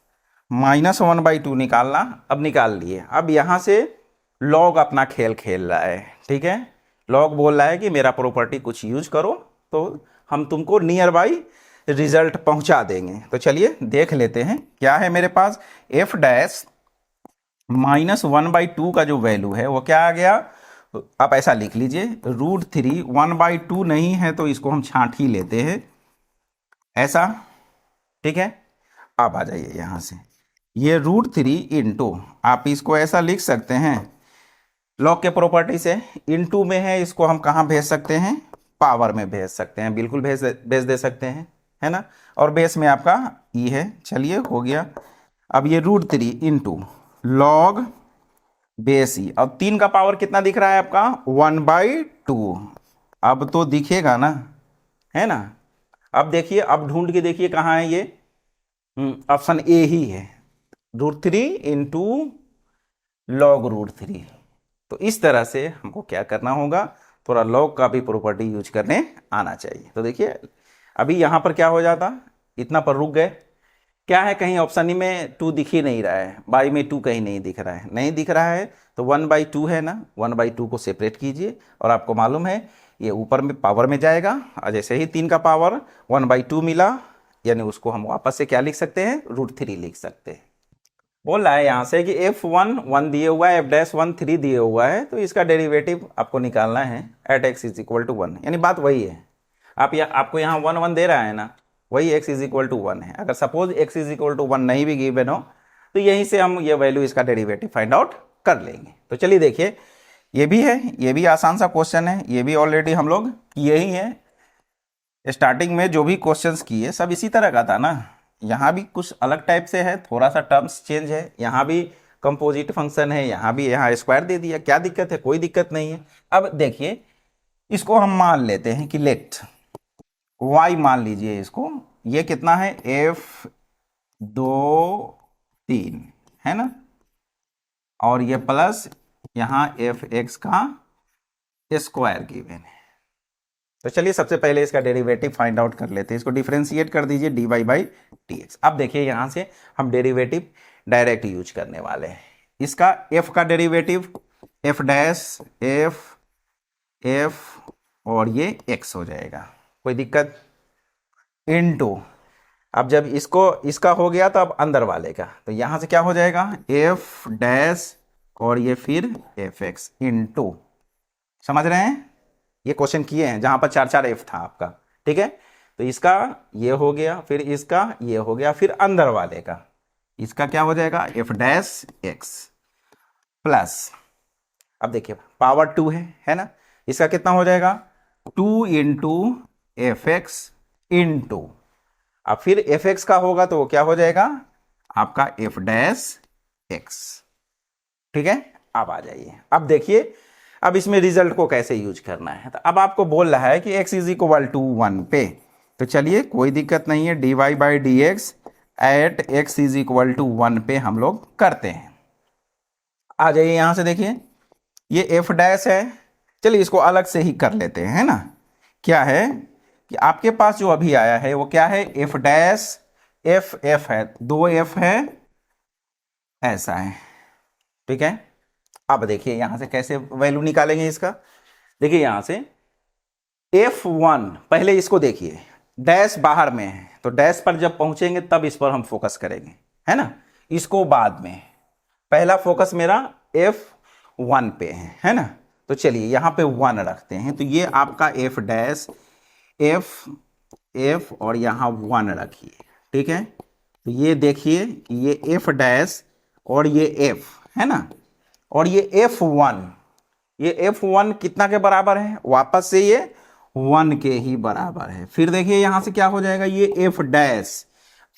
-1/2 निकालना, अब निकाल लिए। अब यहाँ से लॉग अपना खेल खेल रहा है, ठीक है। लॉग बोल रहा है कि मेरा प्रॉपर्टी कुछ यूज करो तो हम तुमको नियर बाई रिजल्ट पहुंचा देंगे। तो चलिए देख लेते हैं क्या है मेरे पास। एफ डैश -1/2 का जो वैल्यू है वो क्या आ गया, आप ऐसा लिख लीजिए √3, 1/2 नहीं है तो इसको हम छांट ही लेते हैं ऐसा, ठीक है। अब आ जाइए यहाँ से ये √3 इंटू, आप इसको ऐसा लिख सकते हैं लॉग के प्रॉपर्टी से, इंटू में है इसको हम कहाँ भेज सकते हैं पावर में भेज सकते हैं, बिल्कुल भेज दे सकते हैं है ना। और बेस में आपका ई है, चलिए हो गया। अब ये √3 इंटू लॉग बेस ई, अब 3 का पावर कितना दिख रहा है आपका 1/2, अब तो दिखेगा ना है ना। अब देखिए अब ढूंढ के देखिए कहाँ है ये, ऑप्शन ए ही है, √3 इंटू log √3। तो इस तरह से हमको क्या करना होगा, थोड़ा लॉग का भी प्रॉपर्टी यूज करने आना चाहिए। तो देखिए अभी यहाँ पर क्या हो जाता, इतना पर रुक गए, क्या है कहीं ऑप्शन ई में 2 दिख ही नहीं रहा है, बाई में 2 कहीं नहीं दिख रहा है, नहीं दिख रहा है तो 1/2 है ना, 1/2 को सेपरेट कीजिए, और आपको मालूम है ये ऊपर में पावर में जाएगा, और जैसे ही 3 का पावर 1/2 मिला यानी उसको हम वापस से क्या लिख सकते हैं √3 लिख सकते हैं। बोल रहा है यहाँ से कि f1 1 दिए हुआ है, f'1 3 दिए हुआ है, तो इसका डेरिवेटिव आपको निकालना है at x is equal to 1, यानी बात वही है। आपको यहाँ 1 1 दे रहा है ना, वही x इज इक्वल टू 1 है। अगर suppose x is equal to 1 नहीं भी गिवन हो तो यहीं से हम ये वैल्यू इसका डेरिवेटिव फाइंड आउट कर लेंगे। तो चलिए देखिए, ये भी है, ये भी आसान सा क्वेश्चन है, ये भी ऑलरेडी हम लोग किए ही हैं। स्टार्टिंग में जो भी क्वेश्चंस किए सब इसी तरह का था ना। यहाँ भी कुछ अलग टाइप से है, थोड़ा सा टर्म्स चेंज है, यहाँ भी कंपोजिट फंक्शन है, यहाँ भी, यहाँ स्क्वायर दे दिया, क्या दिक्कत है? कोई दिक्कत नहीं है। अब देखिए, इसको हम मान लेते हैं कि लेट y मान लीजिए इसको, ये कितना है f 2 3 है ना, और ये प्लस यहाँ fx का स्क्वायर गिवन है। तो चलिए सबसे पहले इसका डेरिवेटिव फाइंड आउट कर लेते हैं। इसको डिफरेंशिएट कर दीजिए dy बाई dx। अब देखिए यहाँ से हम डेरिवेटिव डायरेक्ट यूज करने वाले हैं। इसका f का डेरिवेटिव f डैश f और ये x हो जाएगा, कोई दिक्कत, इनटू, अब जब इसका हो गया तो अब अंदर वाले का, तो यहां से क्या हो जाएगा f डैश और ये फिर fx इनटू, समझ रहे हैं? ये क्वेश्चन किए हैं जहां पर 4 f था आपका, ठीक है। तो इसका ये हो गया, फिर इसका ये हो गया, फिर अंदर वाले का इसका क्या हो जाएगा f डैश x प्लस, अब देखिए पावर 2 है ना, इसका कितना हो जाएगा 2 इंटू एफ एक्स इंटू, अब फिर एफ एक्स का होगा तो वो क्या हो जाएगा आपका एफ डैश एक्स, ठीक है। अब आ जाइए, अब देखिए अब इसमें रिजल्ट को कैसे यूज करना है। तो अब आपको बोल रहा है कि x इज इक्वल टू 1 पे, तो चलिए कोई दिक्कत नहीं है, d Y by D x at x is equal to 1 पे हम लोग करते हैं। आ जाइए यहां से देखिए, ये एफ डैश है, चलिए इसको अलग से ही कर लेते हैं, है ना। क्या है कि आपके पास जो अभी आया है वो क्या है, एफ डैश एफ है, 2 एफ है, ऐसा है, ठीक है। अब देखिए यहां से कैसे वैल्यू निकालेंगे इसका, देखिए यहां से F1, पहले इसको देखिए, डैश बाहर में है तो डैश पर जब पहुंचेंगे तब इस पर हम फोकस करेंगे, है ना, इसको बाद में, पहला फोकस मेरा F1 पे है ना। तो चलिए यहां पे 1 रखते हैं, तो ये आपका F डैश F और यहां 1 रखिए, ठीक है। तो ये देखिए ये F डैश और ये F है ना, और ये F1, ये F1 कितना के बराबर है, वापस से ये 1 के ही बराबर है। फिर देखिए यहां से क्या हो जाएगा, ये F डैश,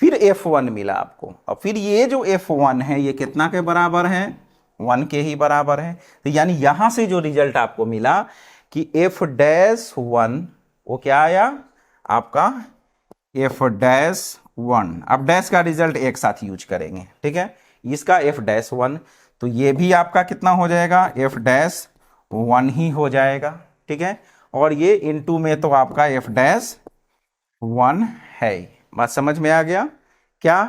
फिर F1 मिला आपको, और फिर ये जो F1 है ये कितना के बराबर है, 1 के ही बराबर है। तो यानी यहां से जो रिजल्ट आपको मिला कि F डैश 1, वो क्या आया आपका F डैश 1। अब डैश का रिजल्ट एक साथ यूज करेंगे, ठीक है, इसका F डैश 1, तो ये भी आपका कितना हो जाएगा F डैश 1 ही हो जाएगा, ठीक है। और ये इनटू में तो आपका F डैश 1 है। बात समझ में आ गया क्या,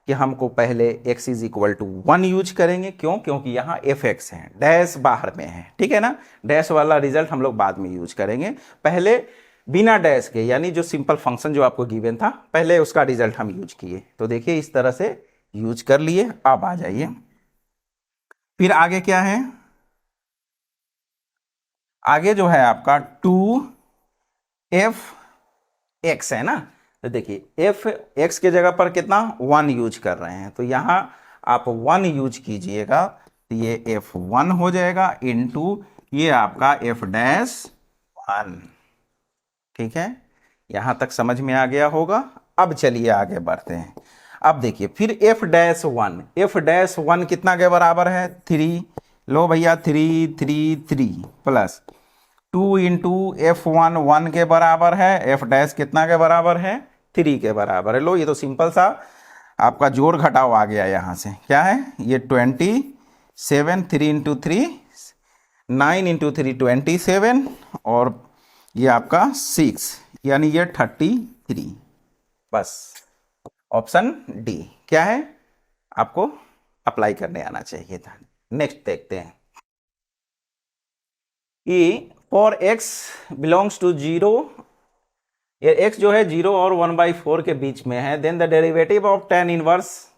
कि हमको पहले x is equal to 1 use करेंगे, क्यों, क्योंकि यहाँ fx है, डैश बाहर में है, ठीक है ना। डैश वाला रिजल्ट हम लोग बाद में यूज करेंगे, पहले बिना डैश के, यानी जो सिंपल फंक्शन जो आपको गिवन था पहले उसका रिजल्ट हम यूज किए। तो देखिए इस तरह से यूज कर लिए। अब आ जाइए फिर आगे क्या है, आगे जो है आपका 2f(x) है ना। तो देखिए f(x) के जगह पर कितना 1 यूज कर रहे हैं, तो यहां आप 1 यूज कीजिएगा, तो ये f1 हो जाएगा इनटू ये आपका f डैश 1, ठीक है। यहां तक समझ में आ गया होगा। अब चलिए आगे बढ़ते हैं। अब देखिए फिर f डैश 1, f डैश 1 कितना के बराबर है 3, लो भैया 3 3 3 प्लस 2 इंटू F1 1 के बराबर है, f डैश कितना के बराबर है 3 के बराबर है। लो ये तो सिंपल सा आपका जोड़ घटाव आ गया। यहाँ से क्या है, ये 27, 3 इंटू 3 9 इंटू 3 27, और ये आपका 6, यानी ये 33। बस ऑप्शन डी क्या है, आपको अप्लाई करने आना चाहिए था। नेक्स्ट देखते हैं, e for x belongs to 0, ये x जो है 0 और 1/4 के बीच में है, then the derivative of tan inverse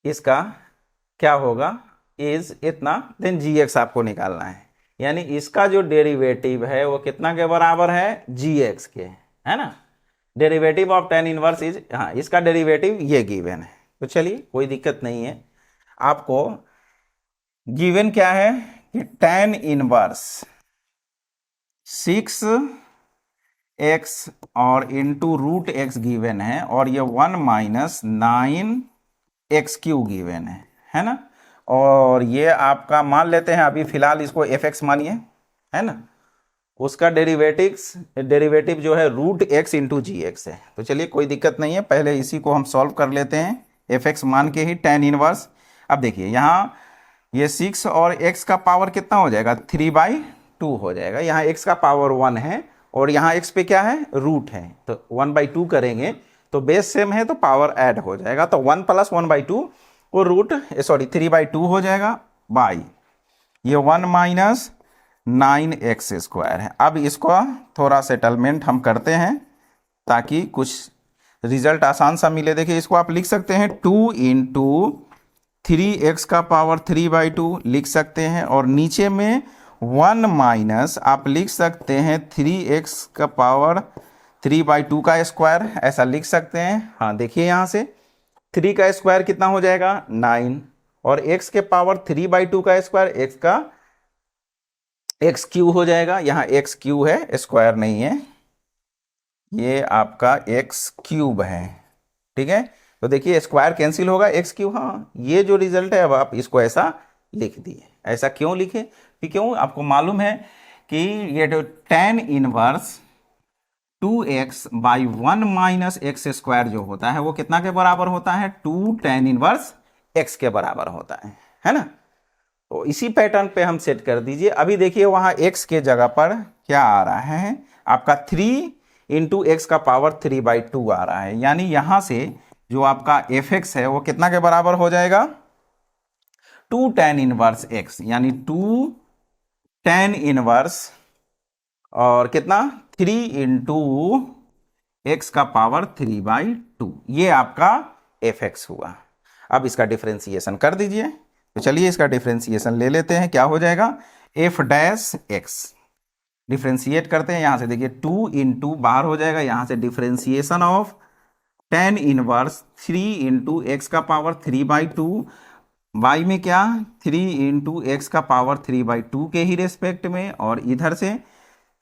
इसका क्या होगा इज इतना, देन gx आपको निकालना है। यानी इसका जो डेरिवेटिव है वो कितना के बराबर है gx के, है ना। Derivative of tan inverse is, हाँ इसका डेरिवेटिव ये गिवन है। तो चलिए कोई दिक्कत नहीं है, आपको गिवन क्या है कि tan इनवर्स 6x और इंटू रूट एक्स गिवन है, और ये 1 माइनस 9x³ गिवन है ना। और ये आपका मान लेते हैं अभी फिलहाल इसको fx मानिए, है ना। उसका डेरिवेटिव जो है रूट एक्स इंटू जी एक्स है। तो चलिए कोई दिक्कत नहीं है, पहले इसी को हम सॉल्व कर लेते हैं fx मान के ही tan इनवर्स। अब देखिए यहाँ ये 6 और x का पावर कितना हो जाएगा, 3/2 हो जाएगा। यहाँ x का पावर 1 है और यहाँ x पे क्या है, रूट है, तो 1/2 करेंगे तो बेस सेम है तो पावर ऐड हो जाएगा, तो 1 + 1/2 वो रूट 3/2 हो जाएगा बाई ये 1 माइनस 9x² है। अब इसको थोड़ा सेटलमेंट हम करते हैं ताकि कुछ रिजल्ट आसान सा मिले। देखिए इसको आप लिख सकते हैं 2 इंटू 3x का पावर 3/2 लिख सकते हैं, और नीचे में 1 माइनस आप लिख सकते हैं 3x का पावर 3/2 का स्क्वायर, ऐसा लिख सकते हैं। हाँ देखिए यहाँ से 3 का स्क्वायर कितना हो जाएगा 9, और x के पावर 3/2 का स्क्वायर x का x³ हो जाएगा। यहाँ x³ है, स्क्वायर नहीं है, ये आपका x³ है, ठीक है। तो देखिए स्क्वायर कैंसिल होगा, x³। हाँ ये जो रिजल्ट है अब आप इसको ऐसा लिख दिए। ऐसा क्यों लिखे कि क्यों आपको मालूम है कि ये जो tan inverse 2x by 1 minus x² जो होता है वो कितना के बराबर होता है, 2 tan इनवर्स x के बराबर होता है ना। तो इसी पैटर्न पे हम सेट कर दीजिए। अभी देखिए वहां x के जगह पर क्या आ रहा है आपका 3 इंटू एक्स का पावर 3/2 आ रहा है, यानी यहां से जो आपका fx है वो कितना के बराबर हो जाएगा, 2 tan इनवर्स x, यानी 2 tan इनवर्स और कितना 3 इंटू एक्स का पावर 3/2, ये आपका fx हुआ। अब इसका डिफरेंशिएशन कर दीजिए। तो चलिए इसका डिफरेंशिएशन ले लेते हैं, क्या हो जाएगा f' डिफरेंशिएट करते हैं। यहां से देखिए 2 इंटू बाहर हो जाएगा, यहां से differentiation of tan inverse 3 into x का पावर 3/2 बाई में क्या 3 इंटू एक्स का पावर 3/2 के ही रेस्पेक्ट में, और इधर से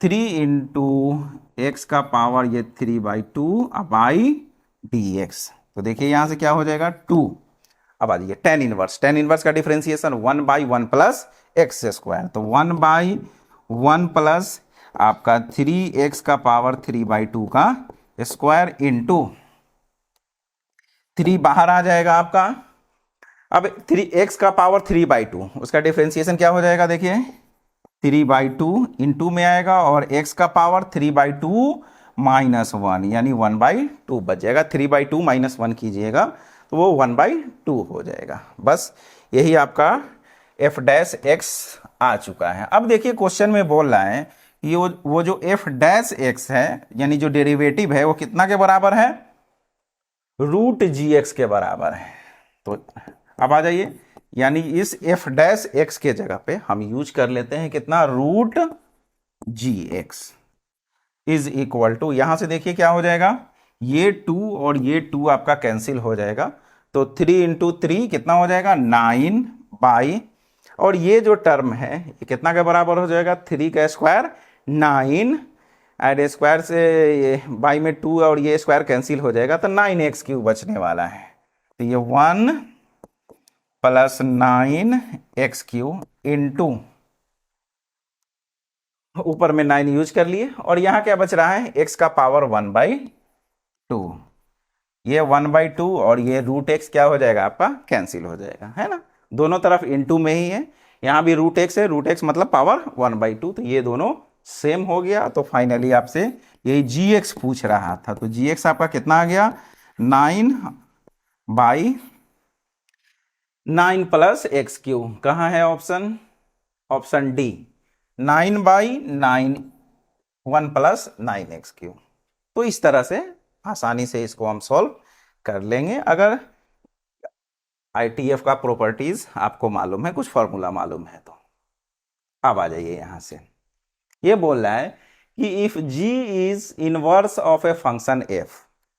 3 इंटू एक्स का पावर ये 3/2 बाई dx। तो देखिए यहां से क्या हो जाएगा 2। अब आ जाइए tan इनवर्स का डिफरेंशिएशन 1/1 प्लस x², तो 1/1 प्लस आपका 3x का पावर 3/2 का स्क्वायर इंटू 3 बाहर आ जाएगा आपका। अब 3x का पावर 3/2 उसका डिफरेंशिएशन क्या हो जाएगा, देखिए 3/2 इंटू में आएगा, और x का पावर 3/2 माइनस 1 यानी 1/2 बच जाएगा। 3/2 माइनस 1 कीजिएगा तो वो 1/2 हो जाएगा। बस यही आपका f' आ चुका है। अब देखिए क्वेश्चन में बोल रहा है ये वो जो f' है यानी जो डेरिवेटिव है वो कितना के बराबर है, रूट gx के बराबर है। तो अब आ जाइए, यानी इस f' के जगह पे हम यूज कर लेते हैं कितना, root gx is equal to, यहां से देखिए क्या हो जाएगा, ये 2 और ये 2 आपका कैंसिल हो जाएगा, तो 3 इंटू 3 कितना हो जाएगा 9 बाई, और ये जो टर्म है ये कितना के बराबर हो जाएगा, 3 का स्क्वायर 9 एड स्क्वायर से ये बाई में 2 और ये स्क्वायर कैंसिल हो जाएगा, तो 9x³ बचने वाला है। तो ये 1 प्लस 9x³ इंटू ऊपर में 9 यूज कर लिए, और यहां क्या बच रहा है x का पावर 1/2, ये 1/2 और ये रूट x क्या हो जाएगा आपका कैंसिल हो जाएगा, है ना। दोनों तरफ इंटू में ही है, यहां भी रूट x है, रूट x मतलब पावर 1/2, तो ये दोनों सेम हो गया। तो फाइनली आपसे यही gx पूछ रहा था, तो gx आपका कितना आ गया 9/9 प्लस x³ कहाँ है ऑप्शन डी, 9/9 1 प्लस 9x³। तो इस तरह से आसानी से इसको हम सॉल्व कर लेंगे अगर ITF का प्रॉपर्टीज आपको मालूम है, कुछ फॉर्मूला मालूम है तो। अब आ जाइए यहां से, ये बोल रहा है कि if g is inverse of a function f,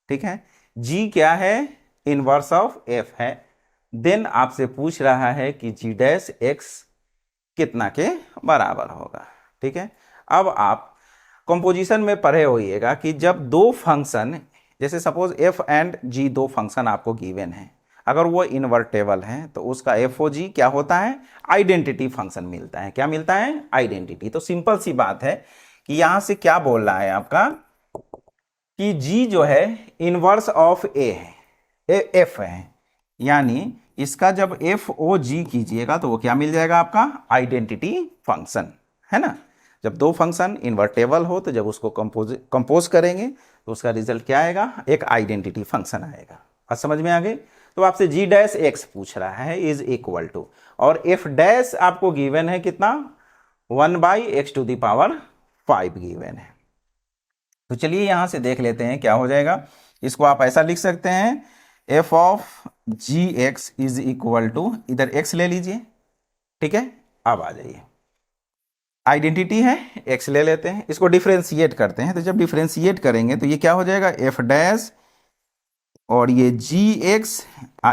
ठीक है, g क्या है इनवर्स ऑफ f है, देन आपसे पूछ रहा है कि जी डैश एक्स कितना के बराबर होगा। ठीक है, अब आप कंपोजिशन में पढ़े होइएगा कि जब दो फंक्शन, जैसे सपोज एफ एंड जी दो फंक्शन आपको गिवन है, अगर वो इन्वर्टेबल है तो उसका एफ ओ जी क्या होता है, आइडेंटिटी फंक्शन मिलता है। क्या मिलता है, आइडेंटिटी। तो सिंपल सी बात है कि यहां से क्या बोल रहा है आपका कि जी जो है इनवर्स ऑफ ए है, एफ है, यानी इसका जब एफ ओ जी कीजिएगा तो वो क्या मिल जाएगा आपका, आइडेंटिटी फंक्शन, है ना। जब दो फंक्शन इन्वर्टेबल हो तो जब उसको कंपोज करेंगे तो उसका रिजल्ट क्या आएगा, एक आइडेंटिटी फंक्शन आएगा। और समझ में आ गई। तो आपसे जी डैश एक्स पूछ रहा है इज इक्वल टू, और एफ डैश आपको गिवन है कितना, 1/x⁵ गिवन है। तो चलिए यहां से देख लेते हैं क्या हो जाएगा। इसको आप ऐसा लिख सकते हैं, f of g x is equal to, इधर एक्स ले लीजिए। ठीक है, अब आ जाइए, आइडेंटिटी है, एक्स ले लेते हैं, इसको डिफ्रेंशिएट करते हैं। तो जब डिफ्रेंशिएट करेंगे तो ये क्या हो जाएगा, एफ डैश और ये जी एक्स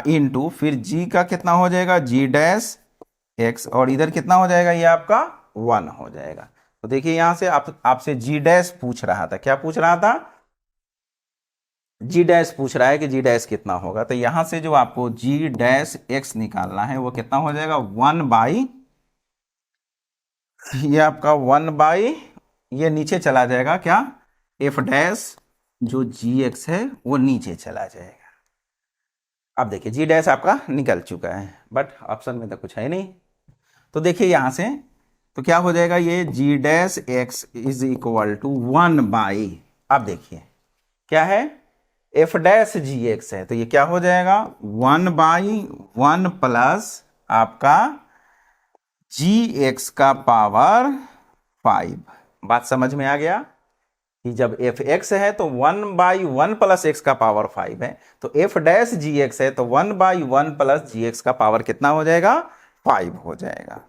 इंटू फिर जी का कितना हो जाएगा, जी डैश एक्स, और इधर कितना हो जाएगा, ये आपका 1 हो जाएगा। तो देखिए यहां से आपसे जी डैश पूछ रहा था, क्या पूछ रहा था, जी डैश पूछ रहा है कि जी डैश कितना होगा। तो यहां से जो आपको जी डैश एक्स निकालना है वो कितना हो जाएगा, 1/, ये आपका 1/, ये नीचे चला जाएगा क्या, एफ डैश जो जी एक्स है वो नीचे चला जाएगा। अब देखिए जी डैश आपका निकल चुका है, बट ऑप्शन में तो कुछ है नहीं। तो देखिए यहां से तो क्या हो जाएगा, ये G dash x is equal to 1/, अब देखिए क्या है, एफ डैश जी एक्स है, तो ये क्या हो जाएगा, 1/1 प्लस आपका जी एक्स का पावर 5। बात समझ में आ गया कि जब एफ एक्स है तो 1/1 प्लस एक्स का पावर 5 है, तो एफ डैश जी एक्स है तो 1/1 प्लस जी एक्स का पावर कितना हो जाएगा, 5 हो जाएगा।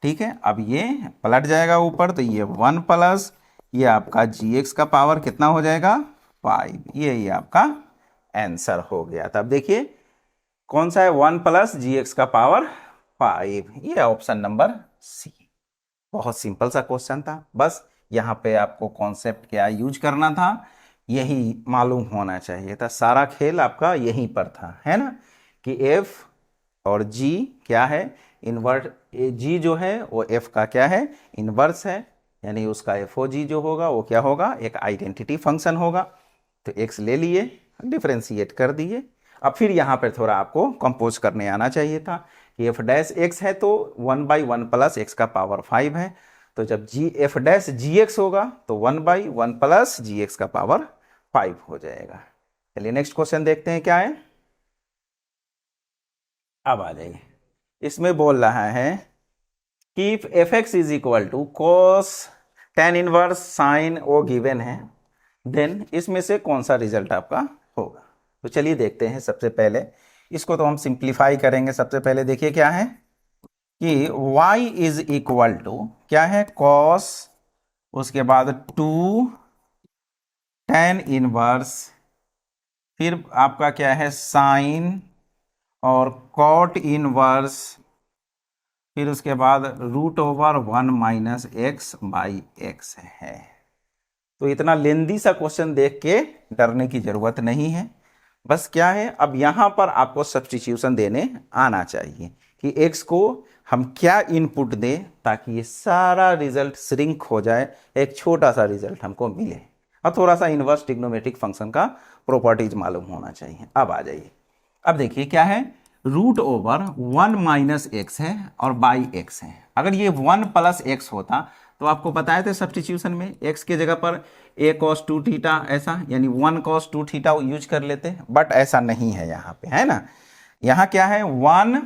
ठीक है, अब ये पलट जाएगा ऊपर, तो ये 1 प्लस ये आपका जी एक्स का पावर कितना हो जाएगा, 5। ये आपका आंसर हो गया। तब देखिए कौन सा है, 1 प्लस जी एक्स का पावर 5, ये ऑप्शन नंबर सी। बहुत सिंपल सा क्वेश्चन था, बस यहाँ पे आपको कॉन्सेप्ट क्या यूज करना था यही मालूम होना चाहिए था। सारा खेल आपका यहीं पर था, है ना, कि एफ और जी क्या है, इन्वर्ट, जी जो है वो एफ का क्या है, इन्वर्स है, यानी उसका एफ ओ जी जो होगा वो क्या होगा, एक आइडेंटिटी फंक्शन होगा। तो एक्स ले लिए, डिफ्रेंशिएट कर दिए। अब फिर यहाँ पर थोड़ा आपको कंपोज करने आना चाहिए था कि एफ डैश एक्स है तो 1/1 प्लस एक्स का पावर 5 है, तो जब जी एफ डैश जी एक्स होगा तो 1/1 प्लस जी एक्स का पावर 5 हो जाएगा। चलिए नेक्स्ट क्वेश्चन देखते हैं क्या है। अब आ जाइए, इसमें बोल रहा है कि if F x is equal to cos tan inverse sine o given है, देन इसमें से कौन सा रिजल्ट आपका होगा। तो चलिए देखते हैं। सबसे पहले इसको तो हम सिंप्लीफाई करेंगे। सबसे पहले देखिए क्या है कि y इज इक्वल टू क्या है, cos, उसके बाद 2 tan इनवर्स, फिर आपका क्या है साइन और cot इनवर्स, फिर उसके बाद √1 - x/x है। तो इतना लेंदी सा क्वेश्चन देख के डरने की जरूरत नहीं है। बस क्या है, अब यहां पर आपको सब्स्टिट्यूशन देने आना चाहिए कि x को हम क्या इनपुट दें ताकि ये सारा रिजल्ट श्रिंक हो जाए, एक छोटा सा रिजल्ट हमको मिले। और थोड़ा सा इनवर्स ट्रिग्नोमेट्रिक फंक्शन का प्रॉपर्टीज मालूम होना चाहिए। अब आ जाइए, अब देखिए क्या है, √1 - x है और बाई x है। अगर ये 1 प्लस x होता तो आपको बताए थे सब्स्टिट्यूशन में x के जगह पर a cos 2θ ऐसा, यानी 1 cos 2θ यूज कर लेते, बट ऐसा नहीं है यहाँ पे, है ना। यहाँ क्या है, 1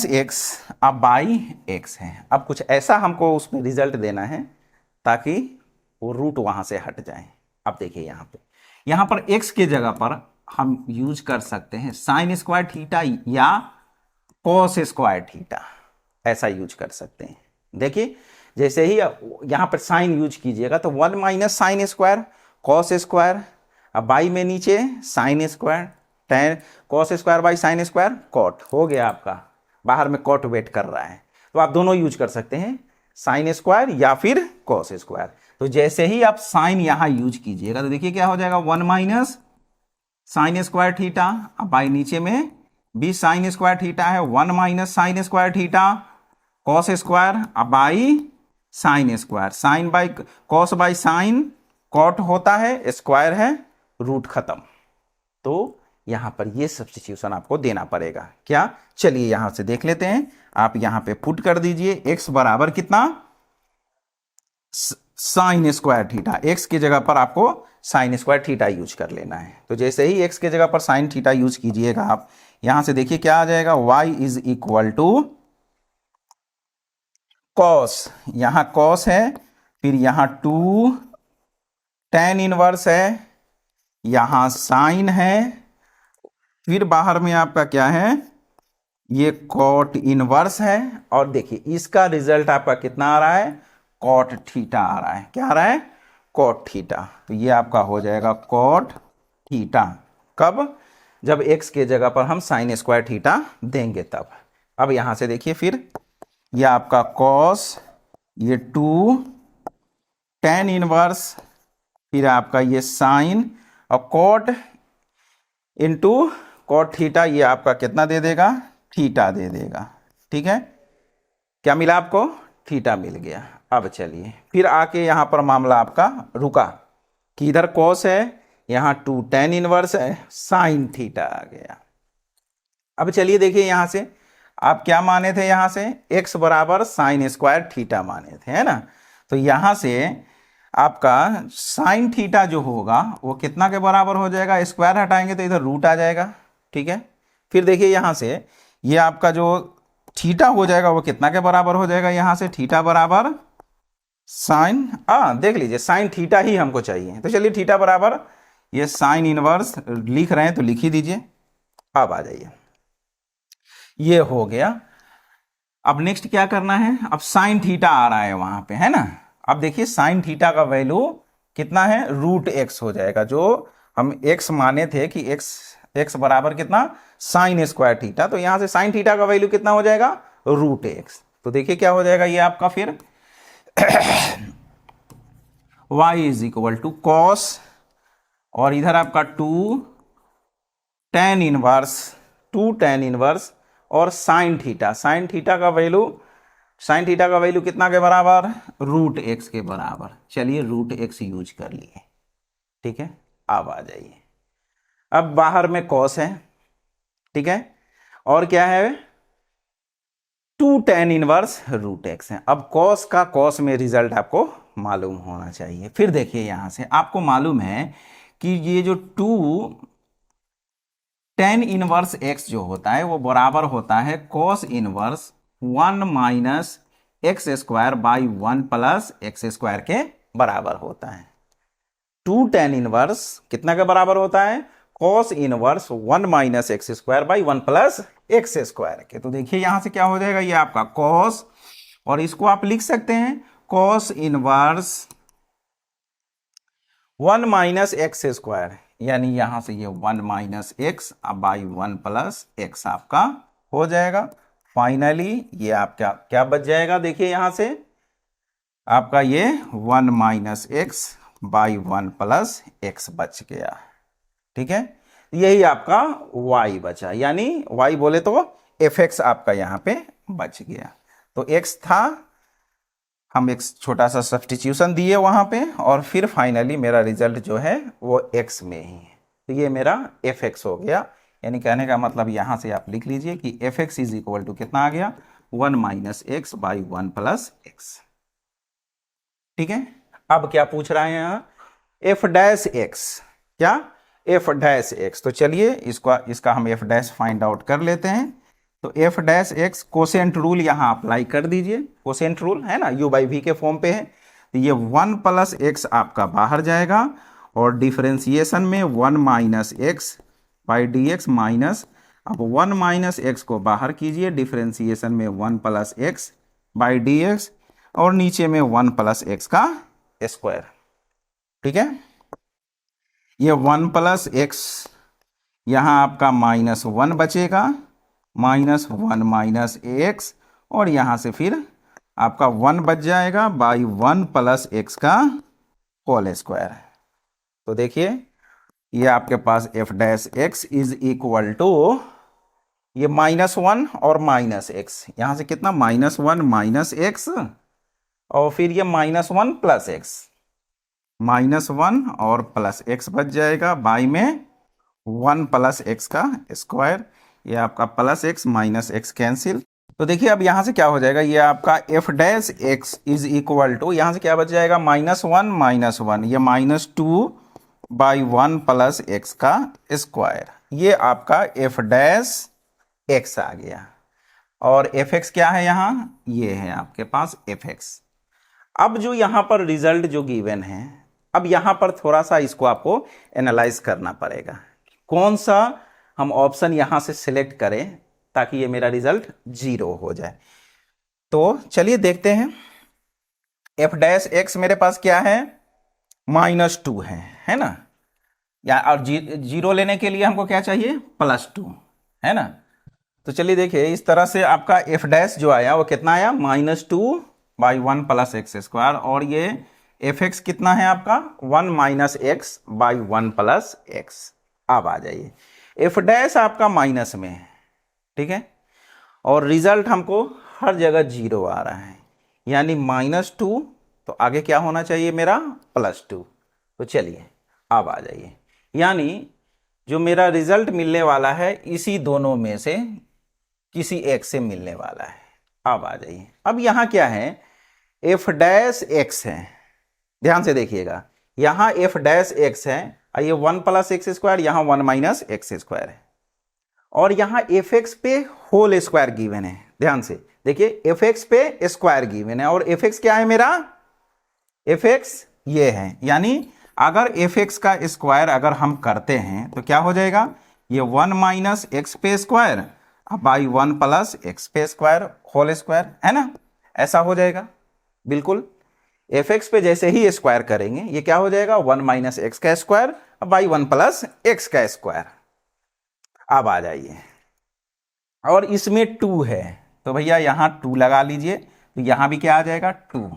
- x अब बाई x है। अब कुछ ऐसा हमको उसमें रिजल्ट देना है ताकि वो रूट वहां से हट जाए। अब देखिए यहाँ पर x के जगह पर हम यूज कर सकते हैं sin स्क्वायर थीटा या cos स्क्वायर थीटा, ऐसा यूज कर सकते हैं। देखिए जैसे ही यहां पर साइन यूज कीजिएगा तो 1 - sin स्क्वायर cos स्क्वायर, अब बाई में नीचे sin square, tan cos square by sine square cot हो गया आपका, बाहर में कॉट वेट कर रहा है, तो आप दोनों यूज कर सकते हैं, साइन स्क्वायर या फिर कॉस स्क्वायर। तो जैसे ही आप साइन यहां यूज कीजिएगा तो देखिए क्या हो जाएगा, 1 माइनस साइन स्क्वायर थीटा, अब बाई नीचे में भी साइन स्क्वायर थीटा है, 1 minus sine square theta cos square, अब by sine square, sine by cos by sine cot होता है, स्क्वायर है, रूट खत्म। तो यहां पर ये सब्स्टिट्यूशन आपको देना पड़ेगा क्या, चलिए यहां से देख लेते हैं। आप यहां पे पुट कर दीजिए x बराबर कितना, साइन स्क्वायर थीटा, x की जगह पर आपको साइन स्क्वायर थीटा यूज कर लेना है। तो जैसे ही x की जगह पर साइन थीटा यूज कीजिएगा आप, यहां से देखिए क्या आ जाएगा, y is equal to cos, यहां कॉस है, फिर यहां 2 tan इनवर्स है, यहां साइन है, फिर बाहर में आपका क्या है, ये कॉट इनवर्स है, और देखिए इसका रिजल्ट आपका कितना आ रहा है, कॉट थीटा आ रहा है, क्या आ रहा है, कॉट थीटा। तो ये आपका हो जाएगा कॉट थीटा, कब, जब x के जगह पर हम साइन स्क्वायर थीटा देंगे तब। अब यहां से देखिए फिर ये आपका कॉस, ये 2 tan इनवर्स, फिर आपका ये साइन और कॉट इंटू कॉट थीटा, ये आपका कितना दे देगा, थीटा दे देगा, ठीक है, क्या मिला आपको, थीटा मिल गया। अब चलिए फिर आके यहां पर मामला आपका रुका कि इधर कॉस है, यहां 2 tan इनवर्स है, साइन थीटा आ गया। अब चलिए देखिए यहां से आप क्या माने थे, यहां से x बराबर साइन स्क्वायर थीटा माने थे, है ना। तो यहां से आपका साइन थीटा जो होगा वो कितना के बराबर हो जाएगा, स्क्वायर हटाएंगे तो इधर रूट आ जाएगा, ठीक है। फिर देखिए यहां से ये आपका जो थीटा हो जाएगा वो कितना के बराबर हो जाएगा, यहां से थीटा बराबर साइन, देख लीजिए साइन थीटा ही हमको चाहिए, तो चलिए थीटा बराबर ये साइन इनवर्स लिख रहे हैं तो लिख ही दीजिए। अब आ जाइए, ये हो गया। अब नेक्स्ट क्या करना है, अब साइन थीटा आ रहा है वहां पे, है ना। अब देखिए साइन थीटा का वैल्यू कितना है, रूट एक्स हो जाएगा, जो हम एक्स माने थे कि एक्स बराबर कितना, साइन स्क्वायर थीटा, तो यहां से साइन थीटा का वैल्यू कितना हो जाएगा, रूट एक्स। तो देखिए क्या हो जाएगा ये आपका फिर y is equal to cos, और इधर आपका 2 tan इनवर्स और साइन थीटा का वैल्यू कितना के बराबर, रूट एक्स के बराबर। चलिए रूट एक्स यूज कर लिए, ठीक है। अब आ जाइए, अब बाहर में कॉस है, ठीक है, और क्या है, 2 tan इनवर्स रूट एक्स है। अब कॉस का कॉस में रिजल्ट आपको मालूम होना चाहिए। फिर देखिए यहां से आपको मालूम है कि ये जो 2 tan इनवर्स x जो होता है वो बराबर होता है cos inverse 1 minus x square by 1 plus x square के बराबर होता है। 2 tan इनवर्स कितना के बराबर होता है, cos inverse 1 minus x square by 1 plus x square के। तो देखिए यहां से क्या हो जाएगा, ये आपका कॉस, और इसको आप लिख सकते हैं cos inverse 1 minus x square, यानी यहां से ये 1 minus x by 1 plus x आपका हो जाएगा। फाइनली ये आपका क्या बच जाएगा, देखिए यहां से आपका ये 1 minus x by 1 plus x बच गया, ठीक है। यही आपका y बचा, यानी y बोले तो fx आपका यहां पे बच गया। तो x था, हम एक छोटा सा सब्स्टिट्यूशन दिए वहां पे, और फिर फाइनली मेरा रिजल्ट जो है वो x में ही है, तो ये मेरा fx हो गया। यानी कहने का मतलब यहां से आप लिख लीजिए कि fx इज इक्वल टू कितना आ गया, 1 minus x by 1 plus x, ठीक है। अब क्या पूछ रहा है यहाँ, f डैश x, क्या, f डैश x। तो चलिए इसका हम f डैश फाइंड आउट कर लेते हैं। तो f dash x quotient rule यहाँ अप्लाई कर दीजिए, कोसेंट रूल है ना, u बाई वी के फॉर्म पे है। तो ये 1 प्लस एक्स आपका बाहर जाएगा, और डिफरेंशिएशन में 1 minus x by D x minus, अब 1 माइनस एक्स को बाहर कीजिए, डिफरेंशिएशन में 1 plus x by D X, और नीचे में 1 प्लस एक्स का स्क्वायर, ठीक है। ये 1 प्लस एक्स यहाँ आपका -1 बचेगा, -1 माइनस एक्स, और यहाँ से फिर आपका 1 बच जाएगा बाई 1 प्लस एक्स का होल स्क्वायर। तो देखिए ये आपके पास F dash x is equal to ये -1 और माइनस एक्स, यहाँ से कितना -1 माइनस एक्स, और फिर ये -1 प्लस एक्स, -1 और प्लस एक्स बच जाएगा बाई में 1 प्लस एक्स का स्क्वायर। ये आपका plus x minus x cancel. तो देखिए अब यहाँ से क्या हो जाएगा, ये आपका f dash x is equal to, यहाँ से क्या बच जाएगा -1 -1, ये -2 बाई 1 प्लस एक्स का स्क्वायर। ये आपका एफ डैश एक्स आ गया। और एफ एक्स क्या है यहाँ, ये है आपके पास एफ एक्स। अब जो यहाँ पर रिजल्ट जो गिवन है, अब यहाँ पर थोड़ा सा इसको आपको एनालाइज करना पड़ेगा, कौन सा हम ऑप्शन यहाँ से सिलेक्ट करें ताकि ये मेरा रिजल्ट 0 हो जाए। तो चलिए देखते हैं। एफ डैश एक्स मेरे पास क्या है, -2 है ना, या और 0 लेने के लिए हमको क्या चाहिए, +2, है ना। तो चलिए देखिए इस तरह से आपका एफ डैश जो आया वो कितना आया, -2 बाई 1 प्लस एक्स स्क्वायर, और ये एफ एक्स कितना है आपका 1 minus x by 1 plus x. अब आ जाइए, एफ डैश आपका माइनस में है, ठीक है, और रिजल्ट हमको हर जगह 0 आ रहा है, यानी -2, तो आगे क्या होना चाहिए मेरा +2। तो चलिए अब आ जाइए, यानी जो मेरा रिजल्ट मिलने वाला है इसी दोनों में से किसी एक से मिलने वाला है। अब आ जाइए, अब यहाँ क्या है, एफ डैश एक्स है, ध्यान से देखिएगा, यहाँ एफ डैश एक्स है, ये 1 प्लस एक्स स्क्वायर, यहाँ 1 माइनस एक्स स्क्वायर है, और यहाँ एफ एक्स पे होल स्क्वायर गिवन है। ध्यान से देखिए, एफ एक्स पे स्क्वायर गिवन है, और एफ एक्स क्या है मेरा, एफ एक्स ये है, यानी अगर एफ एक्स का स्क्वायर अगर हम करते हैं तो क्या हो जाएगा, ये 1 माइनस एक्स पे स्क्वायर बाई 1 प्लस एक्स पे स्क्वायर होल स्क्वायर, है ना, ऐसा हो जाएगा। बिल्कुल एफ एक्स पे जैसे ही स्क्वायर करेंगे ये क्या हो जाएगा, 1 माइनस एक्स का स्क्वायर बाई 1 प्लस एक्स का स्क्वायर। अब आ जाइए, और इसमें 2 है तो भैया यहाँ 2 लगा लीजिए, तो यहाँ भी क्या आ जाएगा 2,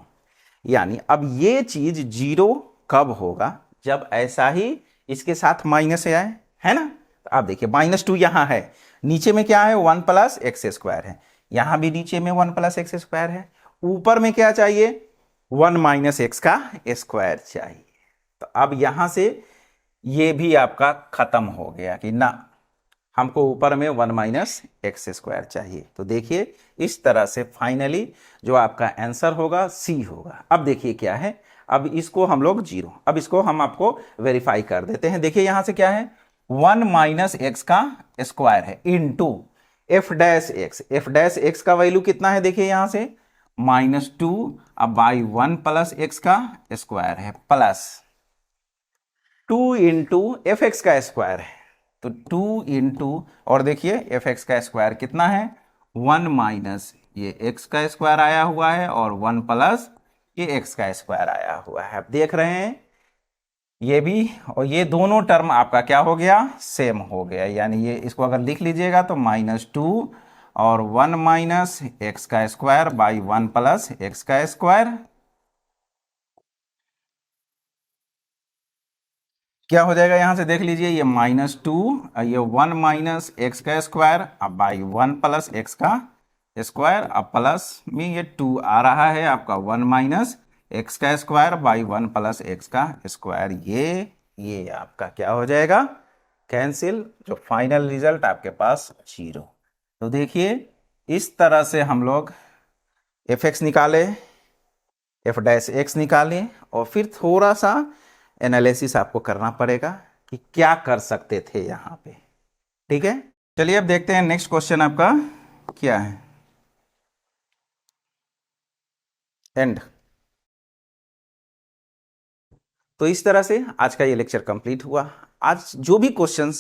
यानी अब ये चीज 0 कब होगा, जब ऐसा ही इसके साथ माइनस आए, है ना। तो आप देखिए -2 यहाँ है, नीचे में क्या है 1 प्लस एक्स स्क्वायर है, यहाँ भी नीचे में 1 प्लस एक्स स्क्वायर है, ऊपर में क्या चाहिए 1 माइनस एक्स का स्क्वायर चाहिए। तो अब यहाँ से ये भी आपका खत्म हो गया कि ना, हमको ऊपर में 1 माइनस एक्स स्क्वायर चाहिए। तो देखिए इस तरह से फाइनली जो आपका आंसर होगा सी होगा। अब देखिए क्या है, अब इसको हम लोग 0, अब इसको हम आपको वेरीफाई कर देते हैं। देखिए यहां से क्या है, 1 माइनस एक्स का स्क्वायर है into F dash x, F dash x का वैल्यू कितना है, देखिए यहां से -2 अब बाई 1 प्लस एक्स का स्क्वायर है, प्लस 2 इंटू एफ एक्स का स्क्वायर है, तो 2 इंटू, और देखिए एफ एक्स का स्क्वायर कितना है 1 माइनस ये एक्स का स्क्वायर आया हुआ है, और 1 प्लस ये एक्स का स्क्वायर आया हुआ है। आप देख रहे हैं ये भी, और ये दोनों टर्म आपका क्या हो गया, सेम हो गया, यानी ये इसको अगर लिख लीजिएगा तो -2 और 1 माइनस एक्स का स्क्वायर बाई 1 प्लस एक्स का स्क्वायर क्या हो जाएगा, यहां से देख लीजिए, ये -2 ये 1 माइनस एक्स का स्क्वायर अब बाई 1 प्लस एक्स का स्क्वायर, अब प्लस में ये 2 आ रहा है आपका 1 माइनस एक्स का स्क्वायर बाई 1 प्लस एक्स का स्क्वायर, ये आपका क्या हो जाएगा कैंसिल, जो फाइनल रिजल्ट आपके पास 0। तो देखिए इस तरह से हम लोग एफ एक्स निकाले, एफ डैश एक्स निकाले, और फिर थोड़ा सा एनालिसिस आपको करना पड़ेगा कि क्या कर सकते थे यहाँ पे, ठीक है। चलिए अब देखते हैं नेक्स्ट क्वेश्चन आपका क्या है, एंड। तो इस तरह से आज का ये लेक्चर कंप्लीट हुआ। आज जो भी क्वेश्चंस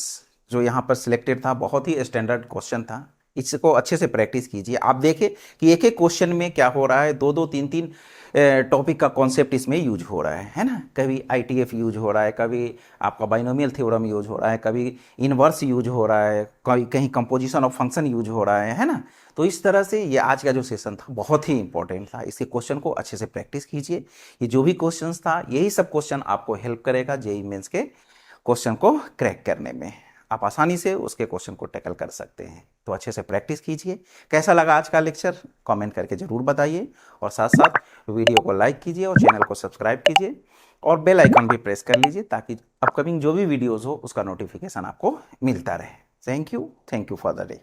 जो यहाँ पर सिलेक्टेड था बहुत ही स्टैंडर्ड क्वेश्चन था, इसको अच्छे से प्रैक्टिस कीजिए। आप देखें कि एक एक क्वेश्चन में क्या हो रहा है, दो दो तीन तीन टॉपिक का कॉन्सेप्ट इसमें यूज हो रहा है ना। कभी आईटीएफ यूज हो रहा है, कभी आपका बाइनोमियल थ्योरम यूज हो रहा है, कभी इनवर्स यूज हो रहा है, कभी कहीं कंपोजिशन ऑफ फंक्शन यूज हो रहा है ना। तो इस तरह से ये आज का जो सेशन था बहुत ही इंपॉर्टेंट था। इसके क्वेश्चन को अच्छे से प्रैक्टिस कीजिए। ये जो भी क्वेश्चन था, यही सब क्वेश्चन आपको हेल्प करेगा जेईई मेंस के क्वेश्चन को क्रैक करने में। आप आसानी से उसके क्वेश्चन को टैकल कर सकते हैं। तो अच्छे से प्रैक्टिस कीजिए। कैसा लगा आज का लेक्चर कमेंट करके ज़रूर बताइए, और साथ साथ वीडियो को लाइक कीजिए और चैनल को सब्सक्राइब कीजिए और बेल आइकन भी प्रेस कर लीजिए, ताकि अपकमिंग जो भी वीडियोज़ हो उसका नोटिफिकेशन आपको मिलता रहे। Thank you for the day.